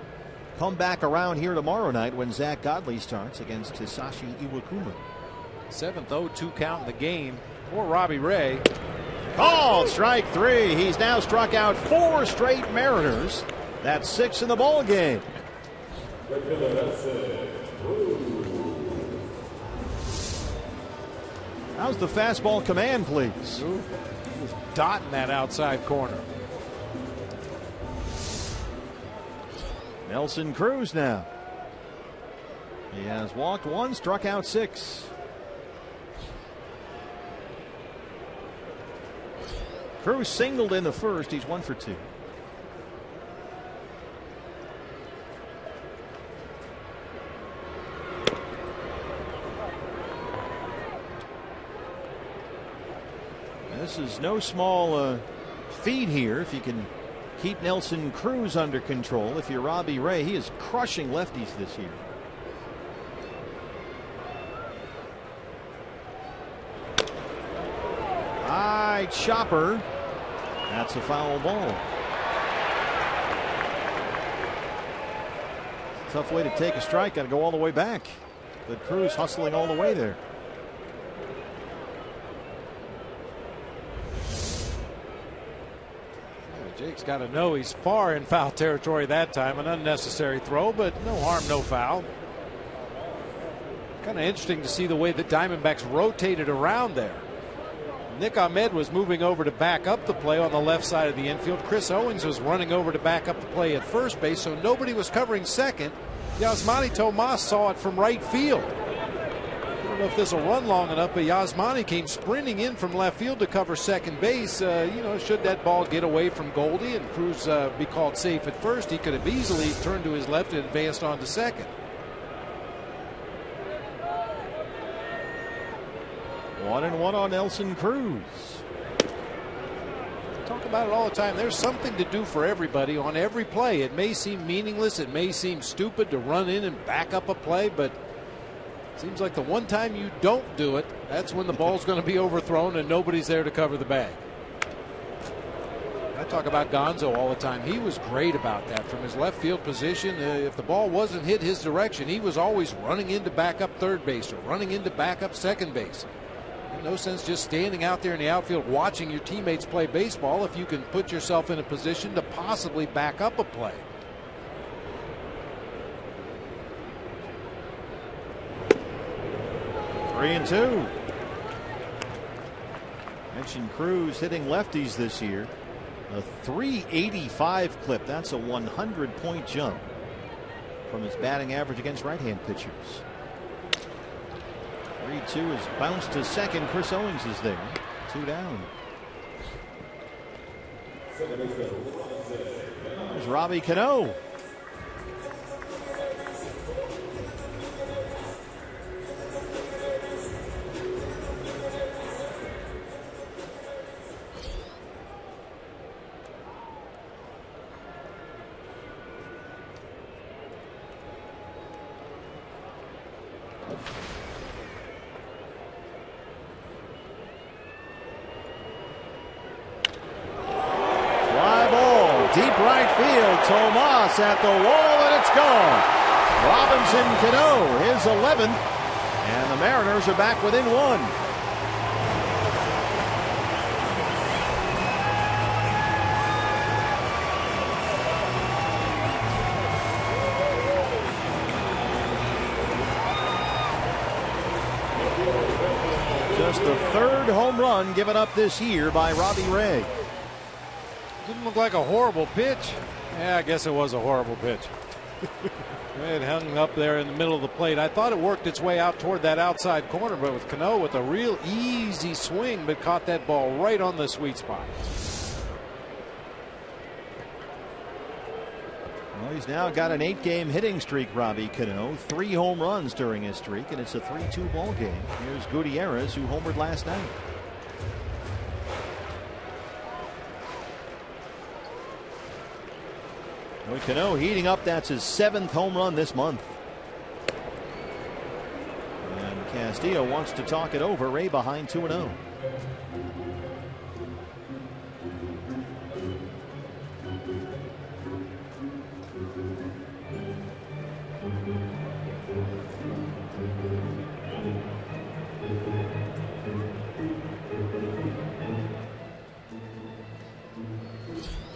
come back around here tomorrow night when Zach Godley starts against Hisashi Iwakuma. 7th 0-2 count in the game for Robbie Ray. Called strike 3. He's now struck out 4 straight Mariners. That's 6 in the ball game. How's the fastball command, please? Ooh, he was dotting that outside corner. Nelson Cruz now. He has walked 1, struck out 6. Cruz singled in the first. He's 1 for 2. This is no small feat here if you can keep Nelson Cruz under control. If you're Robbie Ray, he is crushing lefties this year. High chopper. That's a foul ball. Tough way to take a strike. Got to go all the way back. But Cruz hustling all the way there. Jake's got to know he's far in foul territory that time. An unnecessary throw, but no harm, no foul. Kind of interesting to see the way the Diamondbacks rotated around there. Nick Ahmed was moving over to back up the play on the left side of the infield. Chris Owings was running over to back up the play at first base, so nobody was covering second. Yasmani Tomas saw it from right field. I don't know if this will run long enough, but Yasmani came sprinting in from left field to cover second base. Should that ball get away from Goldie and Cruz be called safe at first, he could have easily turned to his left and advanced on to second. 1-1 on Nelson Cruz. Talk about it all the time. There's something to do for everybody on every play. It may seem meaningless, it may seem stupid to run in and back up a play, but it seems like the one time you don't do it, that's when the ball's going to be overthrown and nobody's there to cover the bag. I talk about Gonzo all the time. He was great about that from his left field position. If the ball wasn't hit his direction, he was always running in to back up third base or running in to back up second base. No sense just standing out there in the outfield watching your teammates play baseball if you can put yourself in a position to possibly back up a play. Three and two. Mentioned Cruz hitting lefties this year. A 385 clip. That's a 100-point jump from his batting average against right-hand pitchers. 3-2 is bounced to second. Chris Owings is there. 2 down. There's Robbie Cano. Tomas at the wall, and it's gone. Robinson Cano, his 11th, and the Mariners are back within 1. Just the 3rd home run given up this year by Robbie Ray. Didn't look like a horrible pitch. Yeah, I guess it was a horrible pitch. It hung up there in the middle of the plate. I thought it worked its way out toward that outside corner, but with Cano with a real easy swing, but caught that ball right on the sweet spot. Well, he's now got an 8-game hitting streak, Robbie Cano. 3 home runs during his streak, and it's a 3-2 ball game. Here's Gutierrez, who homered last night. Cano heating up. That's his 7th home run this month. And Castillo wants to talk it over. Ray behind 2-0.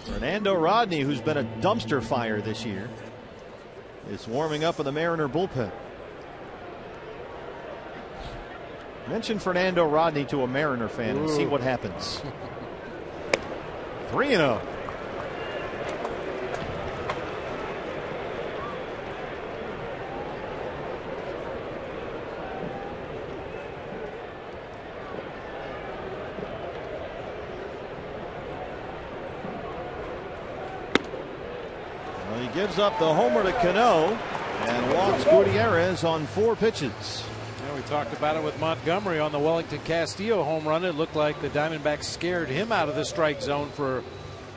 Fernando Rodney, who's been a dumpster fire this year, is warming up in the Mariner bullpen. Mention Fernando Rodney to a Mariner fan and see what happens. 3-0. Gives up the homer to Cano and walks Gutierrez on 4 pitches. We talked about it with Montgomery on the Wellington Castillo home run. It looked like the Diamondbacks scared him out of the strike zone for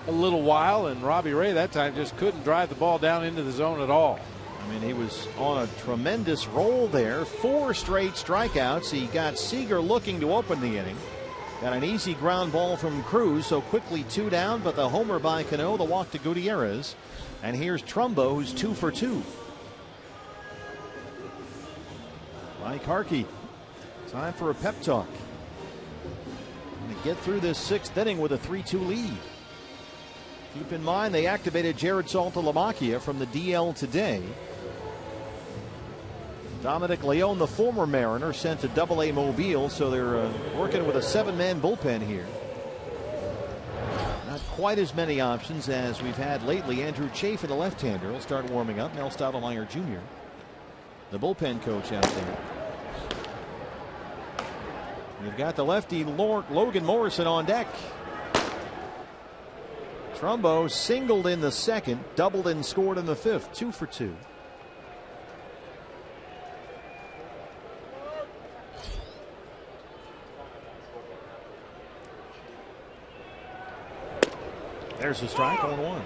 a little while, and Robbie Ray that time just couldn't drive the ball down into the zone at all. I mean, he was on a tremendous roll there. 4 straight strikeouts. He got Seager looking to open the inning. Got an easy ground ball from Cruz, so quickly 2 down, but the homer by Cano, the walk to Gutierrez. And here's Trumbo, who's 2 for 2. Mike Harkey, time for a pep talk. Going to get through this 6th inning with a 3-2 lead. Keep in mind they activated Jared Saltalamacchia from the DL today. Dominic Leone, the former Mariner, sent to Double-A Mobile, so they're working with a 7-man bullpen here. Not quite as many options as we've had lately. Andrew Chafin, the left-hander, will start warming up. Mel Stottlemyre Jr., the bullpen coach out there. You've got the lefty Logan Morrison on deck. Trumbo singled in the 2nd, doubled and scored in the 5th, 2 for 2. There's a strike, 1-1.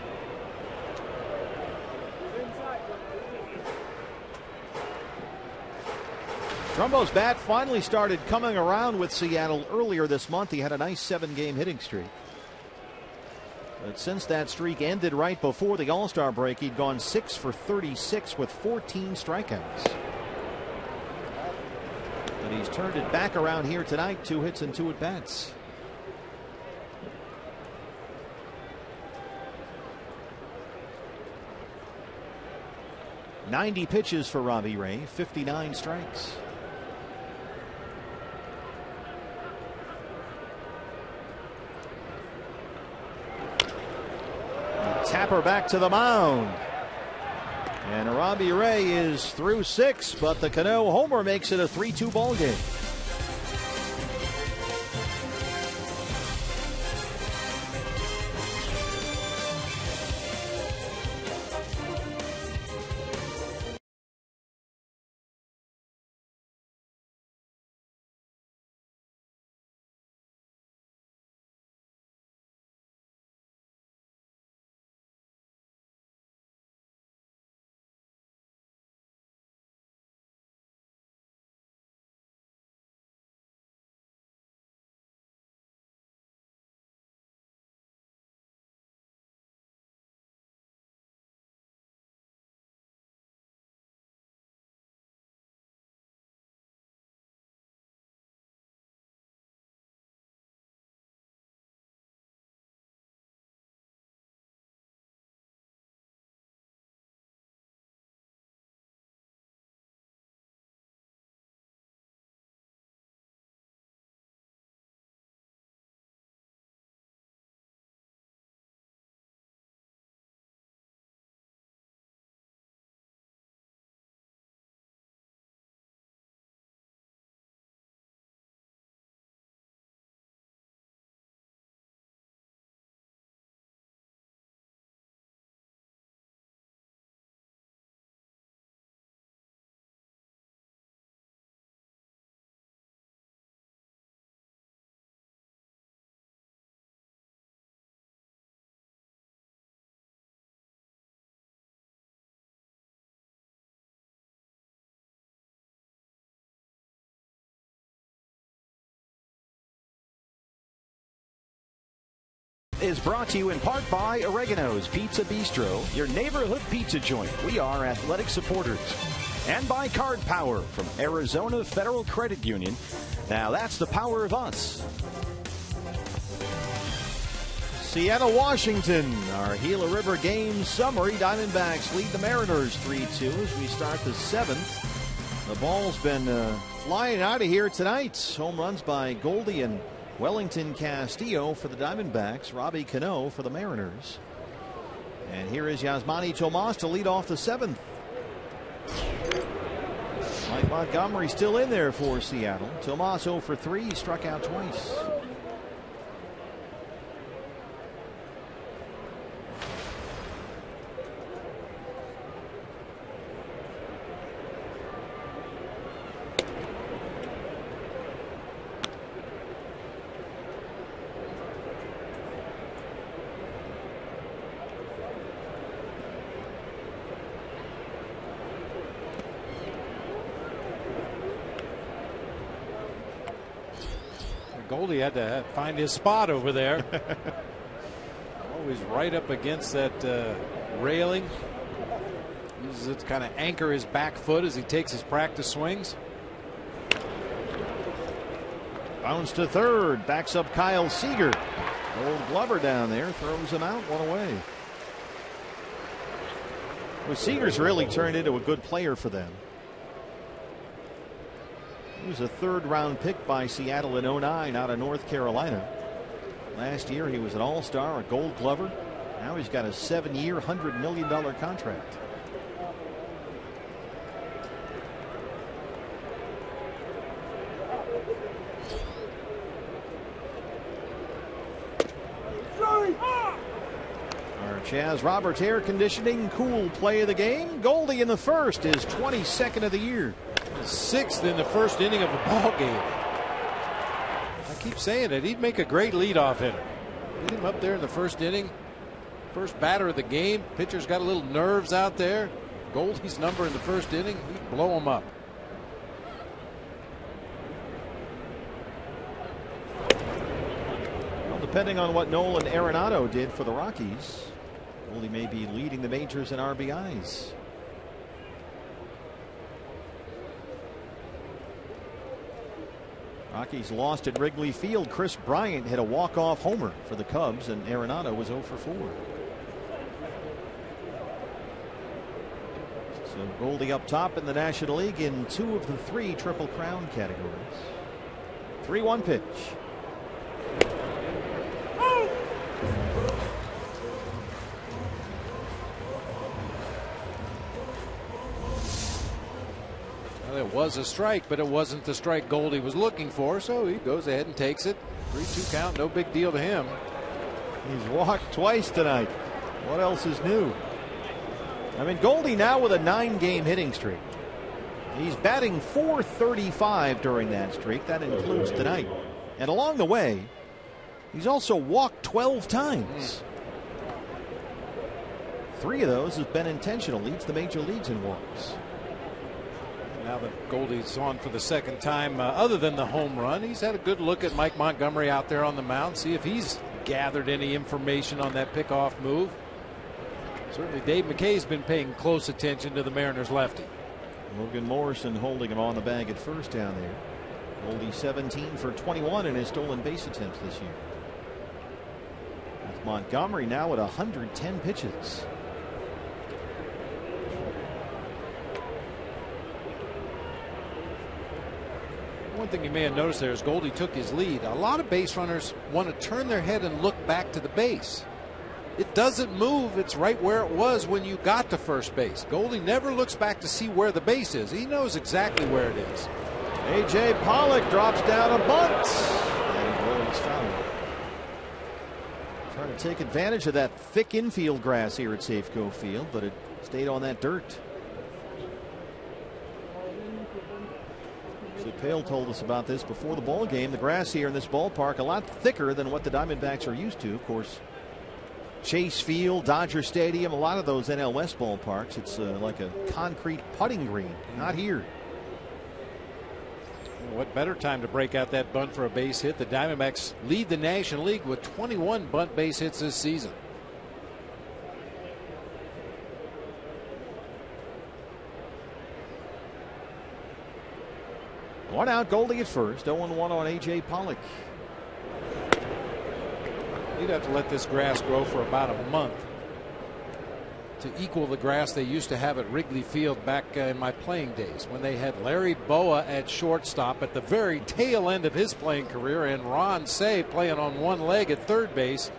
Trumbo's bat finally started coming around with Seattle earlier this month. He had a nice 7-game hitting streak. But since that streak ended right before the All-Star break, he'd gone 6 for 36 with 14 strikeouts. But he's turned it back around here tonight. 2 hits and 2 at-bats. .90 pitches for Robbie Ray, 59 strikes. Tapper back to the mound. And Robbie Ray is through 6, but the Cano homer makes it a 3-2 ball game. Is brought to you in part by Oregano's Pizza Bistro, your neighborhood pizza joint. We are athletic supporters. And by Card Power from Arizona Federal Credit Union. Now that's the power of us. Seattle, Washington, our Gila River game summary. Diamondbacks lead the Mariners 3-2 as we start the 7th. The ball's been flying out of here tonight. Home runs by Goldie and Wellington Castillo for the Diamondbacks. Robbie Cano for the Mariners. And here is Yasmani Tomas to lead off the 7th. Mike Montgomery still in there for Seattle. Tomas 0 for 3. He struck out twice. Goldie had to find his spot over there. Always right up against that railing. Uses it to kind of anchor his back foot as he takes his practice swings. Bounce to third. Backs up Kyle Seager. Old Glover down there throws him out, one away. Well, Seager's really turned into a good player for them. He was a third-round pick by Seattle in '09 out of North Carolina. Last year he was an all-star, a Gold Glover. Now he's got a 7-year, $100 million contract. Chaz Roberts air conditioning, cool play of the game. Goldie in the first, is 22nd of the year. 6th in the first inning of a ball game. I keep saying it. He'd make a great leadoff hitter. Get him up there in the first inning. First batter of the game. Pitcher's got a little nerves out there. Goldie's number in the first inning. He'd blow him up. Well, depending on what Nolan Arenado did for the Rockies, Goldie may be leading the majors in RBIs. Rockies lost at Wrigley Field. Chris Bryant hit a walk-off homer for the Cubs, and Arenado was 0 for 4. So Goldie up top in the National League in 2 of the 3 Triple Crown categories. 3-1 pitch. It was a strike, but it wasn't the strike Goldie was looking for, so he goes ahead and takes it. 3-2 count, no big deal to him. He's walked twice tonight. What else is new? I mean, Goldie now with a 9-game hitting streak. He's batting .435 during that streak. That includes tonight. And along the way, he's also walked 12 times. 3 of those have been intentional. Leads the major leagues in walks. Now that Goldie's on for the second time, other than the home run, he's had a good look at Mike Montgomery out there on the mound, see if he's gathered any information on that pickoff move. Certainly Dave McKay's been paying close attention to the Mariners lefty. Logan Morrison holding him on the bag at first down there. Goldie 17 for 21 in his stolen base attempts this year. With Montgomery now at 110 pitches. One thing you may have noticed there is Goldie took his lead. A lot of base runners want to turn their head and look back to the base. It doesn't move. It's right where it was when you got to first base. Goldie never looks back to see where the base is. He knows exactly where it is. A.J. Pollock drops down a bunt. And Goldie's foul. Trying to take advantage of that thick infield grass here at Safeco Field, but it stayed on that dirt. Pale told us about this before the ball game. The grass here in this ballpark a lot thicker than what the Diamondbacks are used to. Of course, Chase Field, Dodger Stadium, a lot of those NL West ballparks, it's like a concrete putting green. Not here. What better time to break out that bunt for a base hit? The Diamondbacks lead the National League with 21 bunt base hits this season. One out, Goldie at first. 0-1 on A.J. Pollock. You'd have to let this grass grow for about a month to equal the grass they used to have at Wrigley Field back in my playing days, when they had Larry Boa at shortstop at the very tail end of his playing career and Ron Say playing on one leg at third base.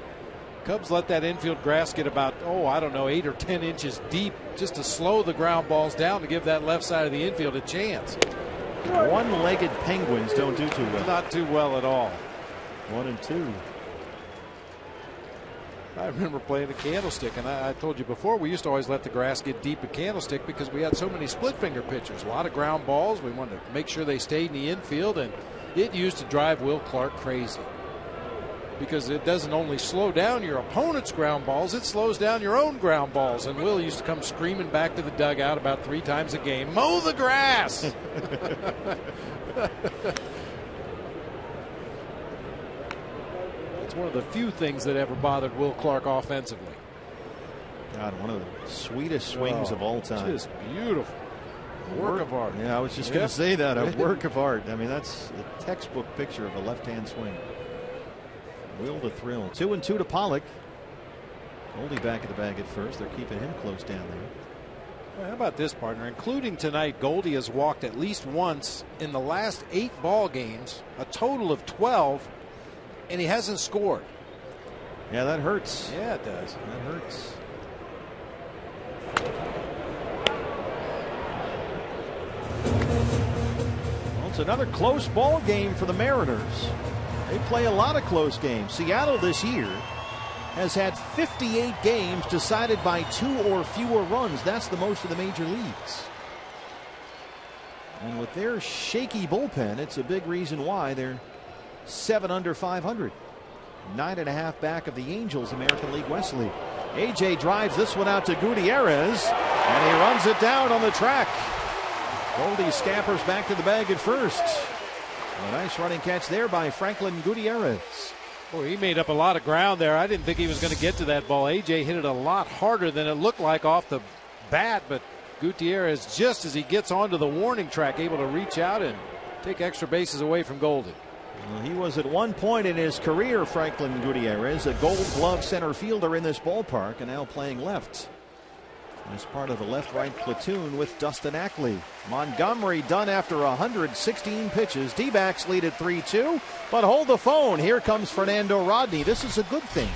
Cubs let that infield grass get about, I don't know, 8 or 10 inches deep just to slow the ground balls down to give that left side of the infield a chance. One-legged Penguins don't do too well. Not too well at all. 1 and 2. I remember playing a Candlestick, and I told you before, we used to always let the grass get deep at Candlestick because we had so many split-finger pitchers. A lot of ground balls. We wanted to make sure they stayed in the infield, and it used to drive Will Clark crazy because it doesn't only slow down your opponent's ground balls, it slows down your own ground balls. And Will used to come screaming back to the dugout about 3 times a game, mow the grass. It's one of the few things that ever bothered Will Clark offensively. God, one of the sweetest swings of all time. Just beautiful. Work of art. Yeah, I was just going to say that. A work of art. I mean, that's a textbook picture of a left-hand swing. Will to thrill. 2-2 to Pollock. Goldie back at the bag at first. They're keeping him close down there. Well, how about this, partner? Including tonight, Goldie has walked at least once in the last 8 ball games, a total of 12, and he hasn't scored. Yeah, that hurts. Yeah, it does. That hurts. Well, it's another close ball game for the Mariners. They play a lot of close games. Seattle this year has had 58 games decided by 2 or fewer runs. That's the most of the major leagues. And with their shaky bullpen, it's a big reason why they're 7 under 500. 9.5 back of the Angels American League West League. AJ drives this one out to Gutierrez, and he runs it down on the track. Goldie scampers back to the bag at first. A nice running catch there by Franklin Gutierrez. Boy, he made up a lot of ground there. I didn't think he was going to get to that ball. AJ hit it a lot harder than it looked like off the bat, but Gutierrez, just as he gets onto the warning track, able to reach out and take extra bases away from Goldie. Well, he was at one point in his career, Franklin Gutierrez, a Gold Glove center fielder in this ballpark, and now playing left as part of the left-right platoon with Dustin Ackley. Montgomery done after 116 pitches. D-backs lead at 3-2, but hold the phone. Here comes Fernando Rodney. This is a good thing.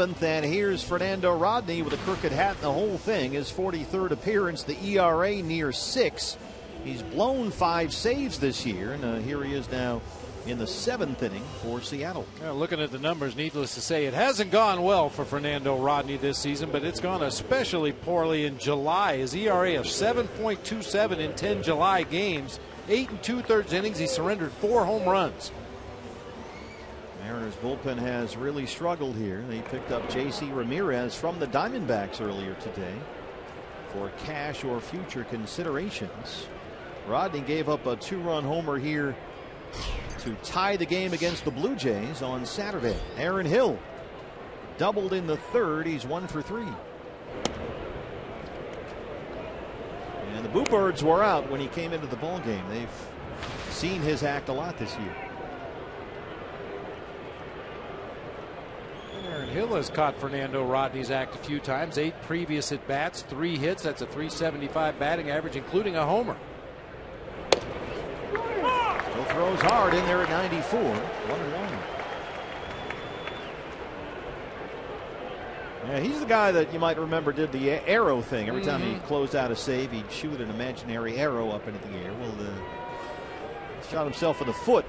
And here's Fernando Rodney with a crooked hat and the whole thing. His 43rd appearance, the ERA near 6. He's blown 5 saves this year, and here he is now in the 7th inning for Seattle. Well, looking at the numbers, needless to say, it hasn't gone well for Fernando Rodney this season, but it's gone especially poorly in July. His ERA of 7.27 in 10 July games. 8 2/3 innings. He surrendered 4 home runs. Mariners bullpen has really struggled here. They picked up J.C. Ramirez from the Diamondbacks earlier today for cash or future considerations. Rodney gave up a 2-run homer here to tie the game against the Blue Jays on Saturday. Aaron Hill doubled in the 3rd. He's 1 for 3. And the Boo Birds were out when he came into the ballgame. They've seen his act a lot this year. Aaron Hill has caught Fernando Rodney's act a few times. 8 previous at bats, 3 hits. That's a .375 batting average, including a homer. Still throws hard in there at 94. 1-1. Yeah, he's the guy that you might remember did the arrow thing. Every time he closed out a save, he'd shoot an imaginary arrow up into the air. Well, shot himself in the foot.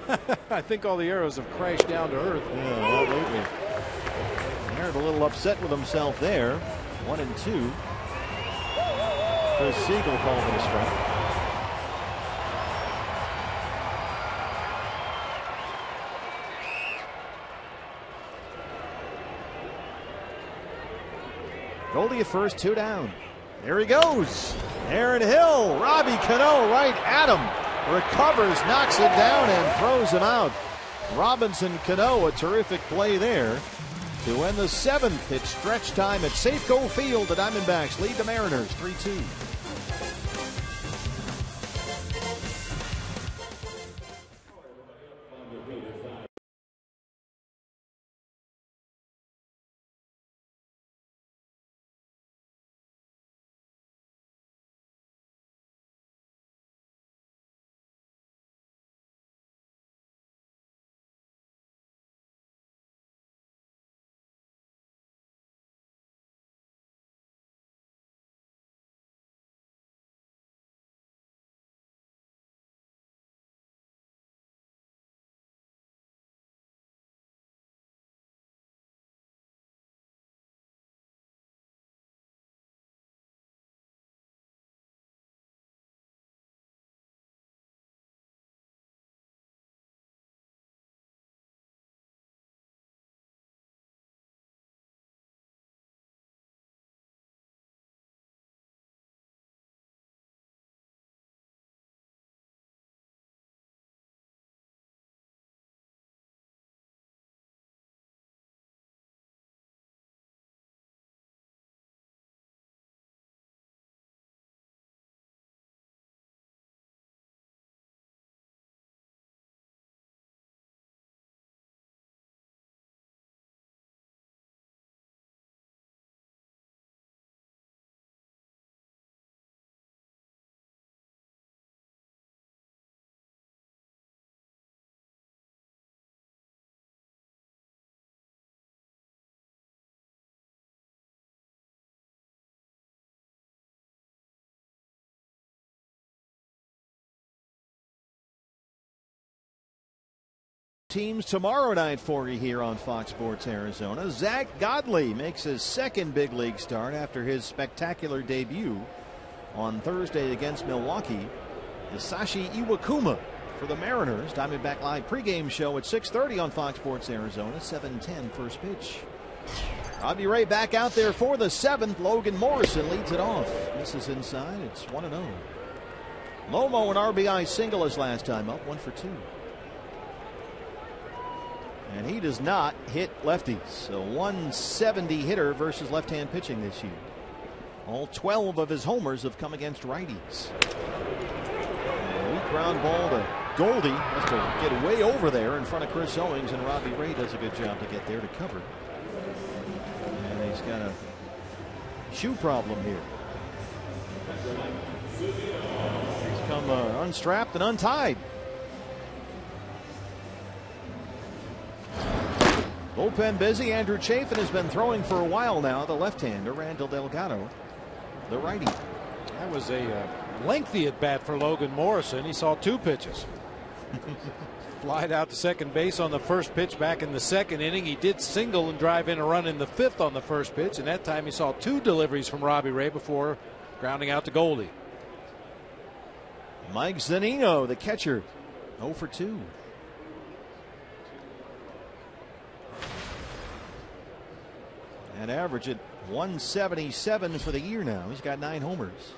I think all the arrows have crashed down to earth. Yeah, well, lately. Aaron a little upset with himself there. 1-2. Chris Siegel called it a strike. Goldie at first, 2 down. There he goes. Aaron Hill, Robbie Cano right at him. Recovers, knocks it down, and throws him out. Robinson Cano, a terrific play there to end the 7th. It's stretch time at Safeco Field. The Diamondbacks lead the Mariners 3-2. Teams tomorrow night for you here on Fox Sports Arizona. Zach Godley makes his 2nd big league start after his spectacular debut on Thursday against Milwaukee. Hisashi Iwakuma for the Mariners. Diamondback Live pregame show at 6:30 on Fox Sports Arizona. 7:10 first pitch. Robbie Ray back out there for the 7th. Logan Morrison leads it off. This is inside. It's 1-0. Lomo an RBI single his last time up. 1 for 2. And he does not hit lefties. A 170 hitter versus left-hand pitching this year. All 12 of his homers have come against righties. A weak ground ball to Goldie. Has to get way over there in front of Chris Owings, and Robbie Ray does a good job to get there to cover. And he's got a shoe problem here. He's come unstrapped and untied. Bullpen busy. Andrew Chafin has been throwing for a while now. The left-hander, Randall Delgado, the righty. That was a lengthy at bat for Logan Morrison. He saw 2 pitches. Flied out to second base on the first pitch back in the 2nd inning. He did single and drive in a run in the 5th on the first pitch, and that time he saw 2 deliveries from Robbie Ray before grounding out to Goldie. Mike Zunino, the catcher, 0 for 2. And average at 177 for the year now. He's got 9 homers.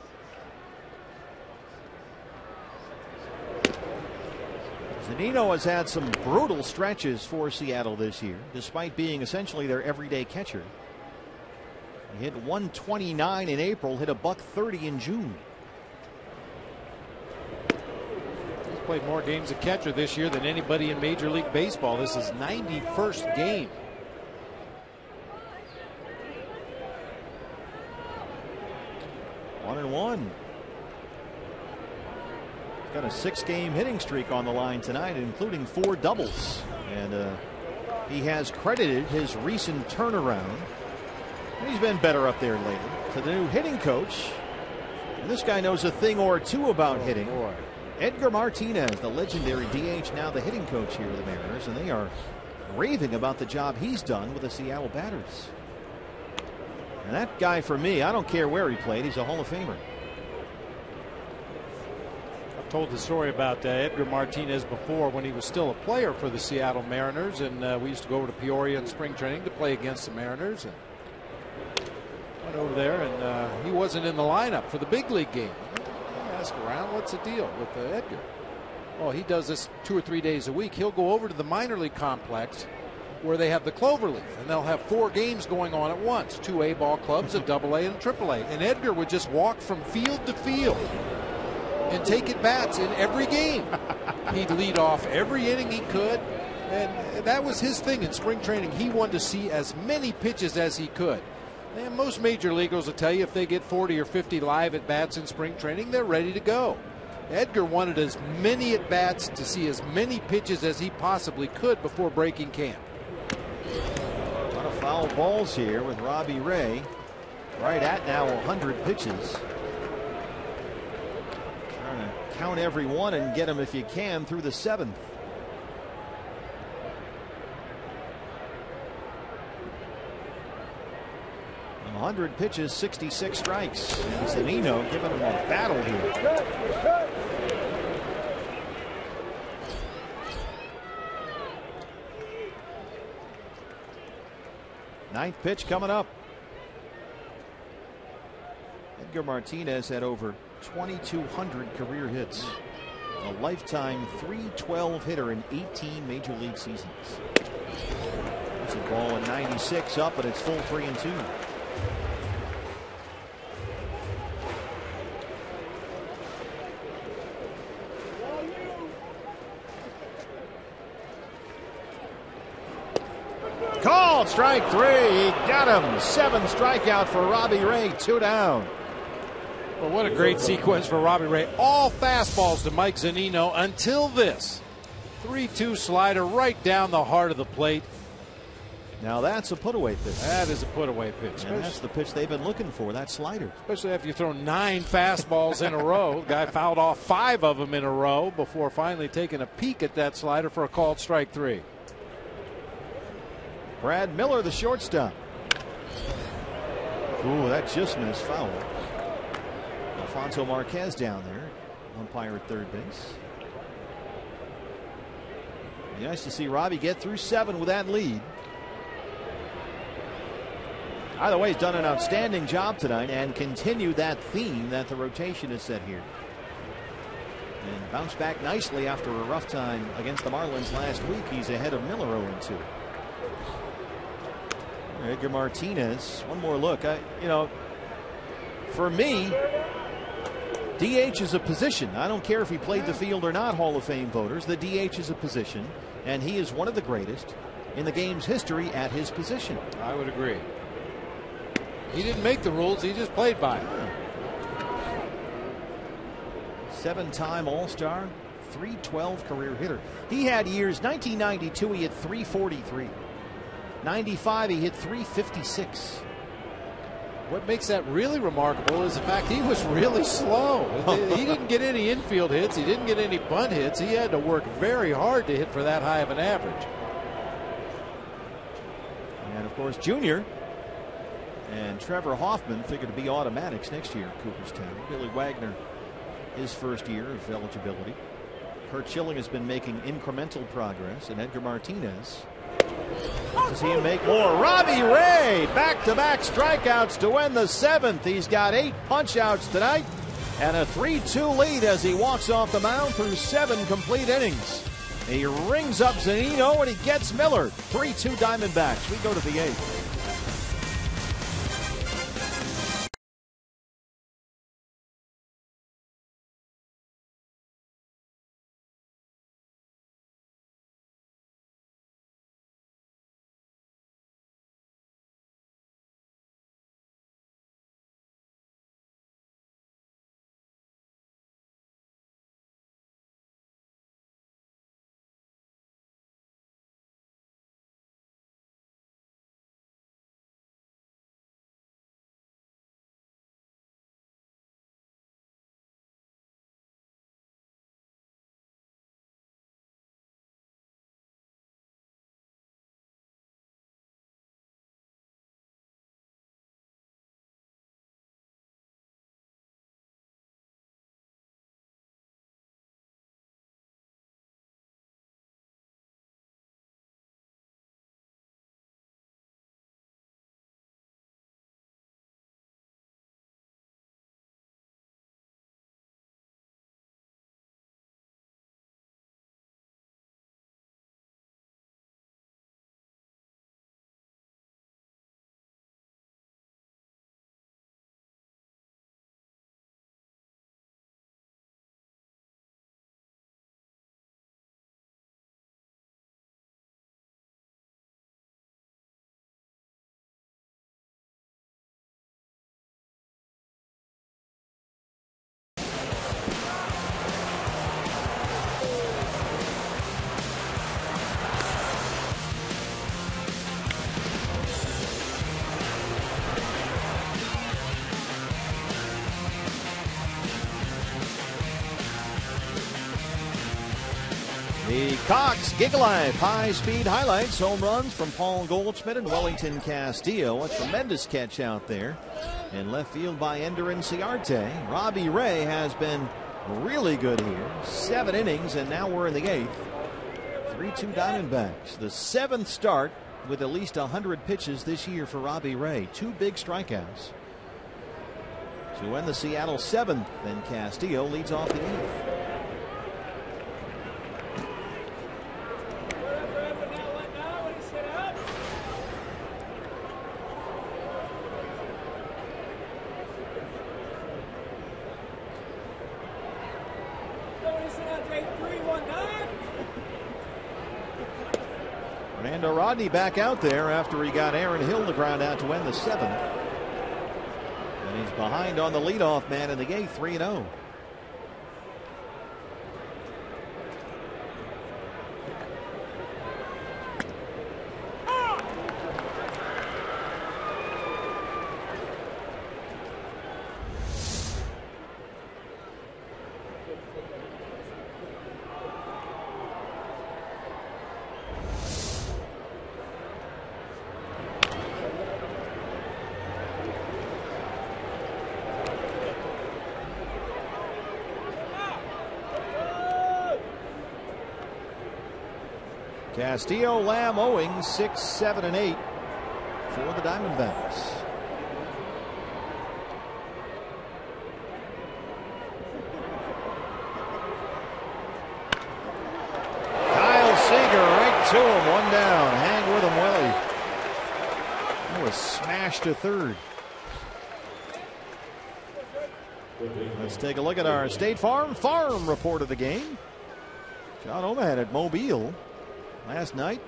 Zunino has had some brutal stretches for Seattle this year, despite being essentially their everyday catcher. He hit 129 in April, hit a $130 in June. He's played more games of catcher this year than anybody in Major League Baseball. This is 91st game. One and one. He's got a 6-game hitting streak on the line tonight, including 4 doubles. And he has credited his recent turnaround, and he's been better up there lately, to the new hitting coach. And this guy knows a thing or two about hitting. Edgar Martinez, the legendary DH, now the hitting coach here with the Mariners, and they are raving about the job he's done with the Seattle batters. And that guy, for me, I don't care where he played, he's a Hall of Famer. I've told the story about Edgar Martinez before when he was still a player for the Seattle Mariners, and we used to go over to Peoria in spring training to play against the Mariners. And went over there, and he wasn't in the lineup for the big league game. I asked around, what's the deal with Edgar? Oh, he does this 2 or 3 days a week. He'll go over to the minor league complex where they have the Cloverleaf, and they'll have 4 games going on at once, 2 A-ball clubs, a AA and a AAA. And Edgar would just walk from field to field and take at bats in every game. He'd lead off every inning he could, and that was his thing in spring training. He wanted to see as many pitches as he could. And most major leaguers will tell you if they get 40 or 50 live at bats in spring training, they're ready to go. Edgar wanted as many at bats to see as many pitches as he possibly could before breaking camp. A lot of foul balls here with Robbie Ray. Right at now 100 pitches. Trying to count every one and get him if you can through the 7th. On 100 pitches, 66 strikes. And Zunino giving him a battle here. Ninth pitch coming up. Edgar Martinez had over 2,200 career hits. A lifetime .312 hitter in 18 major league seasons. There's a ball at 96 up, but it's full 3-2. Called strike 3. He got him. 7 strikeout for Robbie Ray. 2 down. Well, what a great sequence for Robbie Ray. All fastballs to Mike Zunino until this 3-2 slider right down the heart of the plate. Now that's a put-away pitch. That is a put-away pitch. And that's the pitch they've been looking for, that slider. Especially after you throw 9 fastballs in a row. The guy fouled off 5 of them in a row before finally taking a peek at that slider for a called strike 3. Brad Miller, the shortstop. Ooh, that just missed foul. Alfonso Marquez down there, umpire at third base. Nice to see Robbie get through 7 with that lead. Either way, he's done an outstanding job tonight and continued that theme that the rotation has set here. And bounced back nicely after a rough time against the Marlins last week. He's ahead of Miller 0-2. Edgar Martinez, one more look. For me, DH is a position. I don't care if he played the field or not, Hall of Fame voters. The DH is a position, and he is one of the greatest in the game's history at his position. I would agree. He didn't make the rules, he just played by it. 7-time All-Star, .312 career hitter. He had years, 1992 he hit .343. 95 he hit .356. What makes that really remarkable is the fact he was really slow. He didn't get any infield hits. He didn't get any bunt hits. He had to work very hard to hit for that high of an average. And of course, Junior and Trevor Hoffman figure to be automatics next year at Cooperstown. Billy Wagner, his first year of eligibility. Kurt Schilling has been making incremental progress, and Edgar Martinez, to see him make more. Robbie Ray, back-to-back strikeouts to win the 7th. He's got 8 punch-outs tonight and a 3-2 lead as he walks off the mound through 7 complete innings. He rings up Zunino and he gets Miller. 3-2 Diamondbacks. We go to the 8th. The Cox Gigalife high-speed highlights. Home runs from Paul Goldschmidt and Wellington Castillo. A tremendous catch out there in left field by Ender Inciarte. Robbie Ray has been really good here. 7 innings, and now we're in the 8th. 3-2 Diamondbacks. The 7th start with at least 100 pitches this year for Robbie Ray. 2 big strikeouts to end the Seattle 7th, and Castillo leads off the 8th. Fernando Rodney back out there after he got Aaron Hill to ground out to end the 7th. And he's behind on the leadoff man in the 8th, 3-0. Castillo, Lamb, Owing, 6, 7, and 8 for the Diamondbacks. Kyle Seager right to him, 1 down. Hang with him, Willie. That was smashed to third. Let's take a look at our State Farm report of the game. John Oman at Mobile. Last night,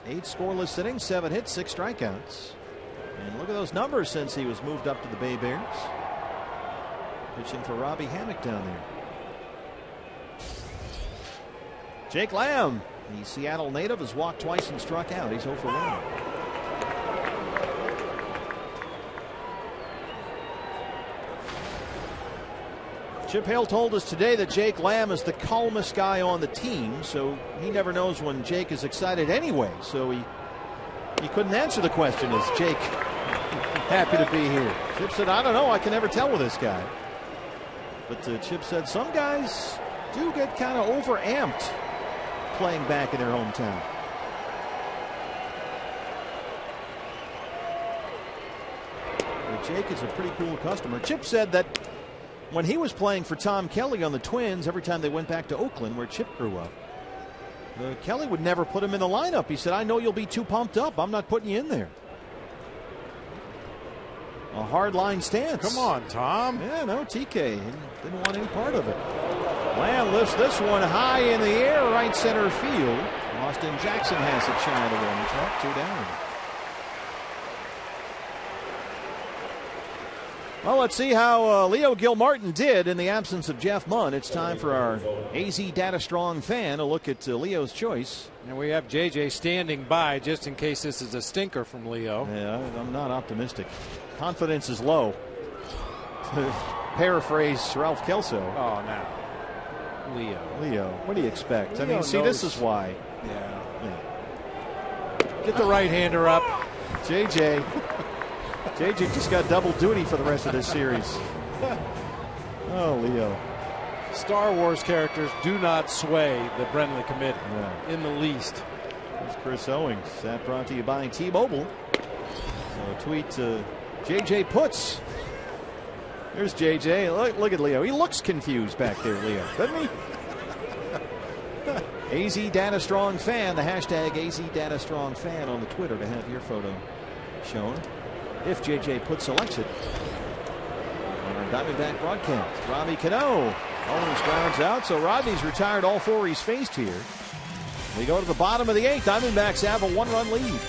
8 scoreless innings, 7 hits, 6 strikeouts. And look at those numbers since he was moved up to the Bay Bears. Pitching for Robbie Hammock down there. Jake Lamb, the Seattle native, has walked twice and struck out. He's 0 for 1. Chip Hale told us today that Jake Lamb is the calmest guy on the team, so he never knows when Jake is excited anyway. So he couldn't answer the question, is Jake happy to be here? Chip said, I don't know, I can never tell with this guy. But Chip said some guys do get kind of overamped playing back in their hometown. But Jake is a pretty cool customer. Chip said that when he was playing for Tom Kelly on the Twins, every time they went back to Oakland, where Chip grew up, Kelly would never put him in the lineup. He said, I know you'll be too pumped up. I'm not putting you in there. A hard-line stance. Come on, Tom. Yeah, no, TK didn't want any part of it. Lamb lifts this one high in the air, right center field. Austin Jackson has it shy of the warning track, 2 down. Well, let's see how Leo Gilmartin did in the absence of Jeff Munn. It's time for our AZ Data Strong fan, a look at Leo's choice. And we have JJ standing by just in case this is a stinker from Leo. Yeah, I'm not optimistic. Confidence is low. To paraphrase Ralph Kelso. Oh, now. Leo, what do you expect? Leo I mean, see, knows. this is why. Yeah. Yeah. Get the right-hander up. JJ just got double duty for the rest of this series. Oh, Leo. Star Wars characters do not sway the Brenly committee in the least. Here's Chris Owings. That brought to you by T-Mobile. So a tweet to JJ Puts. There's JJ. Look at Leo. He looks confused back there, Leo, doesn't he? AZ Data Strong Fan. The hashtag AZ Data Strong Fan on the Twitter to have your photo shown. If JJ Puts selects it on our Diamondback broadcast. Robbie Cano. Owens grounds out, so Rodney's retired all 4 he's faced here. We go to the bottom of the 8th. Diamondbacks have a 1-run lead.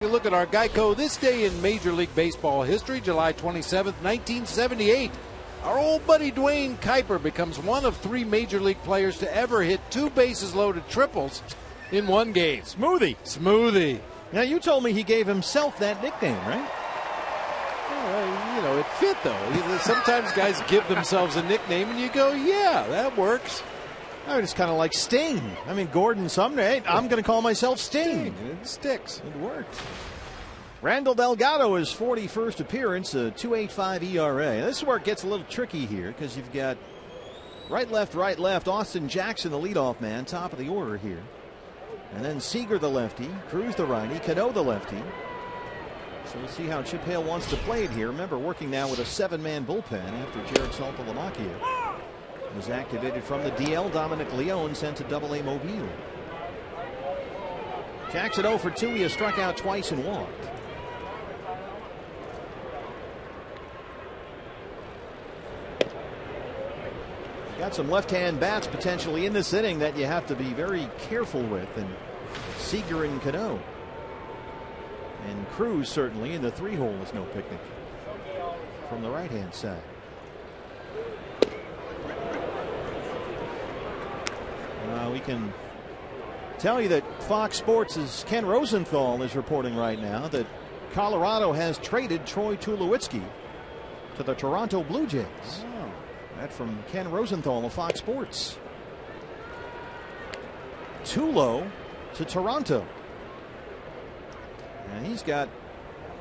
You look at our Geico this day in Major League Baseball history, July 27th, 1978. Our old buddy Dwayne Kuiper becomes one of 3 Major League players to ever hit 2 bases-loaded triples in one game. Smoothie. Now, you told me he gave himself that nickname, right? It fit, though. Sometimes guys give themselves a nickname, and you go, yeah, that works. It's kind of like Sting. I mean, Gordon Sumner, hey, I'm going to call myself Sting. It sticks. It worked. Randall Delgado, his 41st appearance, a 2.85 ERA. This is where it gets a little tricky here because you've got right, left. Austin Jackson, the leadoff man, top of the order here. And then Seager, the lefty. Cruz, the righty. Cano, the lefty. So we'll see how Chip Hale wants to play it here. Remember, working now with a 7-man bullpen after Jared Saltalamacchia was activated from the DL. Dominic Leone sent to Double-A Mobile. Jackson 0 for 2. He has struck out twice and walked. Got some left-hand bats potentially in this inning that you have to be very careful with, and Seager and Cano. And Cruz certainly in the 3-hole is no picnic from the right-hand side. We can tell you that Fox Sports' Ken Rosenthal is reporting right now that Colorado has traded Troy Tulowitzki to the Toronto Blue Jays. Oh. That from Ken Rosenthal of Fox Sports. Tulo to Toronto. And he's got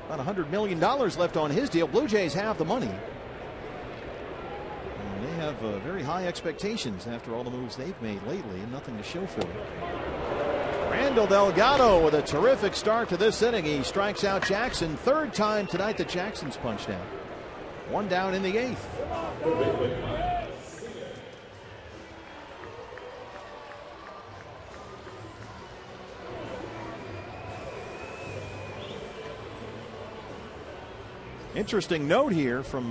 about $100 million left on his deal. Blue Jays have the money. And they have very high expectations after all the moves they've made lately, and nothing to show for it. Randall Delgado with a terrific start to this inning. He strikes out Jackson. 3rd time tonight that Jackson's punched out. 1 down in the 8th. Interesting note here from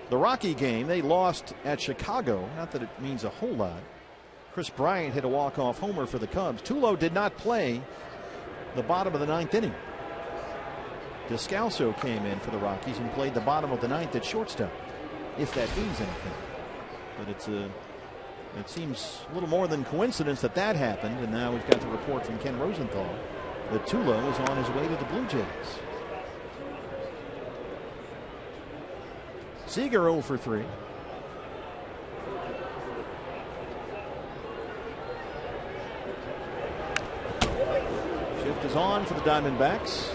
the Rocky game. They lost at Chicago. Not that it means a whole lot. Chris Bryant hit a walk-off homer for the Cubs. Tulo did not play the bottom of the 9th inning. Descalso came in for the Rockies and played the bottom of the 9th at shortstop, if that means anything. But it seems a little more than coincidence that that happened, and now we've got the report from Ken Rosenthal that Tulo is on his way to the Blue Jays. Seager 0 for 3. Shift is on for the Diamondbacks.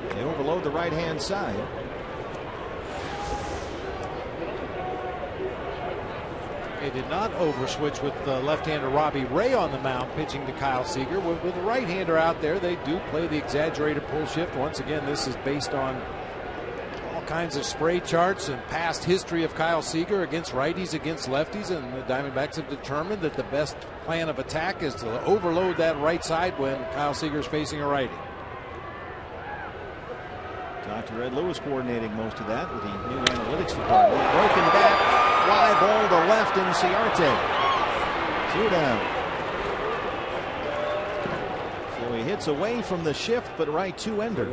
They overload the right-hand side. They did not overswitch with left-hander Robbie Ray on the mound pitching to Kyle Seager. With the right-hander out there, they do play the exaggerated pull shift. Once again, this is based on all kinds of spray charts and past history of Kyle Seager against righties, against lefties, and the Diamondbacks have determined that the best plan of attack is to overload that right side when Kyle Seager is facing a righty. Dr. Ed Lewis coordinating most of that with the new analytics department. Broken bat, fly ball to left in Ciarte. 2 down. So he hits away from the shift, but right 2-ender.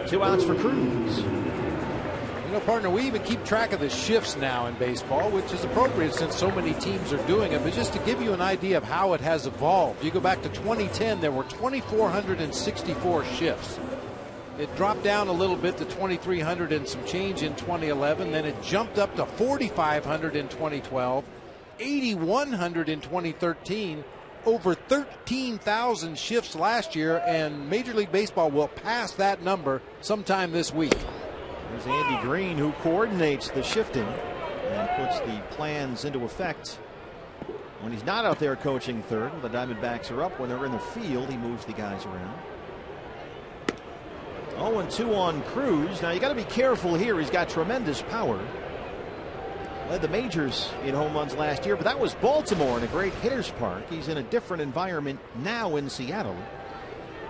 2 outs for Cruz. You know, partner, we even keep track of the shifts now in baseball, which is appropriate since so many teams are doing it. But just to give you an idea of how it has evolved, you go back to 2010, there were 2,464 shifts. It dropped down a little bit to 2,300 and some change in 2011. Then it jumped up to 4,500 in 2012, 8,100 in 2013, over 13,000 shifts last year, and Major League Baseball will pass that number sometime this week. There's Andy Green, who coordinates the shifting and puts the plans into effect. When he's not out there coaching third, the Diamondbacks are up. When they're in the field, he moves the guys around. 0-2 on Cruz. Now you got to be careful here. He's got tremendous power. Led the majors in home runs last year, but that was Baltimore in a great hitter's park. He's in a different environment now in Seattle.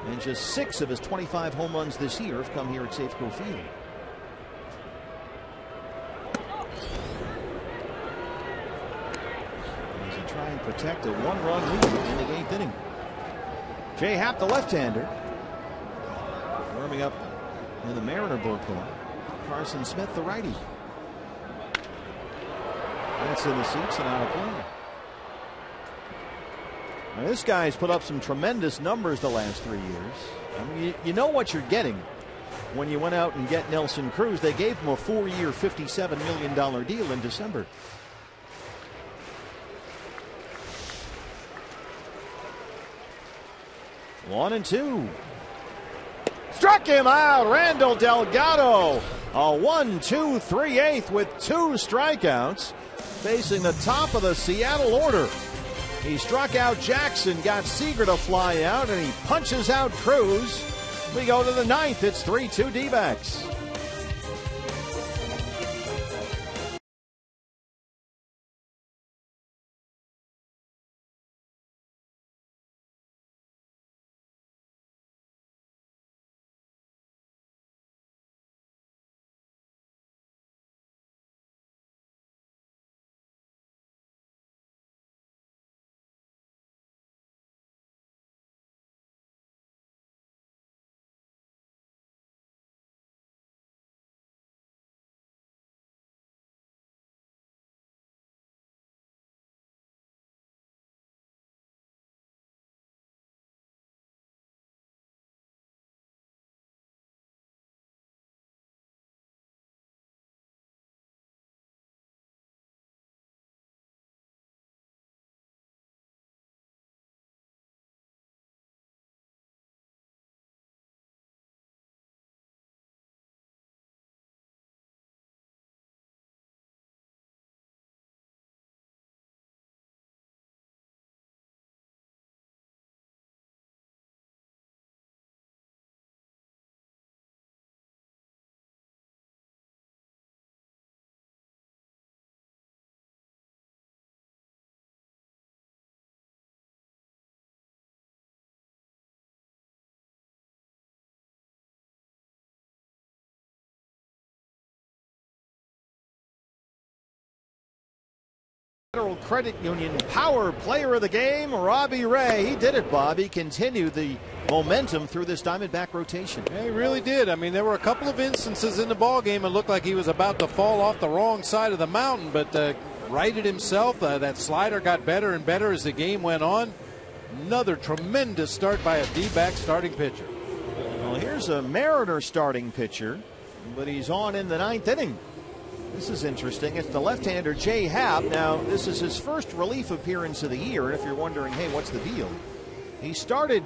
And just 6 of his 25 home runs this year have come here at Safeco Field. As he try and protect a 1-run lead in the 8th inning. Jay Happ, the left-hander. Warming up in the Mariner bullpen. Carson Smith, the righty. That's in the seats and out of play. Now, this guy's put up some tremendous numbers the last 3 years. I mean, you know what you're getting when you went out and get Nelson Cruz. They gave him a 4-year, $57 million deal in December. One and two. Struck him out. Randall Delgado. A 1-2 3/8 with 2 strikeouts. Facing the top of the Seattle order. He struck out Jackson, got Seager to fly out, and he punches out Cruz. We go to the 9th. It's 3-2 D-backs. Federal Credit Union Power Player of the Game, Robbie Ray. He did it, Bob. He continued the momentum through this Diamondback rotation. Yeah, he really did. I mean, there were a couple of instances in the ball game it looked like he was about to fall off the wrong side of the mountain, but righted himself. That slider got better and better as the game went on. Another tremendous start by a D-back starting pitcher. Well, here's a Mariner starting pitcher, but he's on in the 9th inning. This is interesting. It's the left-hander Jay Happ. Now, this is his first relief appearance of the year. And if you're wondering, hey, what's the deal? He started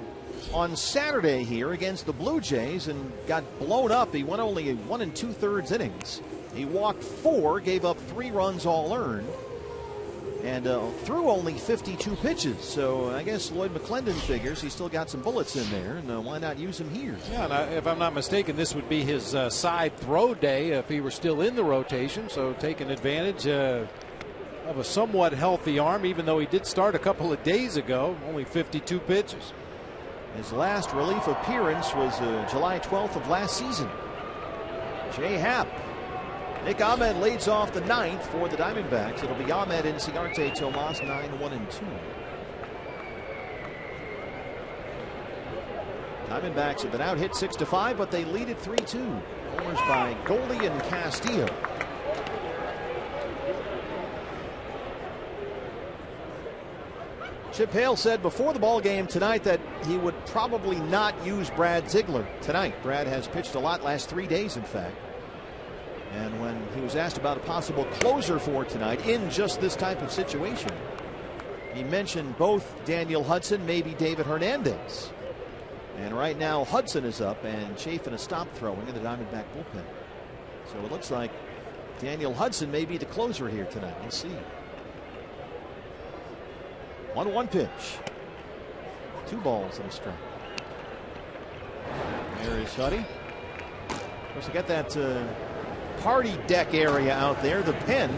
on Saturday here against the Blue Jays and got blown up. He went only 1 2/3 innings. He walked 4, gave up 3 runs all earned, and threw only 52 pitches. So I guess Lloyd McClendon figures he's still got some bullets in there, and why not use him here? Yeah, and if I'm not mistaken, this would be his side throw day if he were still in the rotation. So taking advantage of a somewhat healthy arm, even though he did start a couple of days ago, only 52 pitches. His last relief appearance was July 12th of last season. Jay Happ. Nick Ahmed leads off the 9th for the Diamondbacks. It'll be Ahmed and Ciarte Tomas, 9-1 and 2. Diamondbacks have been out hit 6-5, but they lead it 3-2. Homers by Goldie and Castillo. Chip Hale said before the ball game tonight that he would probably not use Brad Ziegler tonight. Brad has pitched a lot last 3 days, in fact. And when he was asked about a possible closer for tonight in just this type of situation, he mentioned both Daniel Hudson, maybe David Hernandez. And right now Hudson is up and Chafin is stopped throwing in the Diamondback bullpen. So it looks like Daniel Hudson may be the closer here tonight. We'll see. 1-1 pitch. 2 balls and a strike. There is Huddy. Of course, you got that party deck area out there, the pen,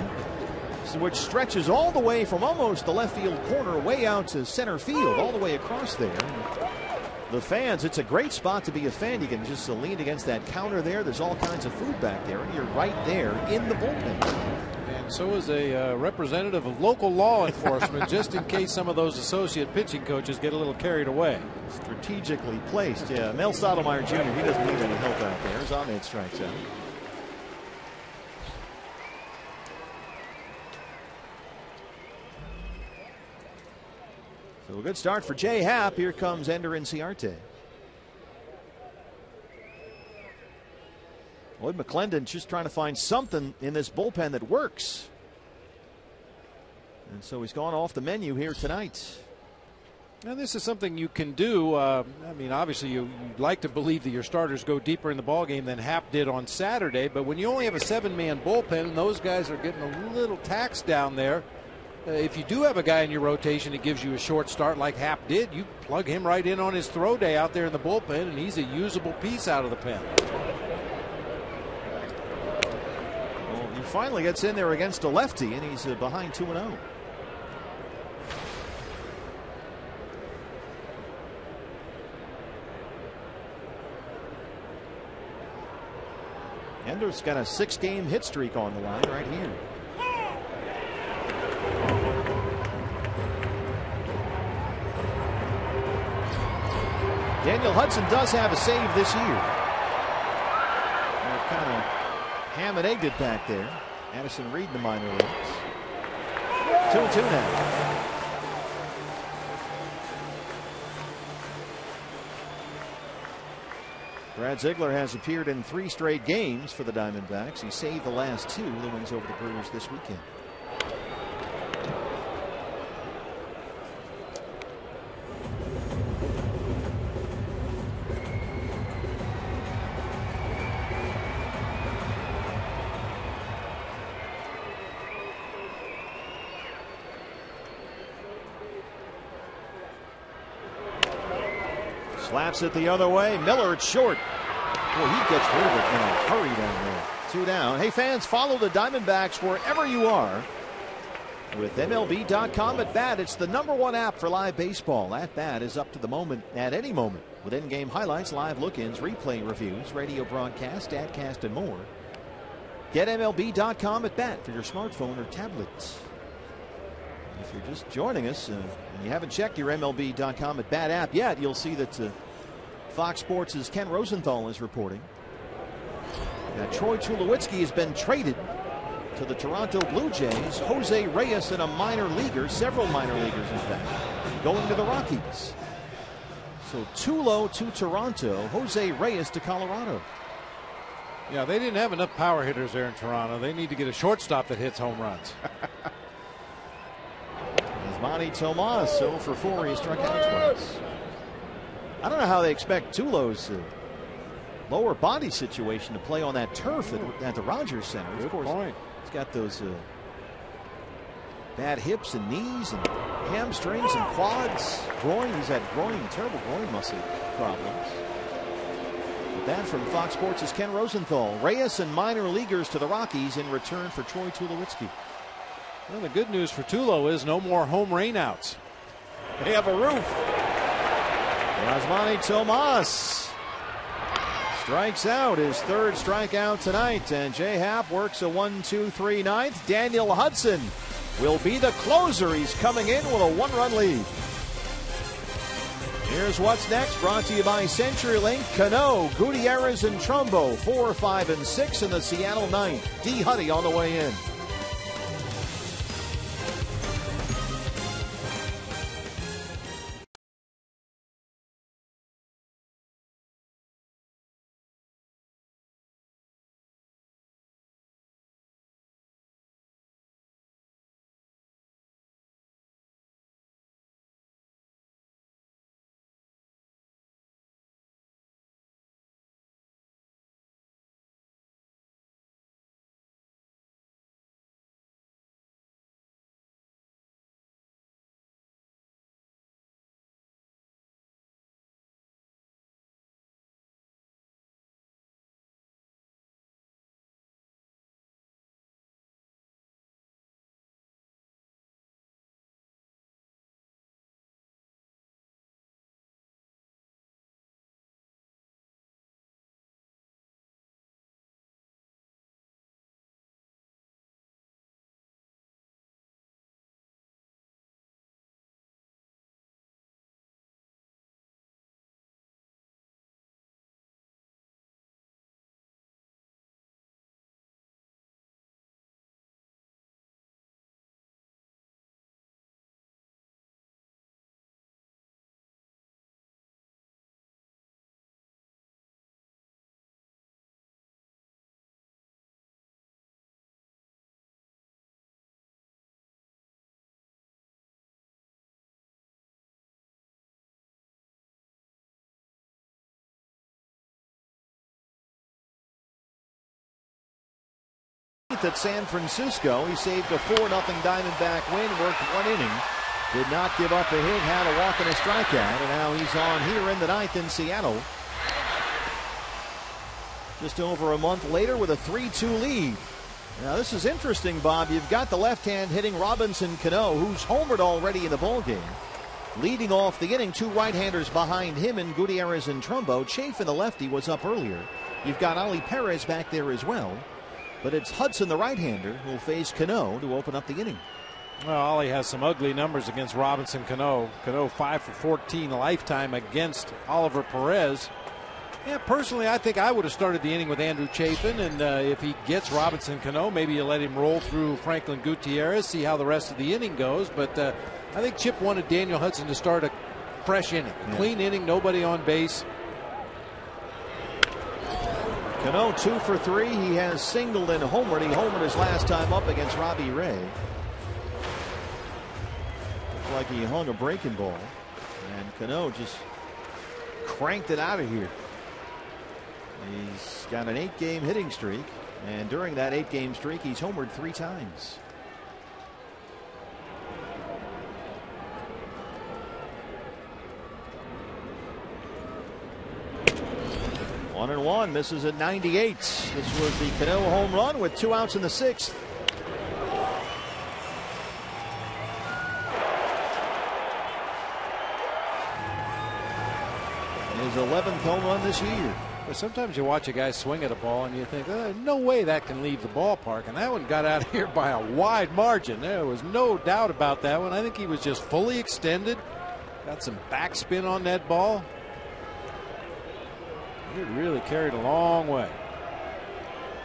which stretches all the way from almost the left field corner way out to center field, all the way across there. The fans, it's a great spot to be a fan. You can just lean against that counter there. There's all kinds of food back there, and you're right there in the bullpen. And so is a representative of local law enforcement, just in case some of those associate pitching coaches get a little carried away. Strategically placed. Yeah, Mel Stottlemyre Jr., he doesn't need any help out there. As Ahmed strikes out. So a good start for Jay Happ. Here comes Ender Inciarte. Lloyd McClendon just trying to find something in this bullpen that works. And so he's gone off the menu here tonight. Now, this is something you can do. I mean, obviously, you'd like to believe that your starters go deeper in the ballgame than Happ did on Saturday. But when you only have a 7-man bullpen and those guys are getting a little taxed down there, if you do have a guy in your rotation that gives you a short start like Happ did, you plug him right in on his throw day out there in the bullpen, and he's a usable piece out of the pen. Well, he finally gets in there against a lefty, and he's behind 2-0. Ender's got a 6-game hit streak on the line right here. Daniel Hudson does have a save this year. They've kind of ham and egged it back there. Addison Reed in the minor leagues. 2-2 now. Brad Ziegler has appeared in 3 straight games for the Diamondbacks. He saved the last 2, the wins over the Brewers this weekend. Slaps it the other way. Miller at short. Boy, he gets rid of it in a hurry down there. 2 down. Hey, fans, follow the Diamondbacks wherever you are with MLB.com at Bat. It's the #1 app for live baseball. At Bat is up to the moment at any moment with in-game highlights, live look-ins, replay reviews, radio broadcast, statcast, and more. Get MLB.com at Bat for your smartphone or tablet. If you're just joining us and you haven't checked your MLB.com at Bat app yet, you'll see that Fox Sports' Ken Rosenthal is reporting that Troy Tulowitzki has been traded to the Toronto Blue Jays. Jose Reyes and a minor leaguer, several minor leaguers in fact, going to the Rockies. So Tulo to Toronto, Jose Reyes to Colorado. Yeah, they didn't have enough power hitters there in Toronto. They need to get a shortstop that hits home runs. Manny Tomas, 0 for 4. He struck out twice. I don't know how they expect Tulo's lower body situation to play on that turf at the Rogers Center. Good of course, point. He's got those bad hips and knees and hamstrings and quads, groin. He's had terrible groin muscle problems. But that from Fox Sports' Ken Rosenthal. Reyes and minor leaguers to the Rockies in return for Troy Tulowitzki. Well, the good news for Tulo is no more home rainouts. They have a roof. Yasmani Tomas strikes out, his 3rd strikeout tonight, and Jay Happ works a 1-2-3 ninth. Daniel Hudson will be the closer. He's coming in with a 1-run lead. Here's what's next, brought to you by CenturyLink. Cano, Gutierrez, and Trumbo, 4, 5, and 6 in the Seattle 9th. D. Huddy on the way in. 7th at San Francisco. He saved a 4-0 Diamondback win, worked 1 inning, did not give up a hit, had a walk and a strikeout, and now he's on here in the 9th in Seattle. Just over a month later with a 3-2 lead. Now this is interesting, Bob. You've got the left-hand hitting Robinson Cano, who's homered already in the ballgame. Leading off the inning, 2 right-handers behind him in Gutierrez and Trumbo. Chafin, the lefty, was up earlier. You've got Ali Perez back there as well. But it's Hudson, the right-hander, who will face Cano to open up the inning. Well, Ollie has some ugly numbers against Robinson Cano. Cano 5 for 14 lifetime against Oliver Perez. Yeah, personally, I think I would have started the inning with Andrew Chafin, and if he gets Robinson Cano, maybe you let him roll through Franklin Gutierrez, see how the rest of the inning goes. But I think Chip wanted Daniel Hudson to start a fresh inning, clean inning, nobody on base. Cano 2 for 3. He has singled and homered. He homered his last time up against Robbie Ray. Looks like he hung a breaking ball, and Cano just cranked it out of here. He's got an 8-game hitting streak, and during that 8-game streak, he's homered 3 times. One and one, misses at 98. This was the Cano home run with 2 outs in the 6th. His 11th home run this year. Sometimes you watch a guy swing at a ball and you think, no way that can leave the ballpark. And that one got out of here by a wide margin. There was no doubt about that one. I think he was just fully extended. Got some backspin on that ball. It really carried a long way.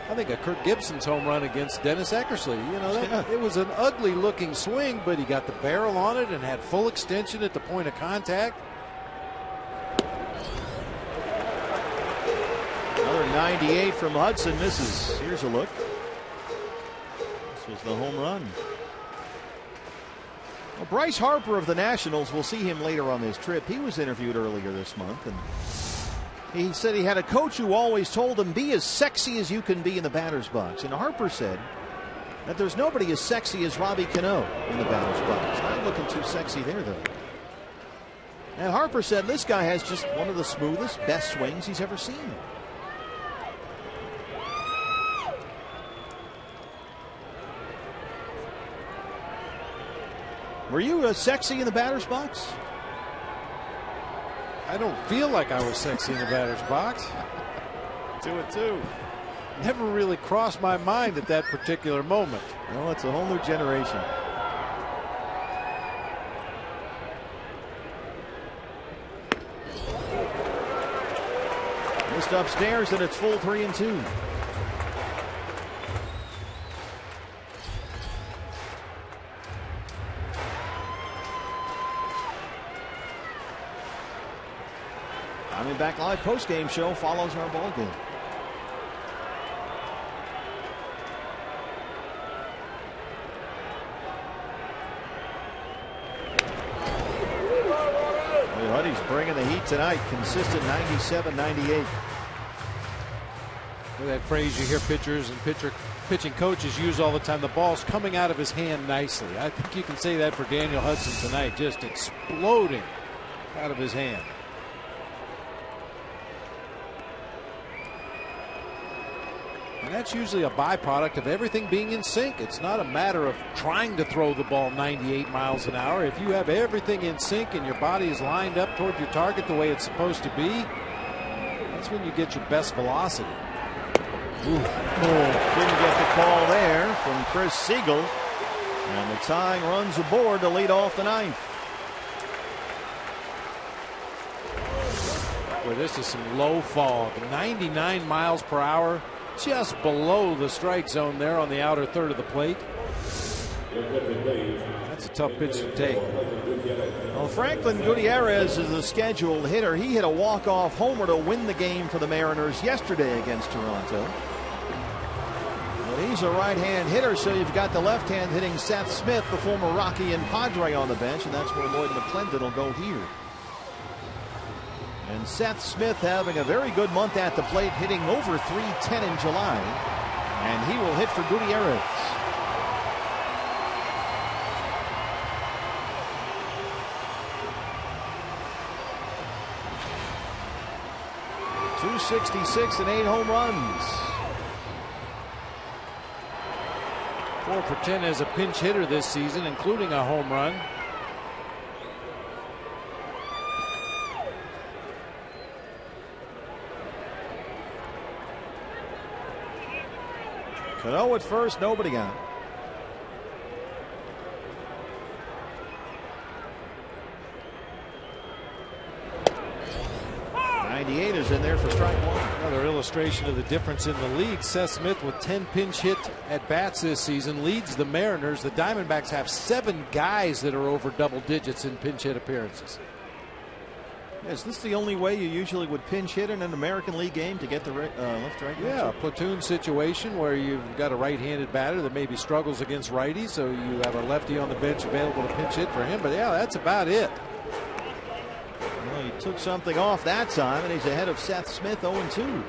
I think a Kirk Gibson's home run against Dennis Eckersley. You know, it was an ugly looking swing, but he got the barrel on it and had full extension at the point of contact. Another 98 from Hudson, misses. Here's a look. This was the home run. Well, Bryce Harper of the Nationals, we'll see him later on this trip. He was interviewed earlier this month, and he said he had a coach who always told him, be as sexy as you can be in the batter's box. And Harper said that there's nobody as sexy as Robbie Cano in the batter's box. Not looking too sexy there, though. And Harper said this guy has just one of the smoothest, best swings he's ever seen. Were you sexy in the batter's box? I don't feel like I was sexy in the batter's box. 2-2. Never really crossed my mind at that particular moment. Well, it's a whole new generation. Missed upstairs, and it's full 3-2. Diamondback Live postgame show follows our ball game. Huddy's bringing the heat tonight. Consistent 97-98. That phrase you hear pitchers and pitching coaches use all the time. The ball's coming out of his hand nicely. I think you can say that for Daniel Hudson tonight. Just exploding out of his hand. And that's usually a byproduct of everything being in sync. It's not a matter of trying to throw the ball 98 miles an hour. If you have everything in sync and your body is lined up toward your target the way it's supposed to be, that's when you get your best velocity. Didn't get the call there from Chris Siegel. And the tying runs aboard to lead off the 9th. Boy, this is some low fog. 99 miles per hour. Just below the strike zone there on the outer third of the plate. That's a tough pitch to take. Well, Franklin Gutierrez is a scheduled hitter. He hit a walk-off homer to win the game for the Mariners yesterday against Toronto. Well, he's a right-hand hitter, so you've got the left-hand hitting Seth Smith, the former Rocky and Padre, on the bench, and that's where Lloyd McClendon will go here. And Seth Smith having a very good month at the plate, hitting over .310 in July. And he will hit for Gutierrez. .266 and 8 home runs. 4 for 10 as a pinch hitter this season, including a home run. Cano at first, nobody got it. 98 is in there for strike one. Another illustration of the difference in the league. Seth Smith with 10 pinch hit at bats this season leads the Mariners. The Diamondbacks have 7 guys that are over double digits in pinch hit appearances. Is this the only way you usually would pinch hit in an American League game, to get the left-right? Yeah, a platoon situation where you've got a right-handed batter that maybe struggles against righties, so you have a lefty on the bench available to pinch hit for him. But yeah, that's about it. Well, he took something off that time, and he's ahead of Seth Smith, 0-2.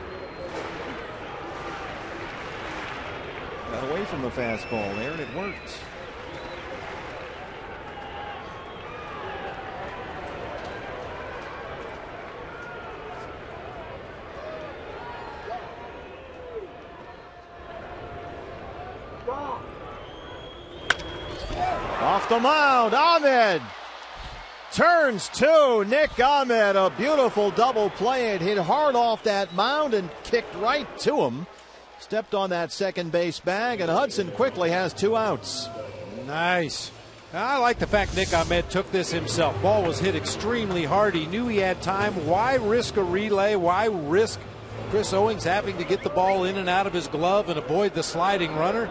Got away from the fastball there, and it worked. Off the mound, Ahmed turns to Nick Ahmed. A beautiful double play. It hit hard off that mound and kicked right to him. Stepped on that second base bag, and Hudson quickly has 2 outs. Nice. I like the fact Nick Ahmed took this himself. Ball was hit extremely hard. He knew he had time. Why risk a relay? Why risk Chris Owings having to get the ball in and out of his glove and avoid the sliding runner?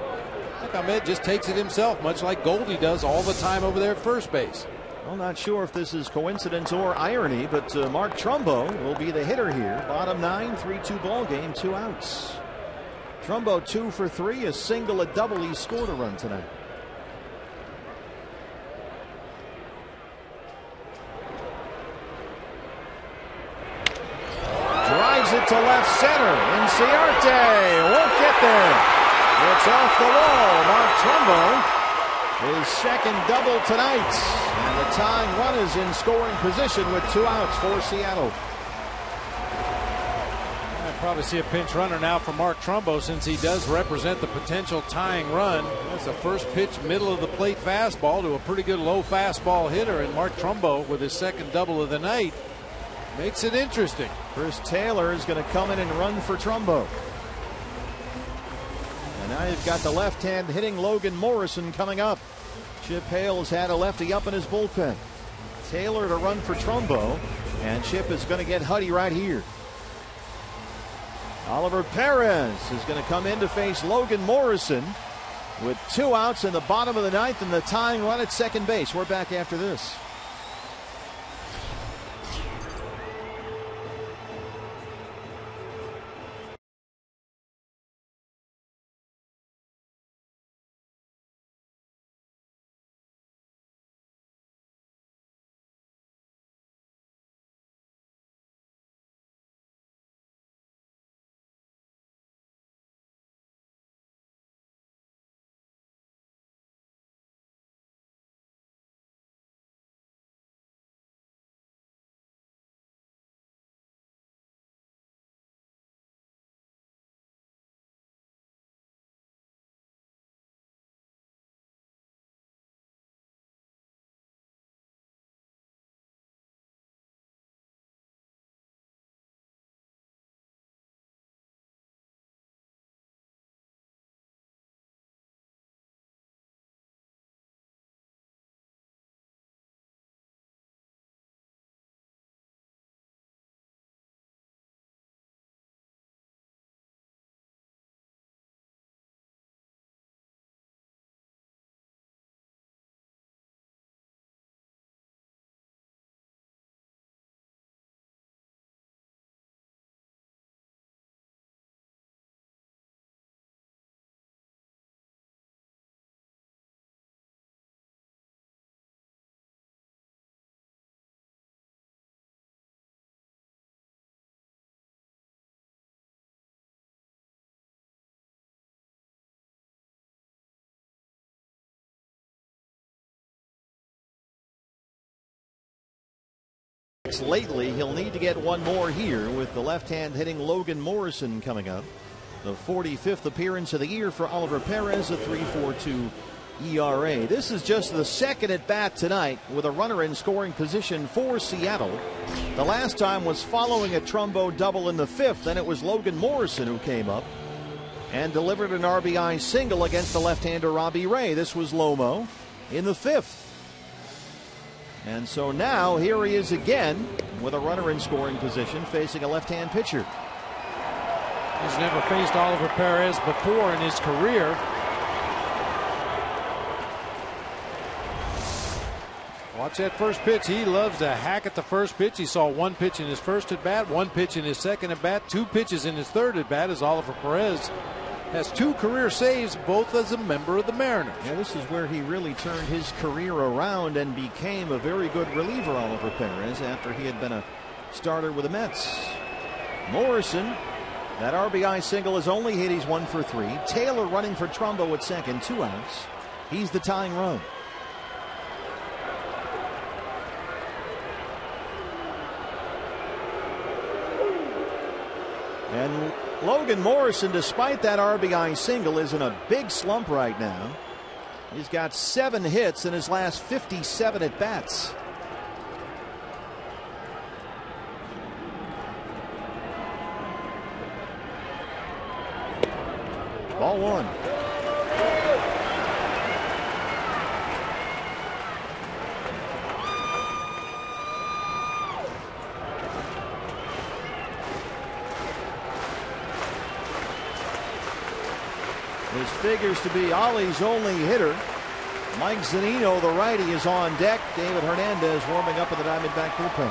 Nick Ahmed just takes it himself, much like Goldie does all the time over there at first base. Well, not sure if this is coincidence or irony, but Mark Trumbo will be the hitter here. Bottom 9, 3-2 ball game, 2 outs. Trumbo 2 for 3, a single, a double. He scored a run tonight. Drives it to left center. Inciarte won't get there. It's off the wall. Mark Trumbo, his second double tonight. And the tying run is in scoring position with 2 outs for Seattle. I'd probably see a pinch runner now for Mark Trumbo, since he does represent the potential tying run. That's the first pitch, middle of the plate fastball to a pretty good low fastball hitter. And Mark Trumbo, with his second double of the night, makes it interesting. Chris Taylor is going to come in and run for Trumbo. And now you've got the left-hand hitting Logan Morrison coming up. Chip Hale's had a lefty up in his bullpen. Taylor to run for Trumbo, and Chip is going to get Huddy right here. Oliver Perez is going to come in to face Logan Morrison with 2 outs in the bottom of the 9th and the tying run at second base. We're back after this. lately. He'll need to get one more here with the left-hand hitting Logan Morrison coming up. The 45th appearance of the year for Oliver Perez, a 3.42 ERA. This is just the second at bat tonight with a runner in scoring position for Seattle. The last time was following a Trumbo double in the 5th. Then it was Logan Morrison who came up and delivered an RBI single against the left-hander Robbie Ray. This was Lomo in the 5th. And so now here he is again with a runner in scoring position facing a left-hand pitcher. He's never faced Oliver Perez before in his career. Watch that first pitch. He loves to hack at the first pitch. He saw one pitch in his first at bat, one pitch in his second at bat, two pitches in his third at bat as Oliver Perez has 2 career saves, both as a member of the Mariners. Yeah, this is where he really turned his career around and became a very good reliever, Oliver Perez, after he had been a starter with the Mets. Morrison, that RBI single is only hit. He's 1 for 3. Taylor running for Trumbo at second, 2 outs. He's the tying run. And Logan Morrison, despite that RBI single, is in a big slump right now. He's got 7 hits in his last 57 at bats. Ball 1. This figures to be Ollie's only hitter. Mike Zunino, the righty, is on deck. David Hernandez warming up in the Diamondback bullpen.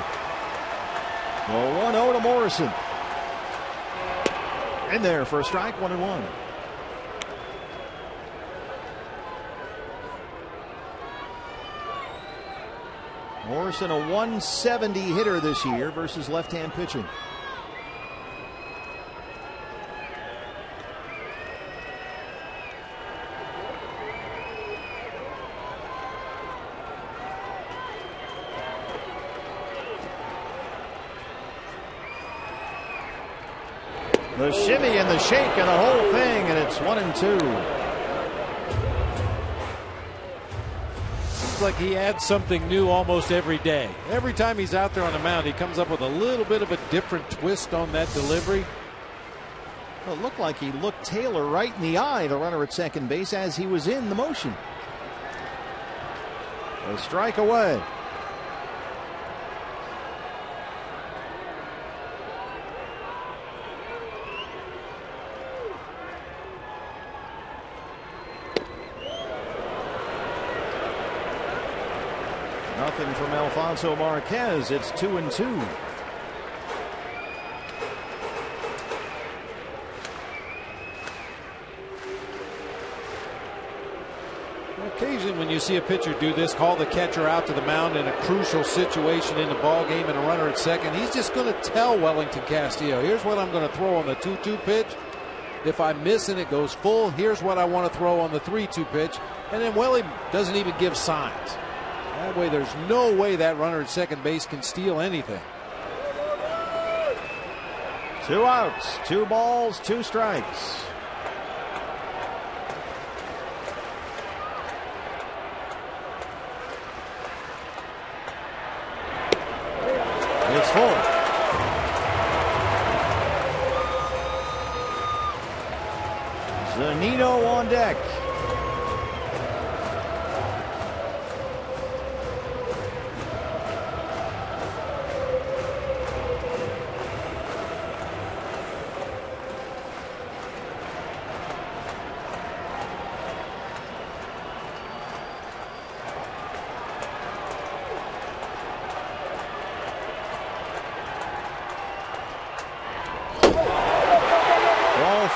Well, 1-0 to Morrison. In there for a strike, 1-1. Morrison, a 170 hitter this year versus left-hand pitching. The shimmy and the shake and the whole thing, and it's 1-2. Seems like he adds something new almost every day. Every time he's out there on the mound, he comes up with a little bit of a different twist on that delivery. Well, it looked like he looked Taylor right in the eye, the runner at second base, as he was in the motion. A strike away. Nothing from Alfonso Marquez. It's 2-2. Occasionally when you see a pitcher do this, call the catcher out to the mound in a crucial situation in the ball game and a runner at second, he's just going to tell Wellington Castillo, here's what I'm going to throw on the 2-2 pitch. If I miss and it goes full, here's what I want to throw on the 3-2 pitch. And then Welly doesn't even give signs. That way there's no way that runner at second base can steal anything. 2 outs, 2 balls, 2 strikes. It's full. Zunino on deck.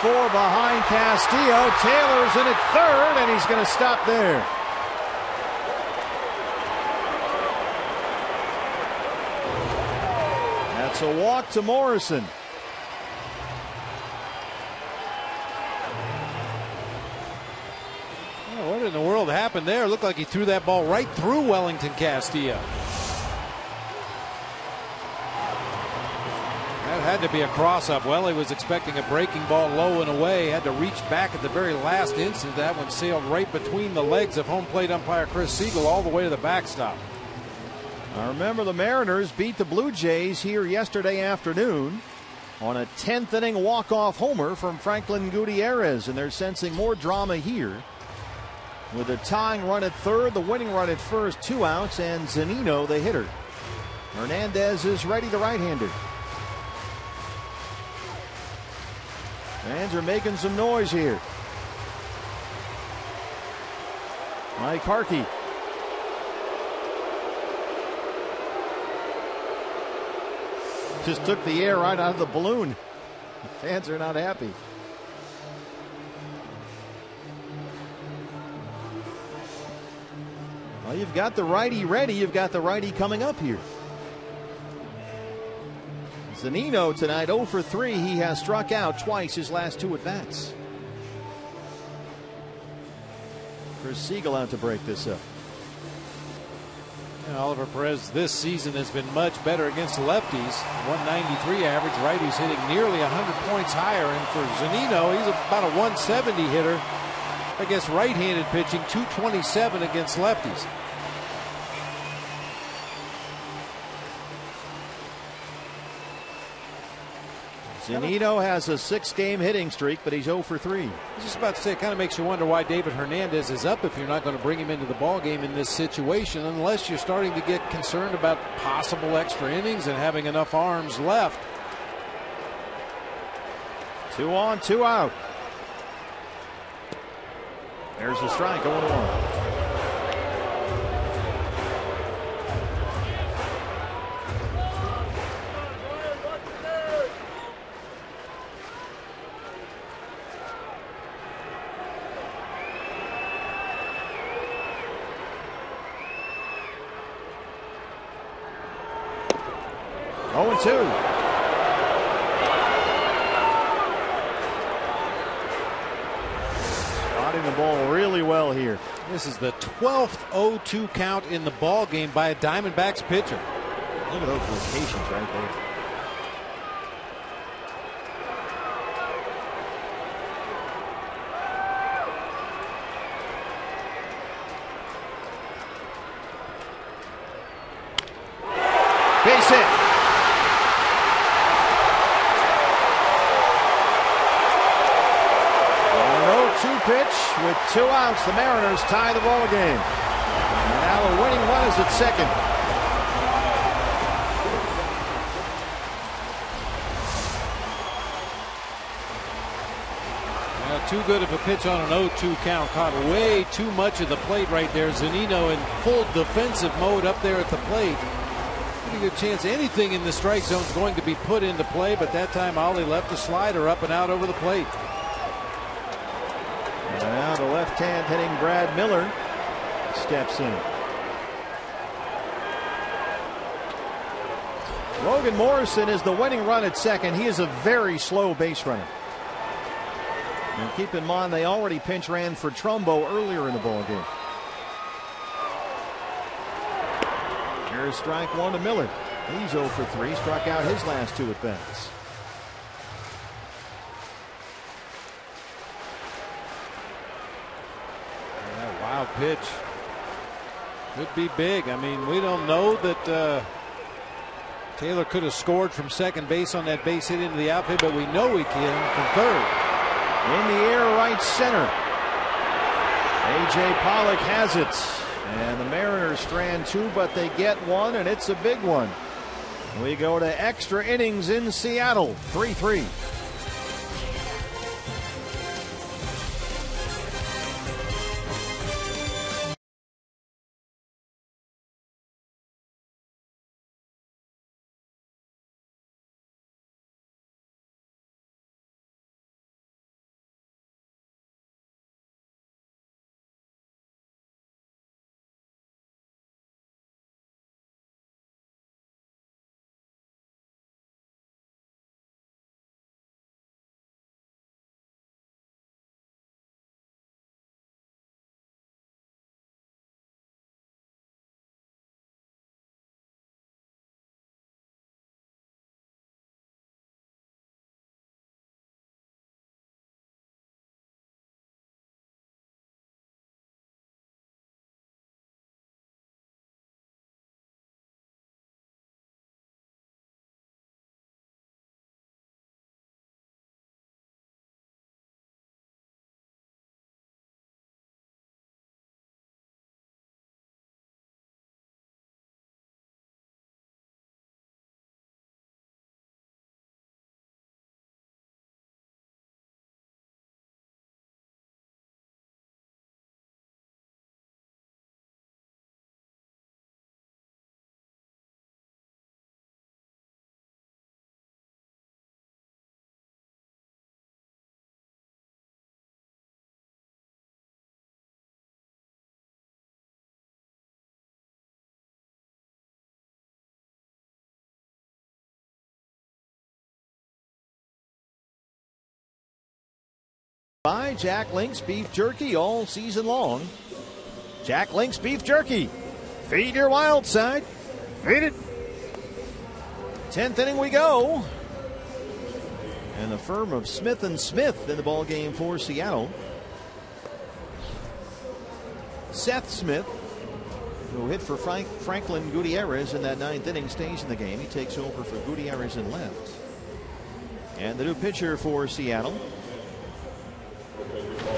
Four behind Castillo. Taylor's in at third, and he's going to stop there. That's a walk to Morrison. Oh, what in the world happened there? It looked like he threw that ball right through Wellington Castillo. It had to be a cross-up. Well, he was expecting a breaking ball low and away. Had to reach back at the very last instant. That one sailed right between the legs of home plate umpire Chris Siegel all the way to the backstop. I remember the Mariners beat the Blue Jays here yesterday afternoon on a 10th inning walk-off homer from Franklin Gutierrez, and they're sensing more drama here with a tying run at third, the winning run at first, 2 outs, and Zunino the hitter. Hernandez is ready, the right-hander. Fans are making some noise here. Mike Harkey. Just took the air right out of the balloon. The fans are not happy. Well, you've got the righty ready. You've got the righty coming up here. Zunino tonight 0 for 3. He has struck out twice his last 2 at-bats. Chris Siegel out to break this up. And Oliver Perez this season has been much better against lefties. 193 average. Righties hitting nearly 100 points higher. And for Zunino, he's about a 170 hitter against right-handed pitching, 227 against lefties. Zunino has a 6-game hitting streak, but he's 0 for 3. I was just about to say, it kind of makes you wonder why David Hernandez is up if you're not going to bring him into the ballgame in this situation, unless you're starting to get concerned about possible extra innings and having enough arms left. 2 on, 2 out. There's the strike, 0-1. Spotting the ball really well here. This is the 12th 0-2 count in the ball game by a Diamondbacks pitcher. Look at those locations right there. Base hit. Pitch with 2 outs. The Mariners tie the ball game. And now the winning run is at second. Too good of a pitch on an 0-2 count. Caught way too much of the plate right there. Zunino in full defensive mode up there at the plate. Pretty good chance anything in the strike zone is going to be put into play, but that time Ollie left the slider up and out over the plate. Now the left-hand hitting Brad Miller steps in. Logan Morrison is the winning run at second. He is a very slow base runner. And keep in mind, they already pinch ran for Trumbo earlier in the ball game. Here's strike 1 to Miller. He's 0 for 3. Struck out his last 2 at-bats. Wild pitch. Could be big. I mean, we don't know that Taylor could have scored from second base on that base hit into the outfield, but we know he can from third. In the air, right center. A.J. Pollock has it. And the Mariners strand 2, but they get 1, and it's a big one. We go to extra innings in Seattle, 3-3. By Jack Link's Beef Jerky all season long. Jack Link's Beef Jerky. Feed your wild side. Feed it. 10th inning we go. And the firm of Smith & Smith in the ball game for Seattle. Seth Smith, who hit for Franklin Gutierrez in that 9th inning, stays in the game. He takes over for Gutierrez in left. And the new pitcher for Seattle,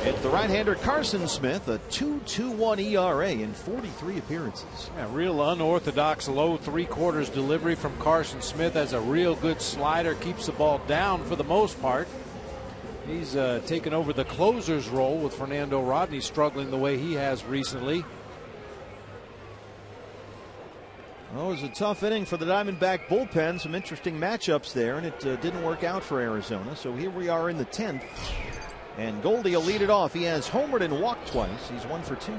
it's the right-hander Carson Smith, a 2.21 ERA in 43 appearances. Yeah, real unorthodox low three-quarters delivery from Carson Smith. Has a real good slider, keeps the ball down for the most part. He's taken over the closer's role with Fernando Rodney struggling the way he has recently. Well, it was a tough inning for the Diamondback bullpen. Some interesting matchups there, and it didn't work out for Arizona. So here we are in the 10th. And Goldie will lead it off. He has homered and walked twice. He's 1 for 2.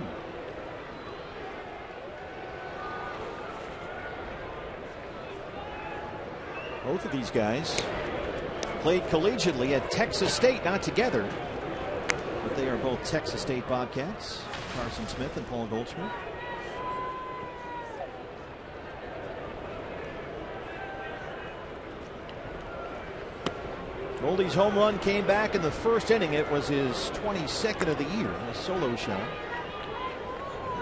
Both of these guys played collegiately at Texas State, not together, but they are both Texas State Bobcats. Carson Smith and Paul Goldschmidt. Goldie's home run came back in the first inning. It was his 22nd of the year. A solo shot.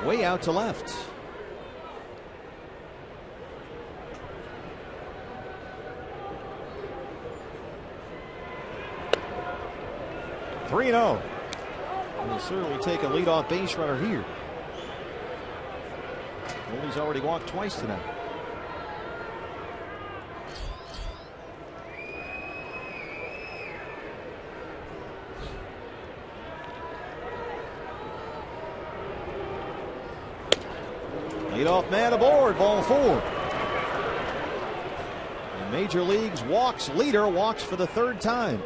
Way out to left. (3-0). Will certainly take a leadoff base runner here. Goldie's already walked twice tonight. Leadoff man aboard, ball 4. The Major League's walks leader walks for the 3rd time.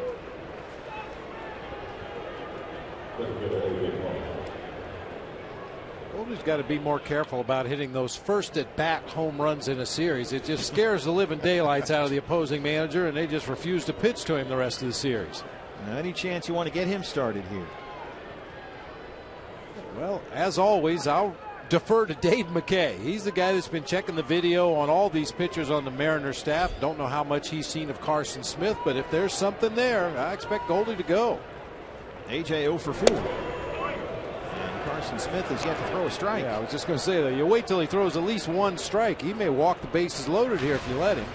Goldie's got to be more careful about hitting those first at bat home runs in a series. It just scares the living daylights out of the opposing manager, and they just refuse to pitch to him the rest of the series. Any chance you want to get him started here? Well, as always, I'll defer to Dave McKay. He's the guy that's been checking the video on all these pitchers on the Mariners staff. Don't know how much he's seen of Carson Smith, but if there's something there, I expect Goldie to go. AJ 0 for 4. And Carson Smith has yet to throw a strike. Yeah, I was just going to say that. You wait till he throws at least 1 strike. He may walk the bases loaded here if you let him.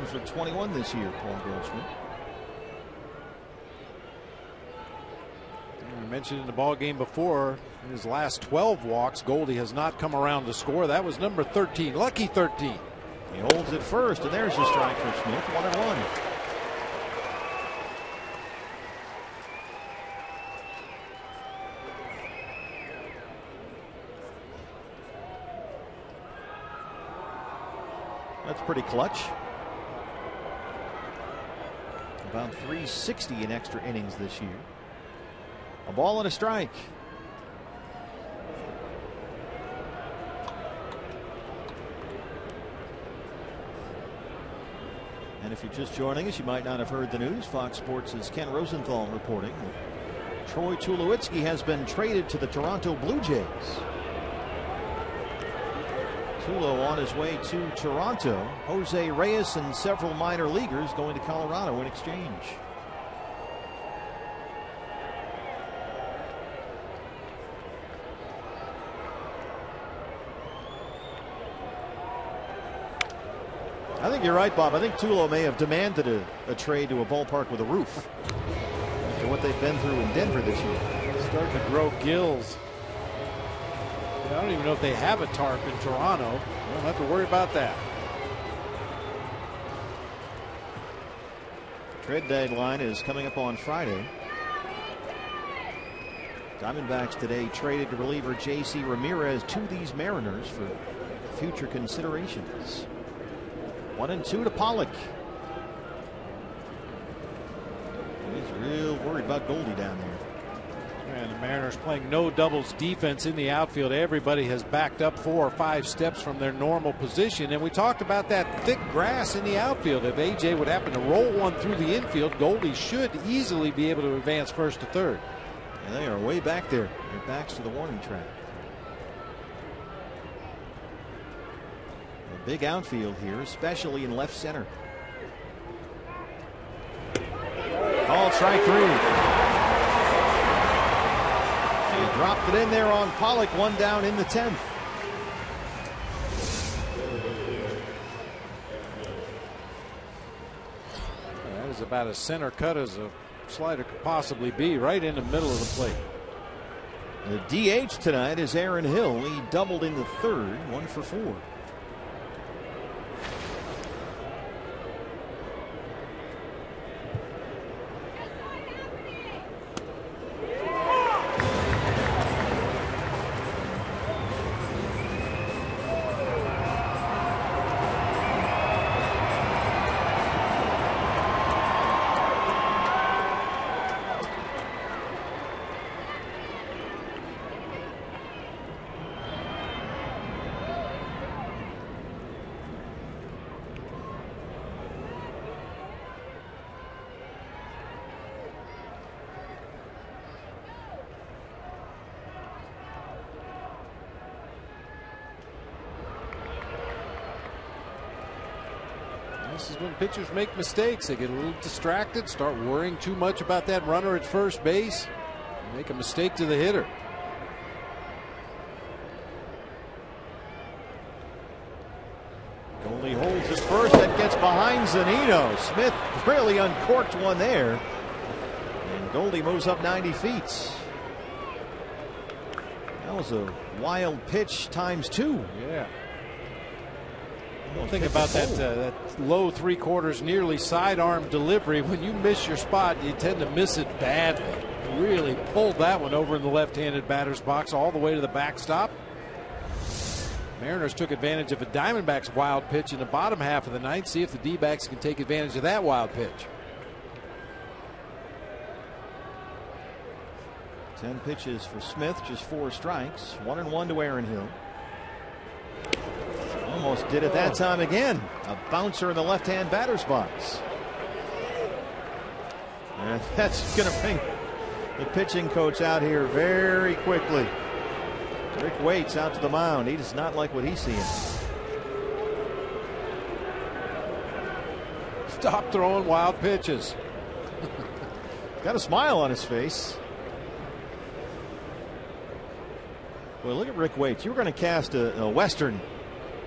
For 21 this year, Paul Goldschmidt. I mentioned in the ball game before, in his last 12 walks, Goldie has not come around to score. That was number 13, lucky 13. He holds it first, and there's a strike for Smith. 1-1. That's pretty clutch. About 360 in extra innings this year. A ball and a strike. And if you're just joining us, you might not have heard the news. Fox Sports' Ken Rosenthal reporting that Troy Tulowitzki has been traded to the Toronto Blue Jays. Tulo on his way to Toronto. Jose Reyes and several minor leaguers going to Colorado in exchange. I think you're right, Bob. I think Tulo may have demanded a trade to a ballpark with a roof after what they've been through in Denver this year. Starting to grow gills. I don't even know if they have a tarp in Toronto. We don't have to worry about that. Trade deadline is coming up on Friday. Diamondbacks today traded reliever J.C. Ramirez to these Mariners for future considerations. 1-2 to Pollock. He's real worried about Goldie down there. And the Mariners playing no doubles defense in the outfield. Everybody has backed up 4 or 5 steps from their normal position. And we talked about that thick grass in the outfield. If AJ would happen to roll one through the infield, Goldie should easily be able to advance first to third. And they are way back there. Their backs to the warning track. A big outfield here, especially in left center. Called strike 3. He dropped it in there on Pollock, 1 down in the 10th. That is about as center cut as a slider could possibly be, right in the middle of the plate. The DH tonight is Aaron Hill. He doubled in the 3rd, 1 for 4. This is when pitchers make mistakes. They get a little distracted, start worrying too much about that runner at first base, make a mistake to the hitter. Goldie holds it first. That gets behind Zunino. Smith really uncorked one there. And Goldie moves up 90 feet. That was a wild pitch ×2. Yeah. Think about that low 3/4 nearly sidearm delivery. When you miss your spot, you tend to miss it badly. Really pulled that one over in the left-handed batter's box all the way to the backstop. Mariners took advantage of a Diamondbacks wild pitch in the bottom half of the ninth. See if the D-backs can take advantage of that wild pitch. 10 pitches for Smith, just 4 strikes. 1-1 to Aaron Hill. Almost did it that time again. A bouncer in the left-hand batter's box. And that's going to bring the pitching coach out here very quickly. Rick Waits out to the mound. He does not like what he's seeing. Stop throwing wild pitches. Got a smile on his face. Well, look at Rick Waits. You were going to cast a Western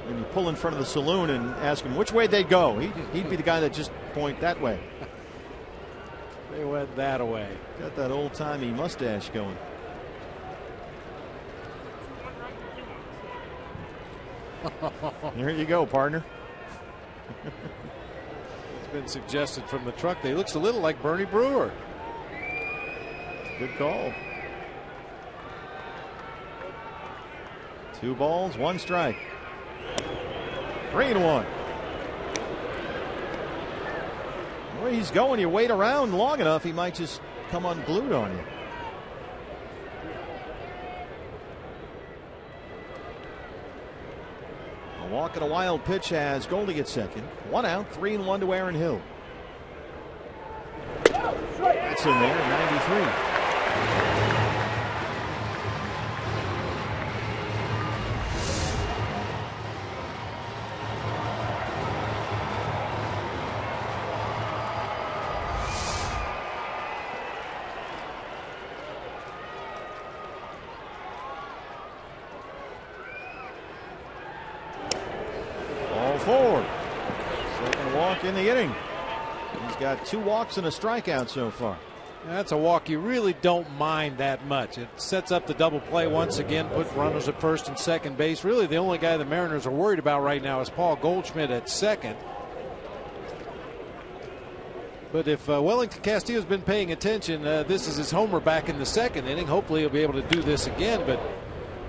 and you pull in front of the saloon and ask him which way they'd go. He'd be the guy that just point that way. They went that way. Got that old-timey mustache going. There you go, partner. It's been suggested from the truck that he looks a little like Bernie Brewer. Good call. 2 balls, 1 strike. 3-1. The way he's going, you wait around long enough, he might just come unglued on you. A walk and a wild pitch has Goldie at second. 1 out, 3-1 to Aaron Hill. That's in there, 93. In the inning. He's got 2 walks and a strikeout so far. That's a walk you really don't mind that much. It sets up the double play once again, put runners at first and second base. Really the only guy the Mariners are worried about right now is Paul Goldschmidt at second. But if Wellington Castillo's been paying attention, this is his homer back in the second inning. Hopefully he'll be able to do this again. But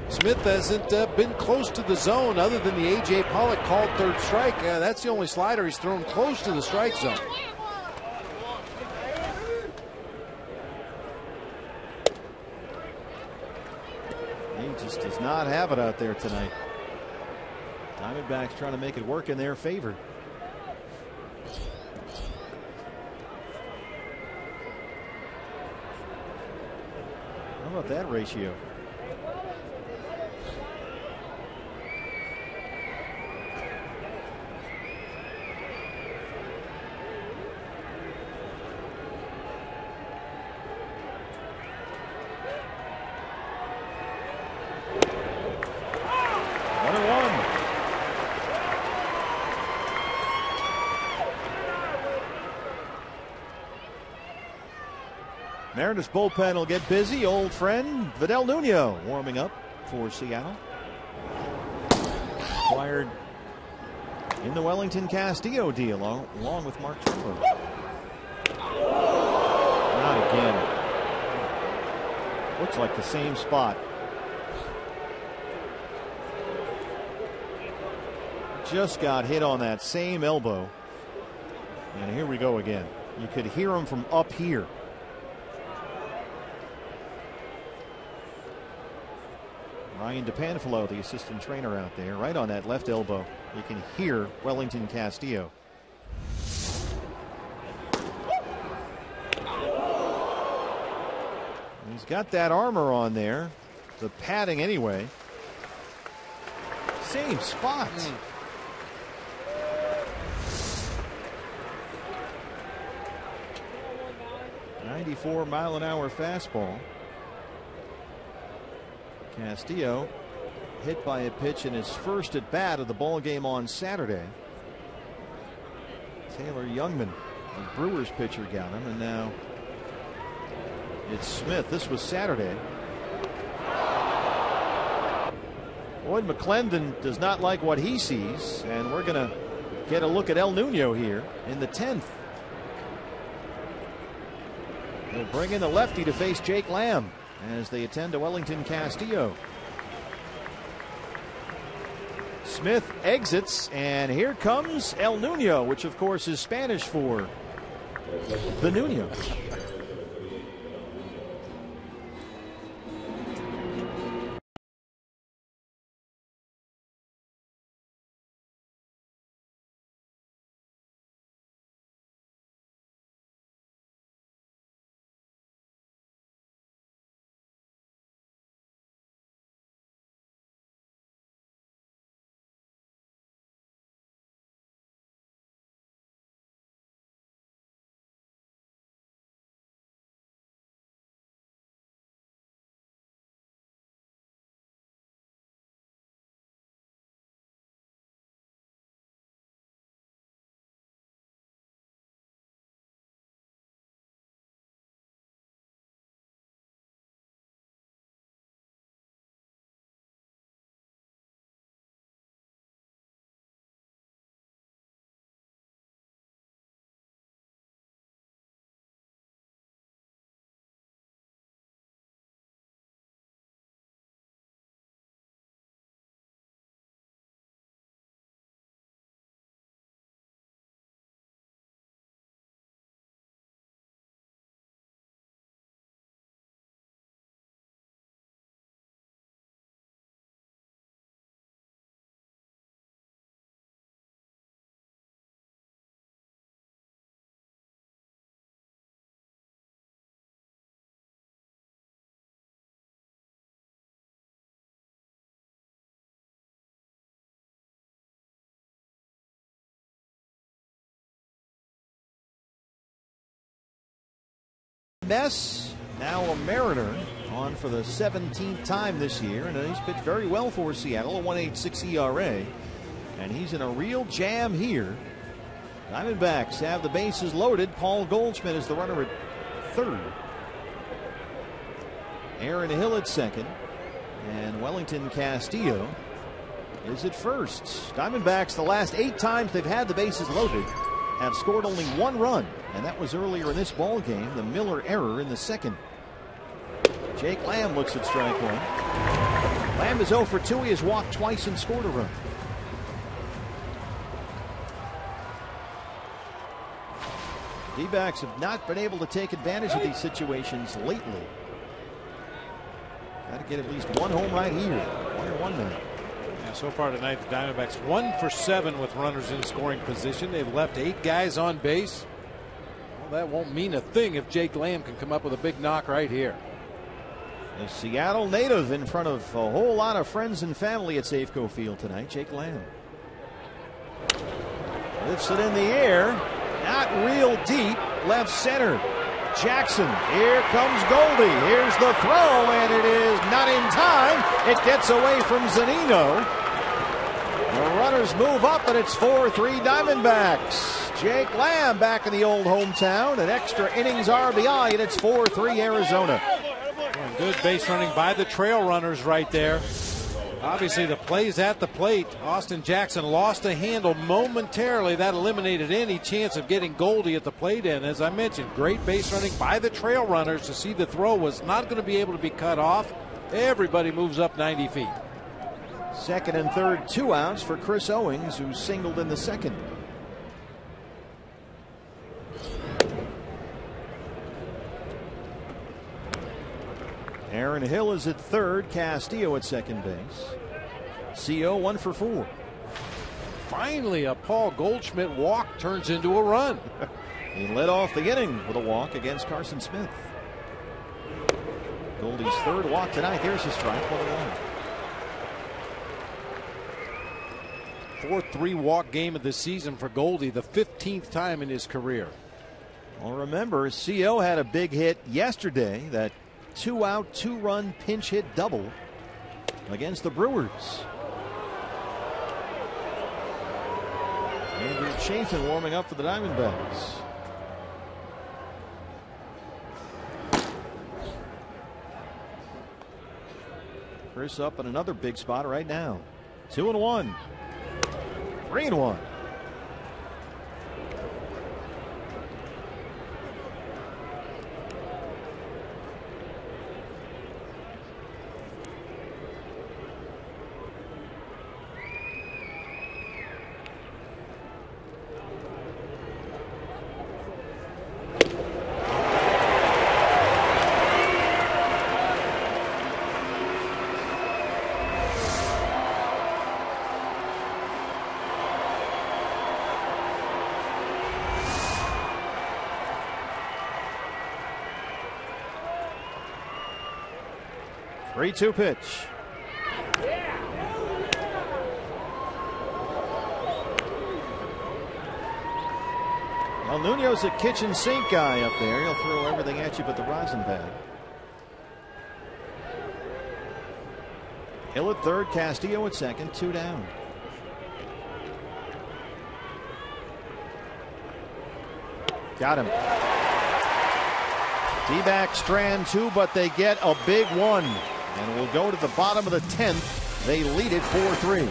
Smith hasn't been close to the zone other than the A.J. Pollock called 3rd strike. That's the only slider he's thrown close to the strike zone. does not have it out there tonight. Diamondbacks trying to make it work in their favor. How about that ratio? Mariners bullpen will get busy. Old friend Vidal Nuno warming up for Seattle. Acquired in the Wellington Castillo deal along with Mark Trumbo. Not again. Looks like the same spot. Just got hit on that same elbow. And here we go again. You could hear him from up here. Ryan DePanfilo, the assistant trainer out there, right on that left elbow. You can hear Wellington Castillo. He's got that armor on there, the padding anyway. Same spot. 94-mile-an-hour fastball. Castillo hit by a pitch in his first at bat of the ball game on Saturday. Taylor Youngman, the Brewers pitcher, got him, and now it's Smith. This was Saturday. Lloyd McClendon does not like what he sees, and we're going to get a look at El Nuno here in the 10th. They'll bring in the lefty to face Jake Lamb as they attend to Wellington Castillo. Smith exits, and here comes El Nuno, which of course is Spanish for the Nuno. Ness, now a Mariner, on for the 17th time this year, and he's pitched very well for Seattle, a 1.86 ERA, and he's in a real jam here. Diamondbacks have the bases loaded. Paul Goldschmidt is the runner at third. Aaron Hill at second, and Wellington Castillo is at first. Diamondbacks, the last 8 times they've had the bases loaded, have scored only 1 run, and that was earlier in this ball game, the Miller error in the second. Jake Lamb looks at strike one. Lamb is 0 for 2. He has walked twice and scored a run. D-backs have not been able to take advantage of these situations lately. Got to get at least 1 home right here. 1-1 now. Yeah, so far tonight, the Diamondbacks 1 for 7 with runners in scoring position. They've left 8 guys on base. Well, that won't mean a thing if Jake Lamb can come up with a big knock right here. The Seattle native in front of a whole lot of friends and family at Safeco Field tonight, Jake Lamb. Lifts it in the air, not real deep, left center. Jackson, here comes Goldie. Here's the throw, and it is not in time. It gets away from Zunino. The runners move up, and it's 4-3 Diamondbacks. Jake Lamb back in the old hometown, an extra innings RBI, and it's 4-3 Arizona. Good base running by the trail runners right there. Obviously, the plays at the plate. Austin Jackson lost a handle momentarily. That eliminated any chance of getting Goldie at the plate. And as I mentioned, great base running by the trail runners to see the throw was not going to be able to be cut off. Everybody moves up 90 feet. Second and third, 2 outs for Chris Owings, who singled in the second. Aaron Hill is at third, Castillo at second base. CO 1 for 4. Finally, a Paul Goldschmidt walk turns into a run. He led off the inning with a walk against Carson Smith. Goldie's third walk tonight. There's a strike, 1-1. 4th 3-walk game of the season for Goldie, the 15th time in his career. Well, remember, CO had a big hit yesterday, that 2-out, 2-run pinch hit double against the Brewers. Andrew Chafin warming up for the Diamondbacks. Chris up in another big spot right now. 2-1. 3-1. Yeah. 3-2 pitch. El Nuno's a kitchen sink guy up there. He'll throw everything at you but the rosin pad. Hill at third, Castillo at second, 2 down. Got him. D-backs strand 2, but they get a big one. And we'll go to the bottom of the 10th. They lead it 4-3.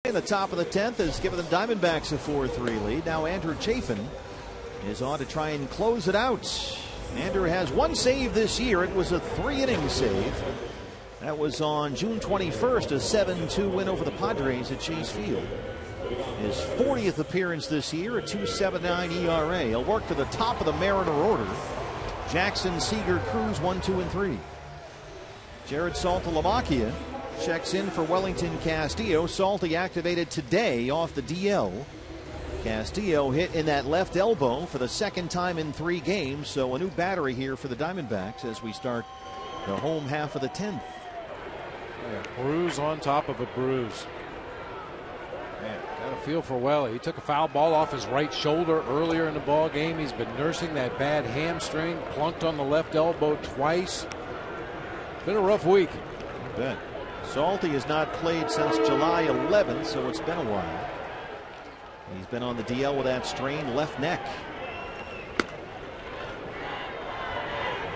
In the top of the 10th has given the Diamondbacks a 4-3 lead. Now Andrew Chafin is on to try and close it out. Andrew has one save this year. It was a 3-inning save. That was on June 21st, a 7-2 win over the Padres at Chase Field. His 40th appearance this year, a 2.79 ERA. He'll work to the top of the Mariner order. Jackson, Seager, Cruz, 1, 2, and 3. Jared Saltalamacchia checks in for Wellington Castillo. Salty activated today off the DL. Castillo hit in that left elbow for the second time in 3 games. So a new battery here for the Diamondbacks as we start the home half of the 10th. Yeah, bruise on top of a bruise. Man, got a feel for Welly. He took a foul ball off his right shoulder earlier in the ball game. He's been nursing that bad hamstring. Plunked on the left elbow twice. Been a rough week. I bet. Salty has not played since July 11th, so it's been a while. He's been on the DL with that strained left neck.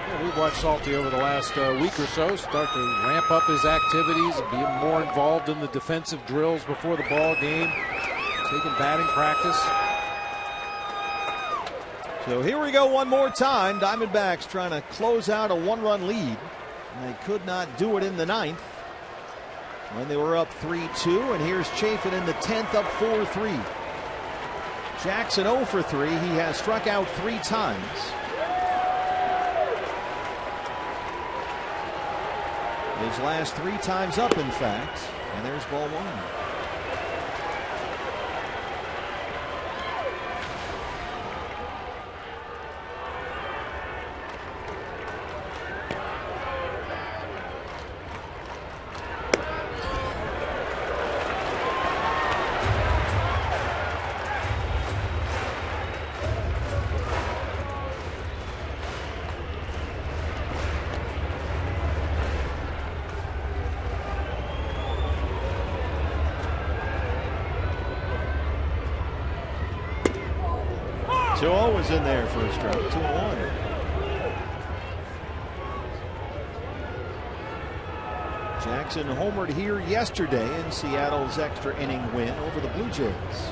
Yeah, we've watched Salty over the last week or so start to ramp up his activities, be more involved in the defensive drills before the ball game, taking batting practice. So here we go one more time. Diamondbacks trying to close out a 1-run lead. And they could not do it in the 9th when they were up 3-2. And here's Chafin in the 10th, up 4-3. Jackson 0 for 3. He has struck out 3 times. His last 3 times up, in fact. And there's ball 1. Was in there for a strike. 2-1. Jackson homered here yesterday in Seattle's extra inning win over the Blue Jays.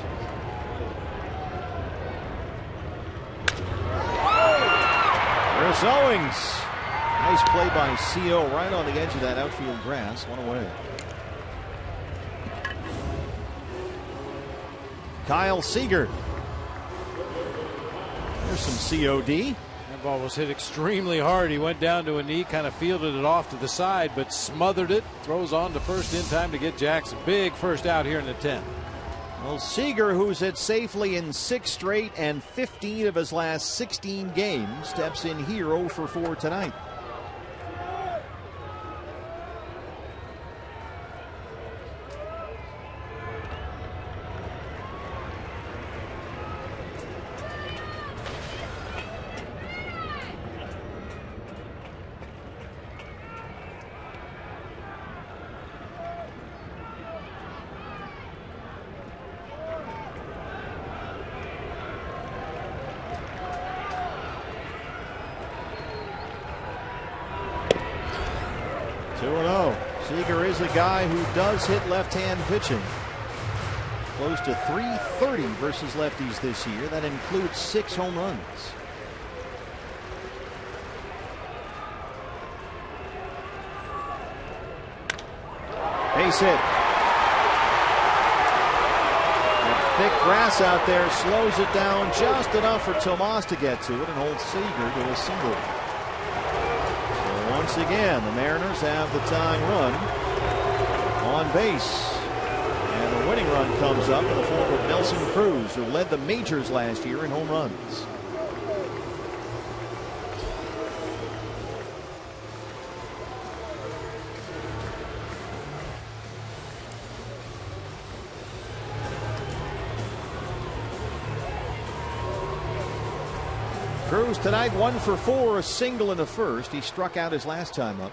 Chris Owings. Nice play by CO right on the edge of that outfield grass. 1 away. Kyle Seager. There's some COD. That ball was hit extremely hard. He went down to a knee, kind of fielded it off to the side, but smothered it. Throws on to first in time to get Jackson. Big first out here in the 10th. Well, Seager, who's hit safely in 6 straight and 15 of his last 16 games, steps in here 0 for 4 tonight. A guy who does hit left-hand pitching. Close to .330 versus lefties this year. That includes 6 home runs. Base hit. That thick grass out there slows it down just enough for Tomas to get to it and holds Seager to a single. So once again, the Mariners have the tying run on base, and the winning run comes up in the form of Nelson Cruz, who led the majors last year in home runs. Cruz tonight 1 for 4, a single in the first. He struck out his last time up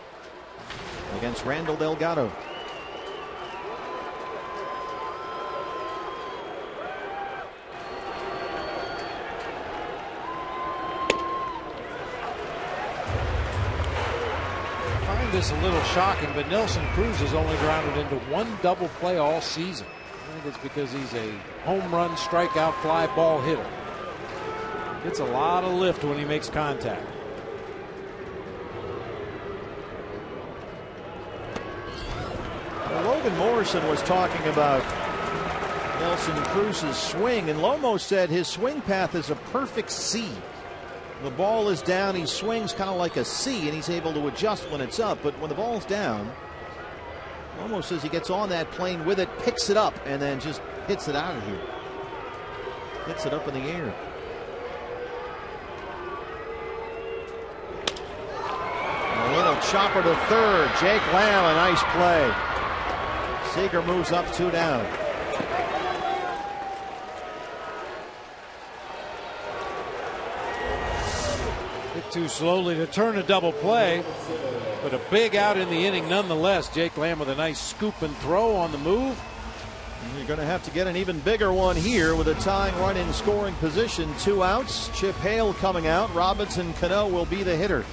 against Randall Delgado. This a little shocking, but Nelson Cruz has only grounded into 1 double play all season. think it's because he's a home run, strikeout, fly ball hitter. Gets a lot of lift when he makes contact. Well, Logan Morrison was talking about Nelson Cruz's swing, and Lomo said his swing path is a perfect C. The ball is down, he swings kind of like a C, and he's able to adjust when it's up. But when the ball's down, Lomo says he gets on that plane with it, picks it up, and then just hits it out of here. Hits it up in the air. A little chopper to third. Jake Lamb, a nice play. Seager moves up 2 down. Hit too slowly to turn a double play, but a big out in the inning nonetheless. Jake Lamb with a nice scoop and throw on the move. And you're going to have to get an even bigger one here with a tying run in scoring position. 2 outs. Chip Hale coming out. Robinson Cano will be the hitter.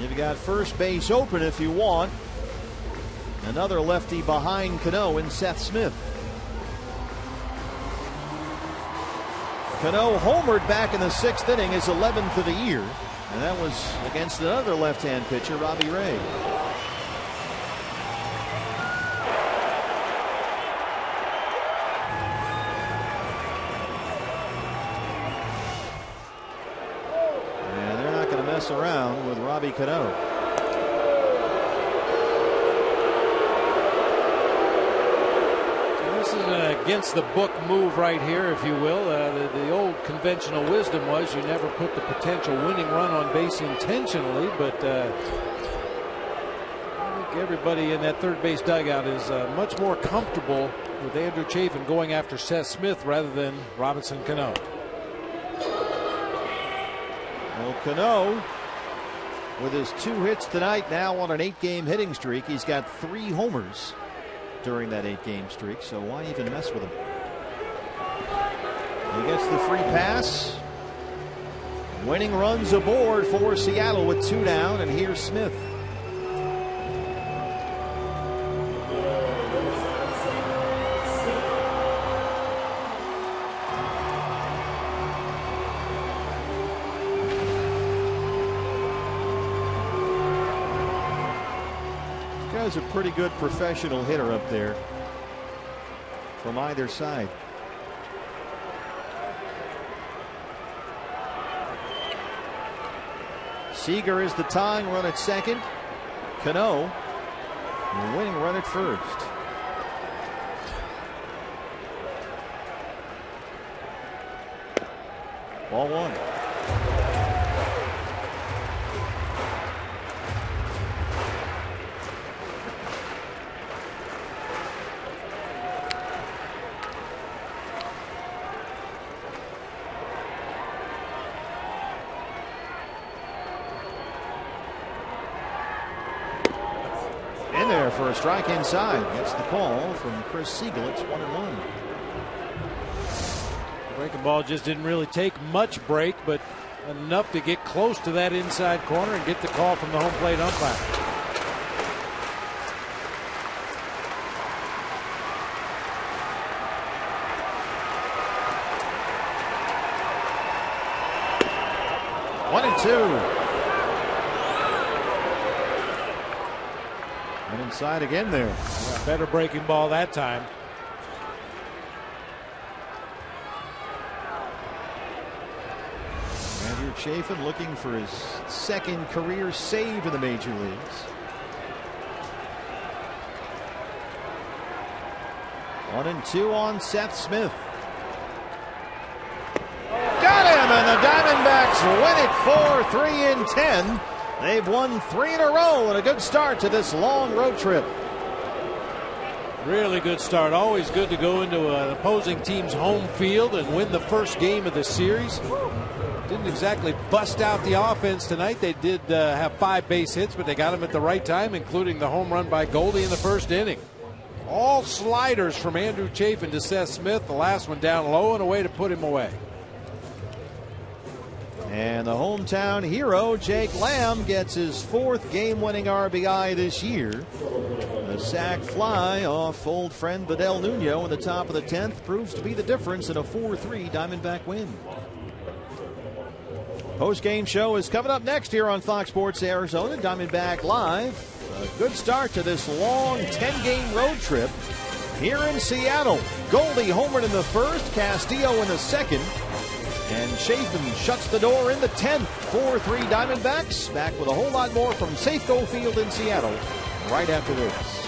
You've got first base open if you want. Another lefty behind Cano in Seth Smith. Cano homered back in the 6th inning, his 11th of the year. And that was against another left-hand pitcher, Robbie Ray. And they're not going to mess around with Robbie Cano. This is an against the book move right here, if you will. The old conventional wisdom was you never put the potential winning run on base intentionally, but I think everybody in that third base dugout is much more comfortable with Andrew Chafin going after Seth Smith rather than Robinson Cano. Well, Cano, with his 2 hits tonight, now on an 8-game hitting streak. He's got 3 homers during that 8-game streak, so why even mess with him? He gets the free pass. Winning runs aboard for Seattle with 2 down, and here's Smith. This guy's a pretty good professional hitter up there from either side. Seager is the tying run at second. Cano, the winning run at first. Ball 1. For a strike inside. Gets the call from Chris Siegel. It's 1-1. The breaking ball just didn't really take much break, but enough to get close to that inside corner and get the call from the home plate umpire. One and two. And inside again there. Yeah, better breaking ball that time. Andrew Chafin looking for his 2nd career save in the major leagues. 1-2 on Seth Smith. Got him, and the Diamondbacks win it 4-3-10. They've won 3 in a row, and a good start to this long road trip. Really good start. Always good to go into an opposing team's home field and win the first game of the series. Didn't exactly bust out the offense tonight. They did have 5 base hits, but they got them at the right time, including the home run by Goldie in the first inning. All sliders from Andrew Chafin to Seth Smith. The last one down low and a way to put him away. And the hometown hero, Jake Lamb, gets his 4th game-winning RBI this year. A sac fly off old friend Vidal Nuno in the top of the 10th proves to be the difference in a 4-3 Diamondback win. Post-game show is coming up next here on Fox Sports Arizona. Diamondback Live. A good start to this long 10-game road trip here in Seattle. Goldie homered in the first, Castillo in the second, and Chafin shuts the door in the 10th. 4-3 Diamondbacks. Back with a whole lot more from Safeco Field in Seattle right after this.